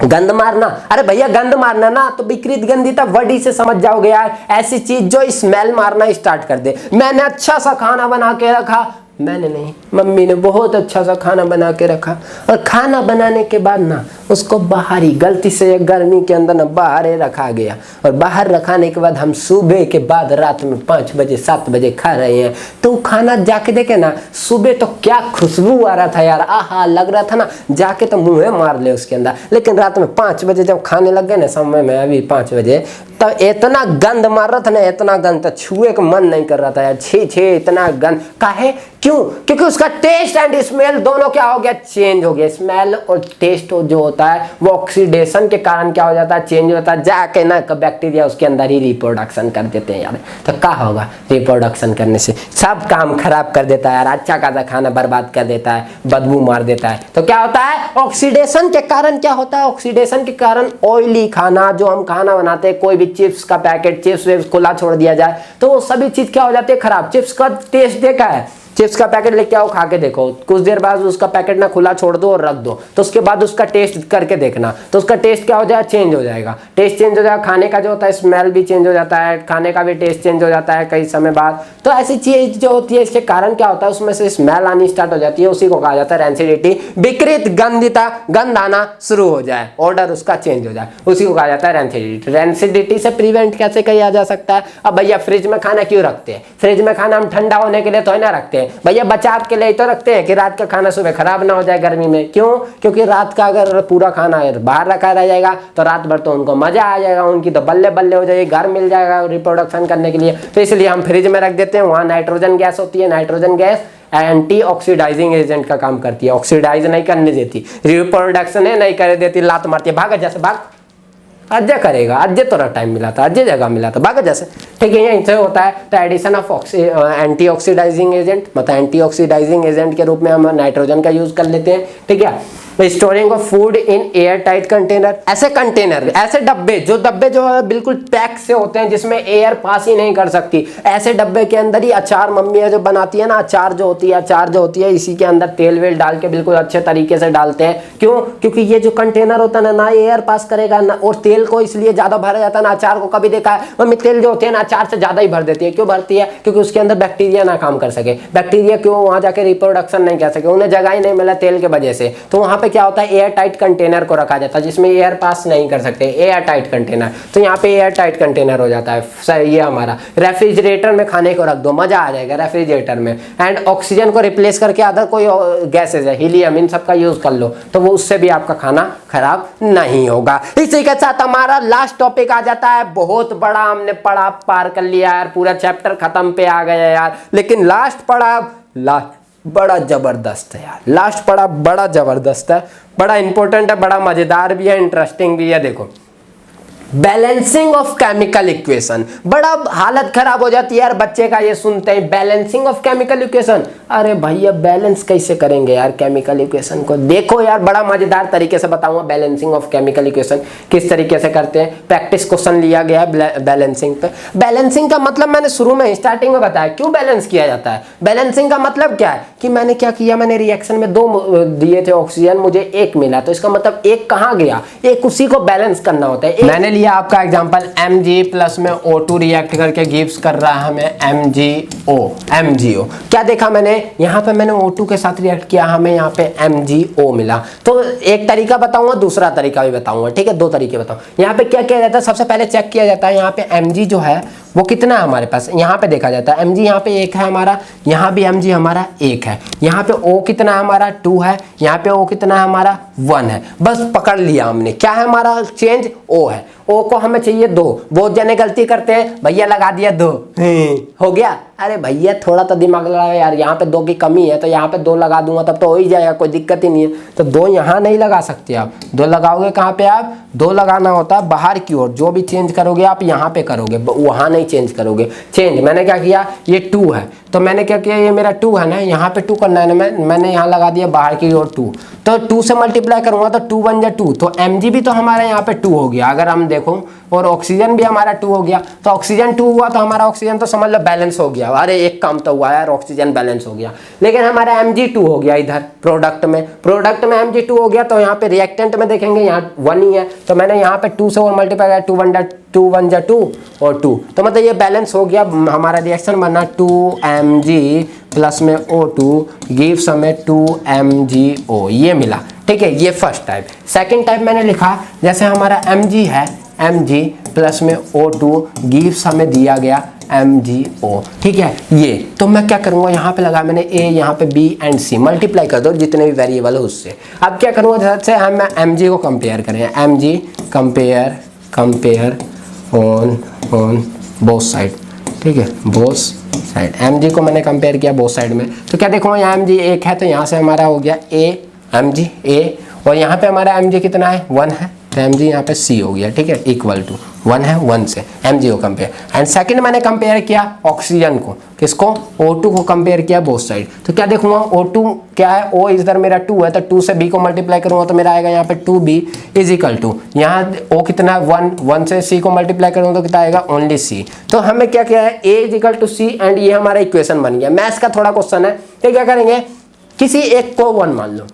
गंध मारना। अरे भैया गंध मारना ना, तो विकृत गंधिता वर्ड ही से समझ जाओगे यार, ऐसी चीज जो स्मेल मारना स्टार्ट कर दे। मैंने अच्छा सा खाना बना के रखा, मैंने नहीं, मम्मी ने बहुत अच्छा सा खाना बना के रखा, और खाना बनाने के बाद ना उसको बाहर ही गलती से गर्मी के अंदर ना बाहर रखा गया, और बाहर रखाने के बाद हम सुबह के बाद रात में 5 बजे 7 बजे खा रहे हैं। तो खाना जाके देखे ना, सुबह तो क्या खुशबू आ रहा था यार, आहा लग रहा था ना जाके तो मुँह मार ले उसके अंदर। लेकिन रात में 5 बजे जब खाने लग गए ना, समय में अभी 5 बजे, तब इतना गंद मार रहा था ना, इतना गंद था छुए का मन नहीं कर रहा था यार, छे छे इतना गंद। काहे, क्यों? क्योंकि उसका टेस्ट एंड स्मेल दोनों क्या हो गया, चेंज हो गया। स्मेल और टेस्ट जो होता है वो ऑक्सीडेशन के कारण क्या हो जाता है, चेंज होता है, जाके ना बैक्टीरिया उसके अंदर ही रिप्रोडक्शन कर देते हैं यार। तो क्या होगा, रिप्रोडक्शन करने से सब काम खराब कर देता है यार, अच्छा खासा खाना बर्बाद कर देता है, बदबू मार देता है। तो क्या होता है, ऑक्सीडेशन के कारण क्या होता है, ऑक्सीडेशन के कारण ऑयली खाना, जो हम खाना बनाते हैं, कोई भी चिप्स का पैकेट, चिप्स खुला छोड़ दिया जाए तो वो सभी चीज क्या हो जाती है, खराब। चिप्स का टेस्ट देखा है, चिप्स का पैकेट लेके आओ, खा के देखो, कुछ देर बाद उसका पैकेट ना खुला छोड़ दो और रख दो, तो उसके बाद उसका टेस्ट करके देखना, तो उसका टेस्ट क्या हो जाएगा, चेंज हो जाएगा। टेस्ट चेंज हो जाएगा, खाने का जो होता है स्मेल भी चेंज हो जाता है, खाने का भी टेस्ट चेंज हो जाता है कई समय बाद। तो ऐसी चीज जो होती है, इसके कारण क्या होता है, उसमें से स्मेल आनी स्टार्ट हो जाती है, उसी को कहा जाता है रेंसिडिटी। विकृत गंधिता, गंध आना शुरू हो जाए, ऑर्डर उसका चेंज हो जाए, उसी को कहा जाता है रेंसिडिटी। रेंसिडिटी से प्रिवेंट कैसे किया जा सकता है। अब भैया फ्रिज में खाना क्यों रखते हैं, फ्रिज में खाना हम ठंडा होने के लिए तो है ना रखते हैं, हैं भैया, बचाव के लिए तो रखते हैं कि रात का खाना सुबह खराब ना हो जाए गर्मी में। क्यों? क्योंकि रात का अगर पूरा खाना बाहर रखा रह जाएगा तो रात भर तो उनको मजा आ जाएगा, उनकी तो बल्ले बल्ले हो जाएगी, घर मिल जाएगा रिप्रोडक्शन करने के लिए। तो इसलिए हम फ्रिज में रख देते हैं। वहाँ नाइट्रोजन गैस होती है, nitrogen gas anti oxidizing agent का काम करती है, ऑक्सीडाइज नहीं करने देती, रिप्रोडक्शन है नहीं कर देती, लात मारती है, भाग जैसे भाग, अज्जे करेगा, अज्जे थोड़ा टाइम मिला था, अज्जे जगह मिला था, भाग जैसे। ठीक है, यहीं से होता है। तो addition of anti oxidizing agent, मतलब एंटी ऑक्सीडाइजिंग एजेंट के रूप में हम नाइट्रोजन का यूज कर लेते हैं। ठीक है, storing of food in air tight container, ऐसे कंटेनर, ऐसे डब्बे जो है बिल्कुल पैक से होते हैं जिसमें एयर पास ही नहीं कर सकती, ऐसे डब्बे के अंदर ही अचार मम्मी जो बनाती है ना, अचार जो होती है इसी के अंदर तेल वेल डाल के बिल्कुल अच्छे तरीके से डालते हैं। क्यों? क्योंकि ये जो कंटेनर होता है ना एयर पास करेगा ना, और तेल को इसलिए ज्यादा भरा जाता है ना। अचार को कभी देखा है मम्मी तेल जो होती है ना अचार से ज्यादा ही भर देती है। क्यों भरती है? क्योंकि उसके अंदर बैक्टीरिया ना काम कर सके। बैक्टीरिया क्यों? वहां जाके रिप्रोडक्शन नहीं कर सके, उन्हें जगह ही नहीं मिला तेल के वजह से। तो वहां पे क्या होता है, एयर टाइट कंटेनर को रखा जाता है जिसमें एयर पास नहीं कर सकते, एयर टाइट कंटेनर। तो यहाँ पे एयर टाइट कंटेनर हो जाता है। सही, ये हमारा रेफ्रिजरेटर में खाने को रख दो, मजा आ जाएगा रेफ्रिजरेटर में। एंड ऑक्सीजन को रिप्लेस करके अदर कोई गैसेज है, हीलियम, इन सब का यूज कर लो तो वो उससे भी आपका खाना खराब नहीं होगा। इसी के साथ हमारा लास्ट टॉपिक आ जाता है। बहुत बड़ा हमने पढ़ा, पार कर लिया यार, पूरा चैप्टर खत्म पे आ गया यार, लेकिन लास्ट पढ़ा बड़ा जबरदस्त है यार। लास्ट पढ़ा बड़ा जबरदस्त है, बड़ा इंपॉर्टेंट है, बड़ा मजेदार भी है, इंटरेस्टिंग भी है। देखो, बैलेंसिंग ऑफ केमिकल इक्वेशन, बड़ा हालत खराब हो जाती है यार बच्चे का ये सुनते हैं, बैलेंसिंग ऑफ केमिकल इक्वेशन। अरे भैया बैलेंस कैसे करेंगे यार केमिकल इक्वेशन को? देखो यार, बड़ा मजेदार तरीके से बताऊंगा बैलेंसिंग ऑफ केमिकल इक्वेशन किस तरीके से करते हैं। प्रैक्टिस क्वेश्चन लिया गया है बैलेंसिंग पे। बैलेंसिंग का मतलब मैंने शुरू में स्टार्टिंग में बताया क्यों बैलेंस किया जाता है। बैलेंसिंग का मतलब क्या है कि मैंने क्या किया, मैंने रिएक्शन में 2 दिए थे ऑक्सीजन, मुझे 1 मिला, तो इसका मतलब 1 कहाँ गया, एक उसी को बैलेंस करना होता है। मैंने आपका एग्जांपल Mg प्लस में O2 रिएक्ट करके गिव्स कर रहा है हमें MgO। क्या देखा मैंने यहाँ पे, मैंने O2 के साथ रिएक्ट किया, हमें यहाँ पे MgO मिला। तो एक तरीका बताऊंगा, दूसरा तरीका भी बताऊंगा। ठीक है, 2 तरीके बताऊं। यहाँ पे क्या किया जाता है, सबसे पहले चेक किया जाता है यहाँ पे Mg जो है वो कितना है हमारे पास। यहाँ पे देखा जाता है Mg यहाँ पे 1 है हमारा, यहाँ भी Mg हमारा 1 है, यहाँ पे O कितना है हमारा 2 है, यहाँ पे O कितना है हमारा 1 है। बस पकड़ लिया हमने, क्या है हमारा चेंज, O है। O को हमें चाहिए 2। बहुत जने गलती करते हैं, भैया लगा दिया 2 हो गया। अरे भैया थोड़ा तो दिमाग लगाओ यार, यहाँ पे 2 की कमी है तो यहाँ पे 2 लगा दूंगा तब तो हो ही जाएगा, कोई दिक्कत ही नहीं है। तो 2 यहाँ नहीं लगा सकते आप, 2 लगाओगे कहाँ पे आप, 2 लगाना होता है बाहर की ओर। जो भी चेंज करोगे आप यहाँ पे करोगे, वहाँ नहीं चेंज करोगे। चेंज मैंने क्या किया, ये 2 है तो मैंने क्या किया, ये मेरा 2 है ना, यहाँ पे 2 करना है ना, मैंने यहाँ लगा दिया बाहर की ओर 2। तो 2 से मल्टीप्लाई करूंगा तो 2 1 जा 2, तो Mg भी तो हमारा यहाँ पे 2 हो गया अगर हम देखो, और ऑक्सीजन भी हमारा 2 हो गया। तो ऑक्सीजन 2 हुआ तो हमारा ऑक्सीजन तो समझ लो बैलेंस हो गया। अरे एक काम तो हुआ यार, ऑक्सीजन बैलेंस हो गया। लेकिन हमारा Mg2 हो गया इधर प्रोडक्ट में Mg2 हो गया। तो यहाँ पे रिएक्टेंट में देखेंगे यहाँ 1 ही है, तो मैंने यहाँ पे 2 से और मल्टीप्लाई किया, 2 1 जा 2 और 2, तो मतलब ये बैलेंस हो गया। हमारा रिएक्शन बना 2Mg प्लस में O2 गिव्स हमें 2MgO, ये मिला। ठीक है, ये फर्स्ट टाइप। सेकंड टाइप मैंने लिखा, जैसे हमारा Mg है, Mg प्लस में O2 गिव्स हमें दिया गया MgO। ठीक है, ये तो मैं क्या करूंगा, यहाँ पे लगा मैंने A, यहाँ पे B एंड C, मल्टीप्लाई कर दो जितने भी वेरिएबल हो उससे। अब क्या करूंगा, जैसे हम Mg को कंपेयर करें, Mg compare on both side. ठीक है, बोथ साइड Mg को मैंने कंपेयर किया बोथ साइड में, तो क्या देखूंगा यहाँ Mg 1 है तो यहाँ से हमारा हो गया Mg A, और यहाँ पे हमारा Mg कितना है 1 है, तो Mg यहाँ पे C हो गया। ठीक है, इक्वल टू 1 है, 1 से Mg को कंपेयर। एंड सेकंड मैंने कंपेयर किया ऑक्सीजन को, किसको, O2 को कंपेयर किया बोथ साइड। तो क्या देखूंगा, O2 क्या है, O इधर मेरा 2 है तो 2 से B को मल्टीप्लाई करूंगा तो मेरा आएगा यहाँ पे 2B इज इक्वल टू, यहाँ O कितना है 1 से C को मल्टीप्लाई करूंगा तो कितना आएगा ओनली C। तो हमें क्या किया है, A is equal to C, and ये हमारा इक्वेशन बन गया। मैथ्स का थोड़ा क्वेश्चन है, तो क्या करेंगे, किसी एक को 1 मान लो,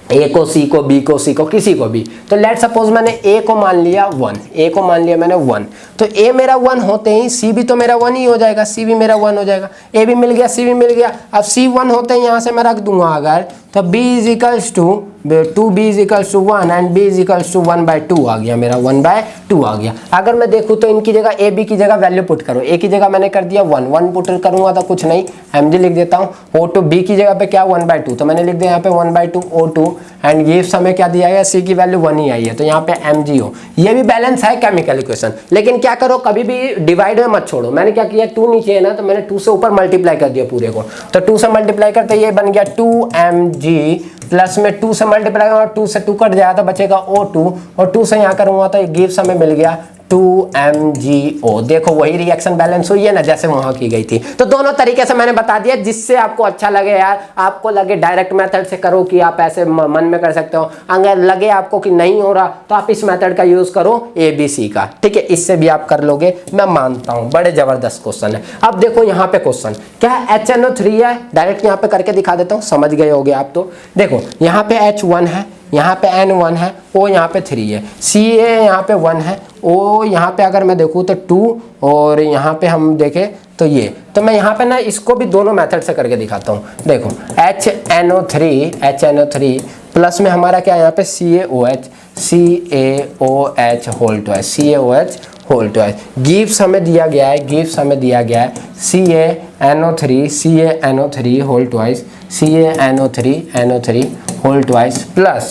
A को C को B को C को किसी को भी, तो लेट सपोज मैंने A को मान लिया 1, A को मान लिया मैंने 1, तो A मेरा 1 होते ही C भी तो मेरा 1 ही हो जाएगा, C भी मेरा 1 हो जाएगा, A भी मिल गया, C भी मिल गया। अब C 1 होते ही यहाँ से मैं रख दूंगा अगर, तो B is equals to two B is equals to 1 and B is equals to 1/2 आ गया मेरा, 1/2 आ गया। अगर मैं देखूँ तो इनकी जगह ए बी की जगह वैल्यू पुट करो, ए की जगह मैंने कर दिया 1 पुट करूंगा तो कुछ नहीं mg लिख देता हूँ, O2 बी की जगह पे क्या 1/2 तो मैंने लिख दिया यहाँ पे 1/2 O2 एंड गिव्स हमें क्या दिया गया, सी की वैल्यू 1 ही आई है तो यहाँ पे mg हो। ये भी बैलेंस है केमिकल इक्वेशन, लेकिन क्या करो कभी भी डिवाइड में मत छोड़ो। मैंने क्या किया 2 नीचे है ना तो मैंने 2 से ऊपर मल्टीप्लाई कर दिया पूरे को, तो 2 से मल्टीप्लाई करते ये बन गया 2mg प्लस में 2 से मल्टीप्लाई करूंगा 2 से 2 कट जाएगा तो बचेगा O2 और 2 से यहाँ करूंगा तो गिव्स हमें मिल गया 2MgO। देखो वही रिएक्शन बैलेंस हुई है ना जैसे वहां की गई थी। तो दोनों तरीके से मैंने बता दिया जिससे आपको अच्छा लगे यार, आपको लगे डायरेक्ट मेथड से करो कि आप ऐसे मन में कर सकते हो, अगर लगे आपको कि नहीं हो रहा तो आप इस मेथड का यूज करो ABC का, ठीक है, इससे भी आप कर लोगे मैं मानता हूं। बड़े जबरदस्त क्वेश्चन है। अब देखो यहाँ पे क्वेश्चन क्या है, HNO3 है, डायरेक्ट यहाँ पे करके दिखा देता हूँ, समझ गए होगे आप। तो देखो यहाँ पे H1 है, यहाँ पे N1 है, O यहाँ पे 3 है, Ca यहाँ पे 1 है, O यहाँ पे अगर मैं देखूँ तो 2 और यहाँ पे हम देखें तो ये, तो मैं यहाँ पे ना इसको भी दोनों मेथड से करके दिखाता हूँ। देखो HNO3 प्लस में हमारा क्या है यहाँ पे CaOH whole twice, CaOH whole twice gives हमें दिया गया है, गिव्स हमें दिया गया है CaNO3 whole twice, CaNO3 whole twice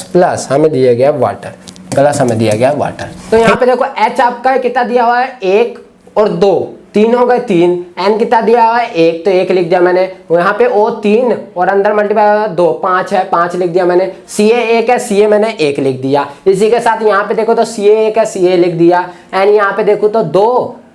plus हमें दिया गया वाटर, प्लस हमें दिया गया वाटर। तो यहाँ पे देखो H आपका कितना दिया हुआ है 1 और 2, 3 हो गए 3, N कितना दिया हुआ है 1 तो 1 लिख दिया मैंने, यहाँ पे O 3 और अंदर मल्टीप्लाई 2 5 है 5 लिख दिया मैंने, Ca 1 है Ca मैंने 1 लिख दिया। इसी के साथ यहाँ पे देखो तो Ca 1 है Ca लिख दिया, N यहाँ पे देखो तो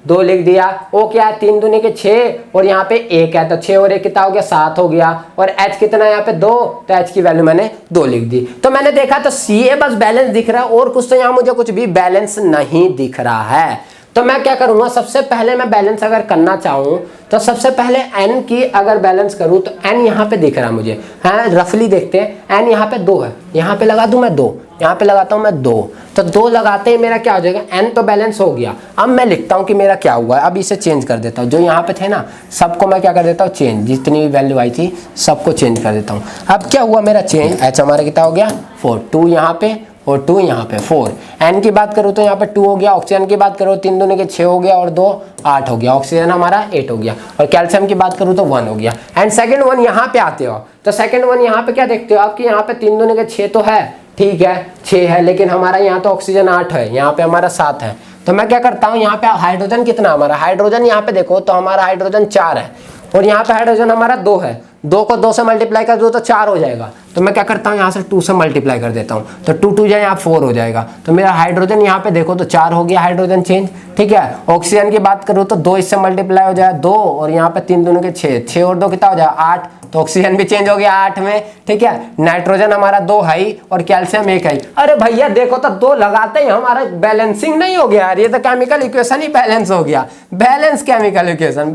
2 लिख दिया, O क्या है 3 दूनी के 6 और यहाँ पे 1 है तो 6 और 1 कितना हो गया 7 हो गया, और H कितना है यहाँ पे 2 तो H की वैल्यू मैंने 2 लिख दी। तो मैंने देखा तो Ca बस बैलेंस दिख रहा है और कुछ तो यहाँ मुझे कुछ भी बैलेंस नहीं दिख रहा है। तो मैं क्या करूंगा, सबसे पहले मैं बैलेंस अगर करना चाहूँ तो सबसे पहले N की अगर बैलेंस करूँ तो N यहाँ पे दिख रहा है मुझे, हाँ रफली देखते हैं। N यहाँ पे 2 है, यहाँ पे लगा दूँ मैं 2, यहाँ पे लगाता हूँ मैं 2, तो 2 लगाते ही मेरा क्या हो जाएगा N तो बैलेंस हो गया। अब मैं लिखता हूँ कि मेरा क्या हुआ है, अब इसे चेंज कर देता हूँ, जो यहाँ पे थे ना सबको मैं क्या कर देता हूँ चेंज, जितनी भी वैल्यू आई थी सबको चेंज कर देता हूँ। अब क्या हुआ मेरा चेंज, H हमारा कितना हो गया 4, 2 यहाँ पे और 2 यहाँ पे 4। N की बात करो तो यहाँ पे 2 हो गया, ऑक्सीजन की बात करो 3 दूनी के 6 हो गया और 2 8 हो गया, ऑक्सीजन हमारा 8 हो गया, और कैल्शियम की बात करूँ तो 1 हो गया। एंड सेकंड वन यहाँ पे आते हो तो सेकंड वन यहाँ पे क्या देखते हो आप कि यहाँ पे 3 दूनी के 6 तो है, ठीक है 6 है, लेकिन हमारा यहाँ तो ऑक्सीजन 8 है, यहाँ पे हमारा 7 है। तो मैं क्या करता हूँ यहाँ पे हाइड्रोजन कितना हमारा, हाइड्रोजन यहाँ पे देखो तो हमारा हाइड्रोजन 4 है और यहाँ पे हाइड्रोजन हमारा 2 है, 2 को 2 से मल्टीप्लाई कर दो तो 4 हो जाएगा। तो मैं क्या करता हूँ यहाँ से 2 से मल्टीप्लाई कर देता हूँ तो 2 2 जाए यहाँ 4 हो जाएगा। तो मेरा हाइड्रोजन यहाँ पे देखो तो 4 हो गया हाइड्रोजन चेंज, ठीक है। ऑक्सीजन की बात करूँ तो 2 इससे मल्टीप्लाई हो जाए 2 और यहाँ पे 3 दूनी के 6 और 2 कितना हो जाए 8, तो ऑक्सीजन भी चेंज हो गया 8 में, ठीक है। नाइट्रोजन हमारा 2 है और कैल्शियम 1 है। अरे भैया देखो तो 2 लगाते ही हमारा बैलेंसिंग नहीं हो गया यार, ये तो केमिकल इक्वेशन ही बैलेंस हो गया, बैलेंस केमिकल इक्वेशन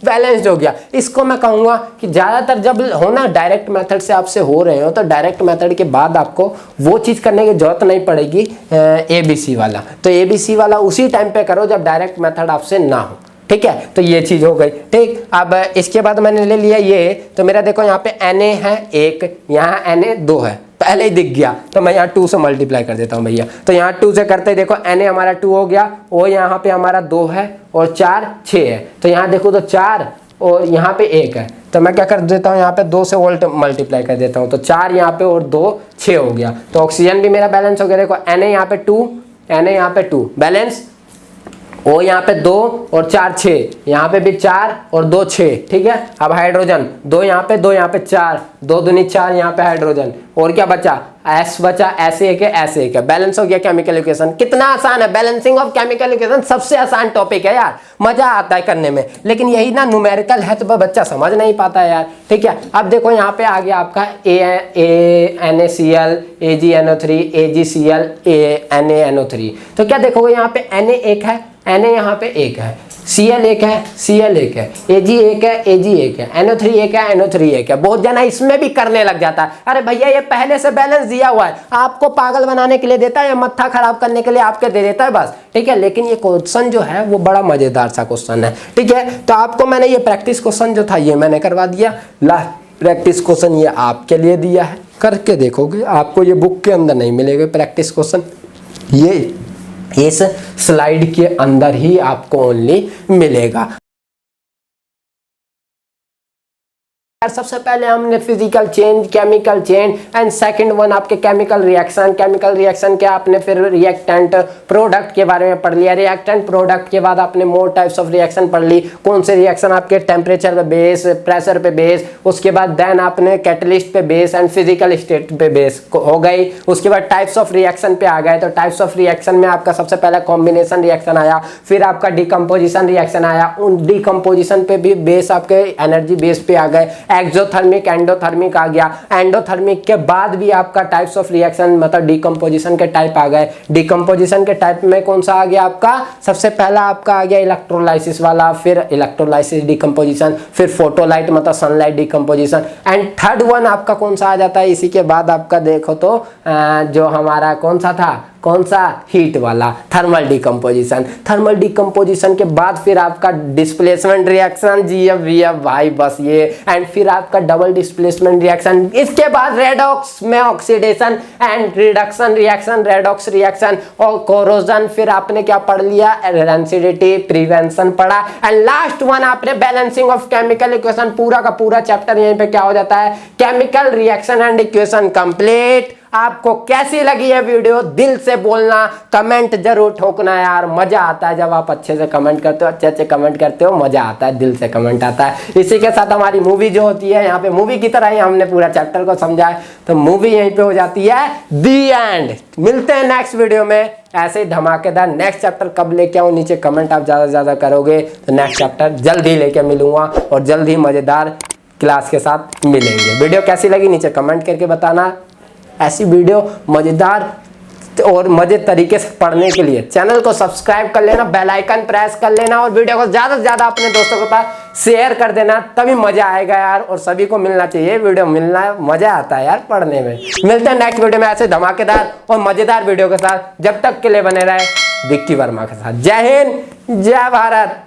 बैलेंस्ड हो गया। इसको मैं कहूँगा कि ज़्यादातर जब हो ना डायरेक्ट मेथड से आपसे हो रहे हो तो डायरेक्ट मेथड के बाद आपको वो चीज़ करने की जरूरत नहीं पड़ेगी ABC वाला, तो ABC वाला उसी टाइम पे करो जब डायरेक्ट मेथड आपसे ना हो, ठीक है। तो ये चीज़ हो गई, ठीक। अब इसके बाद मैंने ले लिया ये, तो मेरा देखो यहाँ पे Na है 1, यहाँ Na 2 है, पहले ही दिख गया, तो मैं यहाँ 2 से मल्टीप्लाई कर देता हूँ भैया। तो यहाँ 2 से करते ही देखो Na हमारा 2 हो गया, O यहाँ पे हमारा 2 है और 4 6 है, तो यहाँ देखो तो 4 और यहाँ पे 1 है, तो मैं क्या कर देता हूँ यहाँ पे 2 से वोल्ट मल्टीप्लाई कर देता हूँ, तो 4 यहाँ पे और 2 6 हो गया। तो ऑक्सीजन भी मेरा बैलेंस हो गया, देखो Na यहाँ पे 2, Na यहाँ पे 2 बैलेंस, O यहाँ पे 2 और 4 6, यहाँ पे भी 4 और 2 6, ठीक है। अब हाइड्रोजन 2 यहाँ पे 2 यहाँ पे 4, 2 दूनी 4 यहाँ पे हाइड्रोजन, और क्या बचा S बचा, ऐसे एक है ऐसे एक है, बैलेंस हो गया केमिकल इक्वेशन। कितना आसान है बैलेंसिंग ऑफ केमिकल इक्वेशन, सबसे आसान टॉपिक है यार, मजा आता है करने में, लेकिन यही ना न्यूमेरिकल है तो बच्चा समझ नहीं पाता है यार, ठीक है। अब देखो यहाँ पे आ गया आपका NaCl, AgNO3, AgCl, NaNO3, तो क्या देखोगे यहाँ पे Na 1 है, Na यहाँ पे 1 है, Cl 1 है, Cl 1 है, Ag 1 है, Ag 1 है, NO3 1 है, NO3 1 है। बहुत जना इसमें भी करने लग जाता है, अरे भैया ये पहले से बैलेंस दिया हुआ है, आपको पागल बनाने के लिए देता है या मत्था खराब करने के लिए आपके दे देता है बस, ठीक है। लेकिन ये क्वेश्चन जो है वो बड़ा मजेदार सा क्वेश्चन है, ठीक है। तो आपको मैंने ये प्रैक्टिस क्वेश्चन जो था ये मैंने करवा दिया, लास्ट प्रैक्टिस क्वेश्चन ये आपके लिए दिया है, करके देखोगे आपको ये बुक के अंदर नहीं मिलेगा प्रैक्टिस क्वेश्चन, ये इस स्लाइड के अंदर ही आपको ओनली मिलेगा। सबसे पहले हमने physical change, chemical change and second one आपके केमिकल रिएक्शन। केमिकल रिएक्शन के आपने फिर रिएक्टेंट प्रोडक्ट के बारे में पढ़ लिया। रिएक्टेंट प्रोडक्ट के बाद आपने मोर टाइप्स ऑफ रिएक्शन पढ़ ली, कौन से रिएक्शन आपके टेम्परेचर पे बेस, प्रेशर पे बेस, उसके बाद देन आपने कैटलिस्ट पे बेस एंड फिजिकल स्टेट पे बेस हो गई। उसके बाद टाइप्स ऑफ रिएक्शन पे आ गए, तो टाइप्स ऑफ रिएक्शन में आपका सबसे पहला कॉम्बिनेशन रिएक्शन आया, फिर आपका डिकम्पोजिशन रिएक्शन आया, उन डिकम्पोजिशन पे भी बेस आपके एनर्जी बेस पे आ गए, एक्सोथर्मिक एंडोथर्मिक आ गया। एंडोथर्मिक के बाद भी आपका टाइप्स ऑफ रिएक्शन मतलब डिकम्पोजिशन के टाइप आ गए। डिकम्पोजिशन के टाइप में कौन सा आ गया आपका, सबसे पहला आपका आ गया इलेक्ट्रोलाइसिस वाला, फिर इलेक्ट्रोलाइसिस डिकम्पोजिशन, फिर फोटोलाइट मतलब sunlight decomposition and third one आपका कौन सा आ जाता है इसी के बाद आपका देखो तो जो हमारा कौन सा था, कौन सा, हीट वाला, थर्मल डिकम्पोजिशन। थर्मल डिकम्पोजिशन के बाद फिर आपका डिस्प्लेसमेंट रिएक्शन, जीएफ भाई बस ये, एंड फिर आपका डबल डिस्प्लेसमेंट रिएक्शन। इसके बाद रेडॉक्स में oxidation and reduction reaction, redox reaction और कोरोजन। फिर आपने क्या पढ़ लिया, रेंसिडिटी प्रिवेंशन पढ़ा एंड लास्ट वन आपने बैलेंसिंग ऑफ केमिकल इक्वेशन। पूरा का पूरा चैप्टर यहीं पे क्या हो जाता है, chemical reaction and equation complete. आपको कैसी लगी है वीडियो दिल से बोलना, कमेंट जरूर ठोकना यार, मजा आता है जब आप अच्छे से कमेंट करते हो, अच्छे अच्छे कमेंट करते हो, मजा आता है, दिल से कमेंट आता है। इसी के साथ हमारी मूवी जो होती है यहाँ पे मूवी की तरह ही हमने पूरा चैप्टर को समझा है, तो मूवी यहीं पे हो जाती है दी एंड। मिलते हैं नेक्स्ट वीडियो में ऐसे ही धमाकेदार। नेक्स्ट चैप्टर कब लेके आऊँ नीचे कमेंट आप ज़्यादा से ज़्यादा करोगे तो नेक्स्ट चैप्टर जल्द ही लेके मिलूंगा और जल्द ही मज़ेदार क्लास के साथ मिलेंगे। वीडियो कैसी लगी नीचे कमेंट करके बताना। ऐसी वीडियो मज़ेदार और मजे तरीके से पढ़ने के लिए चैनल को सब्सक्राइब कर लेना, बेल आइकन प्रेस कर लेना और वीडियो को ज़्यादा से ज़्यादा अपने दोस्तों के पास शेयर कर देना, तभी मज़ा आएगा यार। और सभी को मिलना चाहिए वीडियो, मिलना मज़ा आता है यार पढ़ने में। मिलते हैं नेक्स्ट वीडियो में ऐसे धमाकेदार और मज़ेदार वीडियो के साथ। जब तक के लिए बने रहे विक्की वर्मा के साथ। जय हिंद, जय भारत।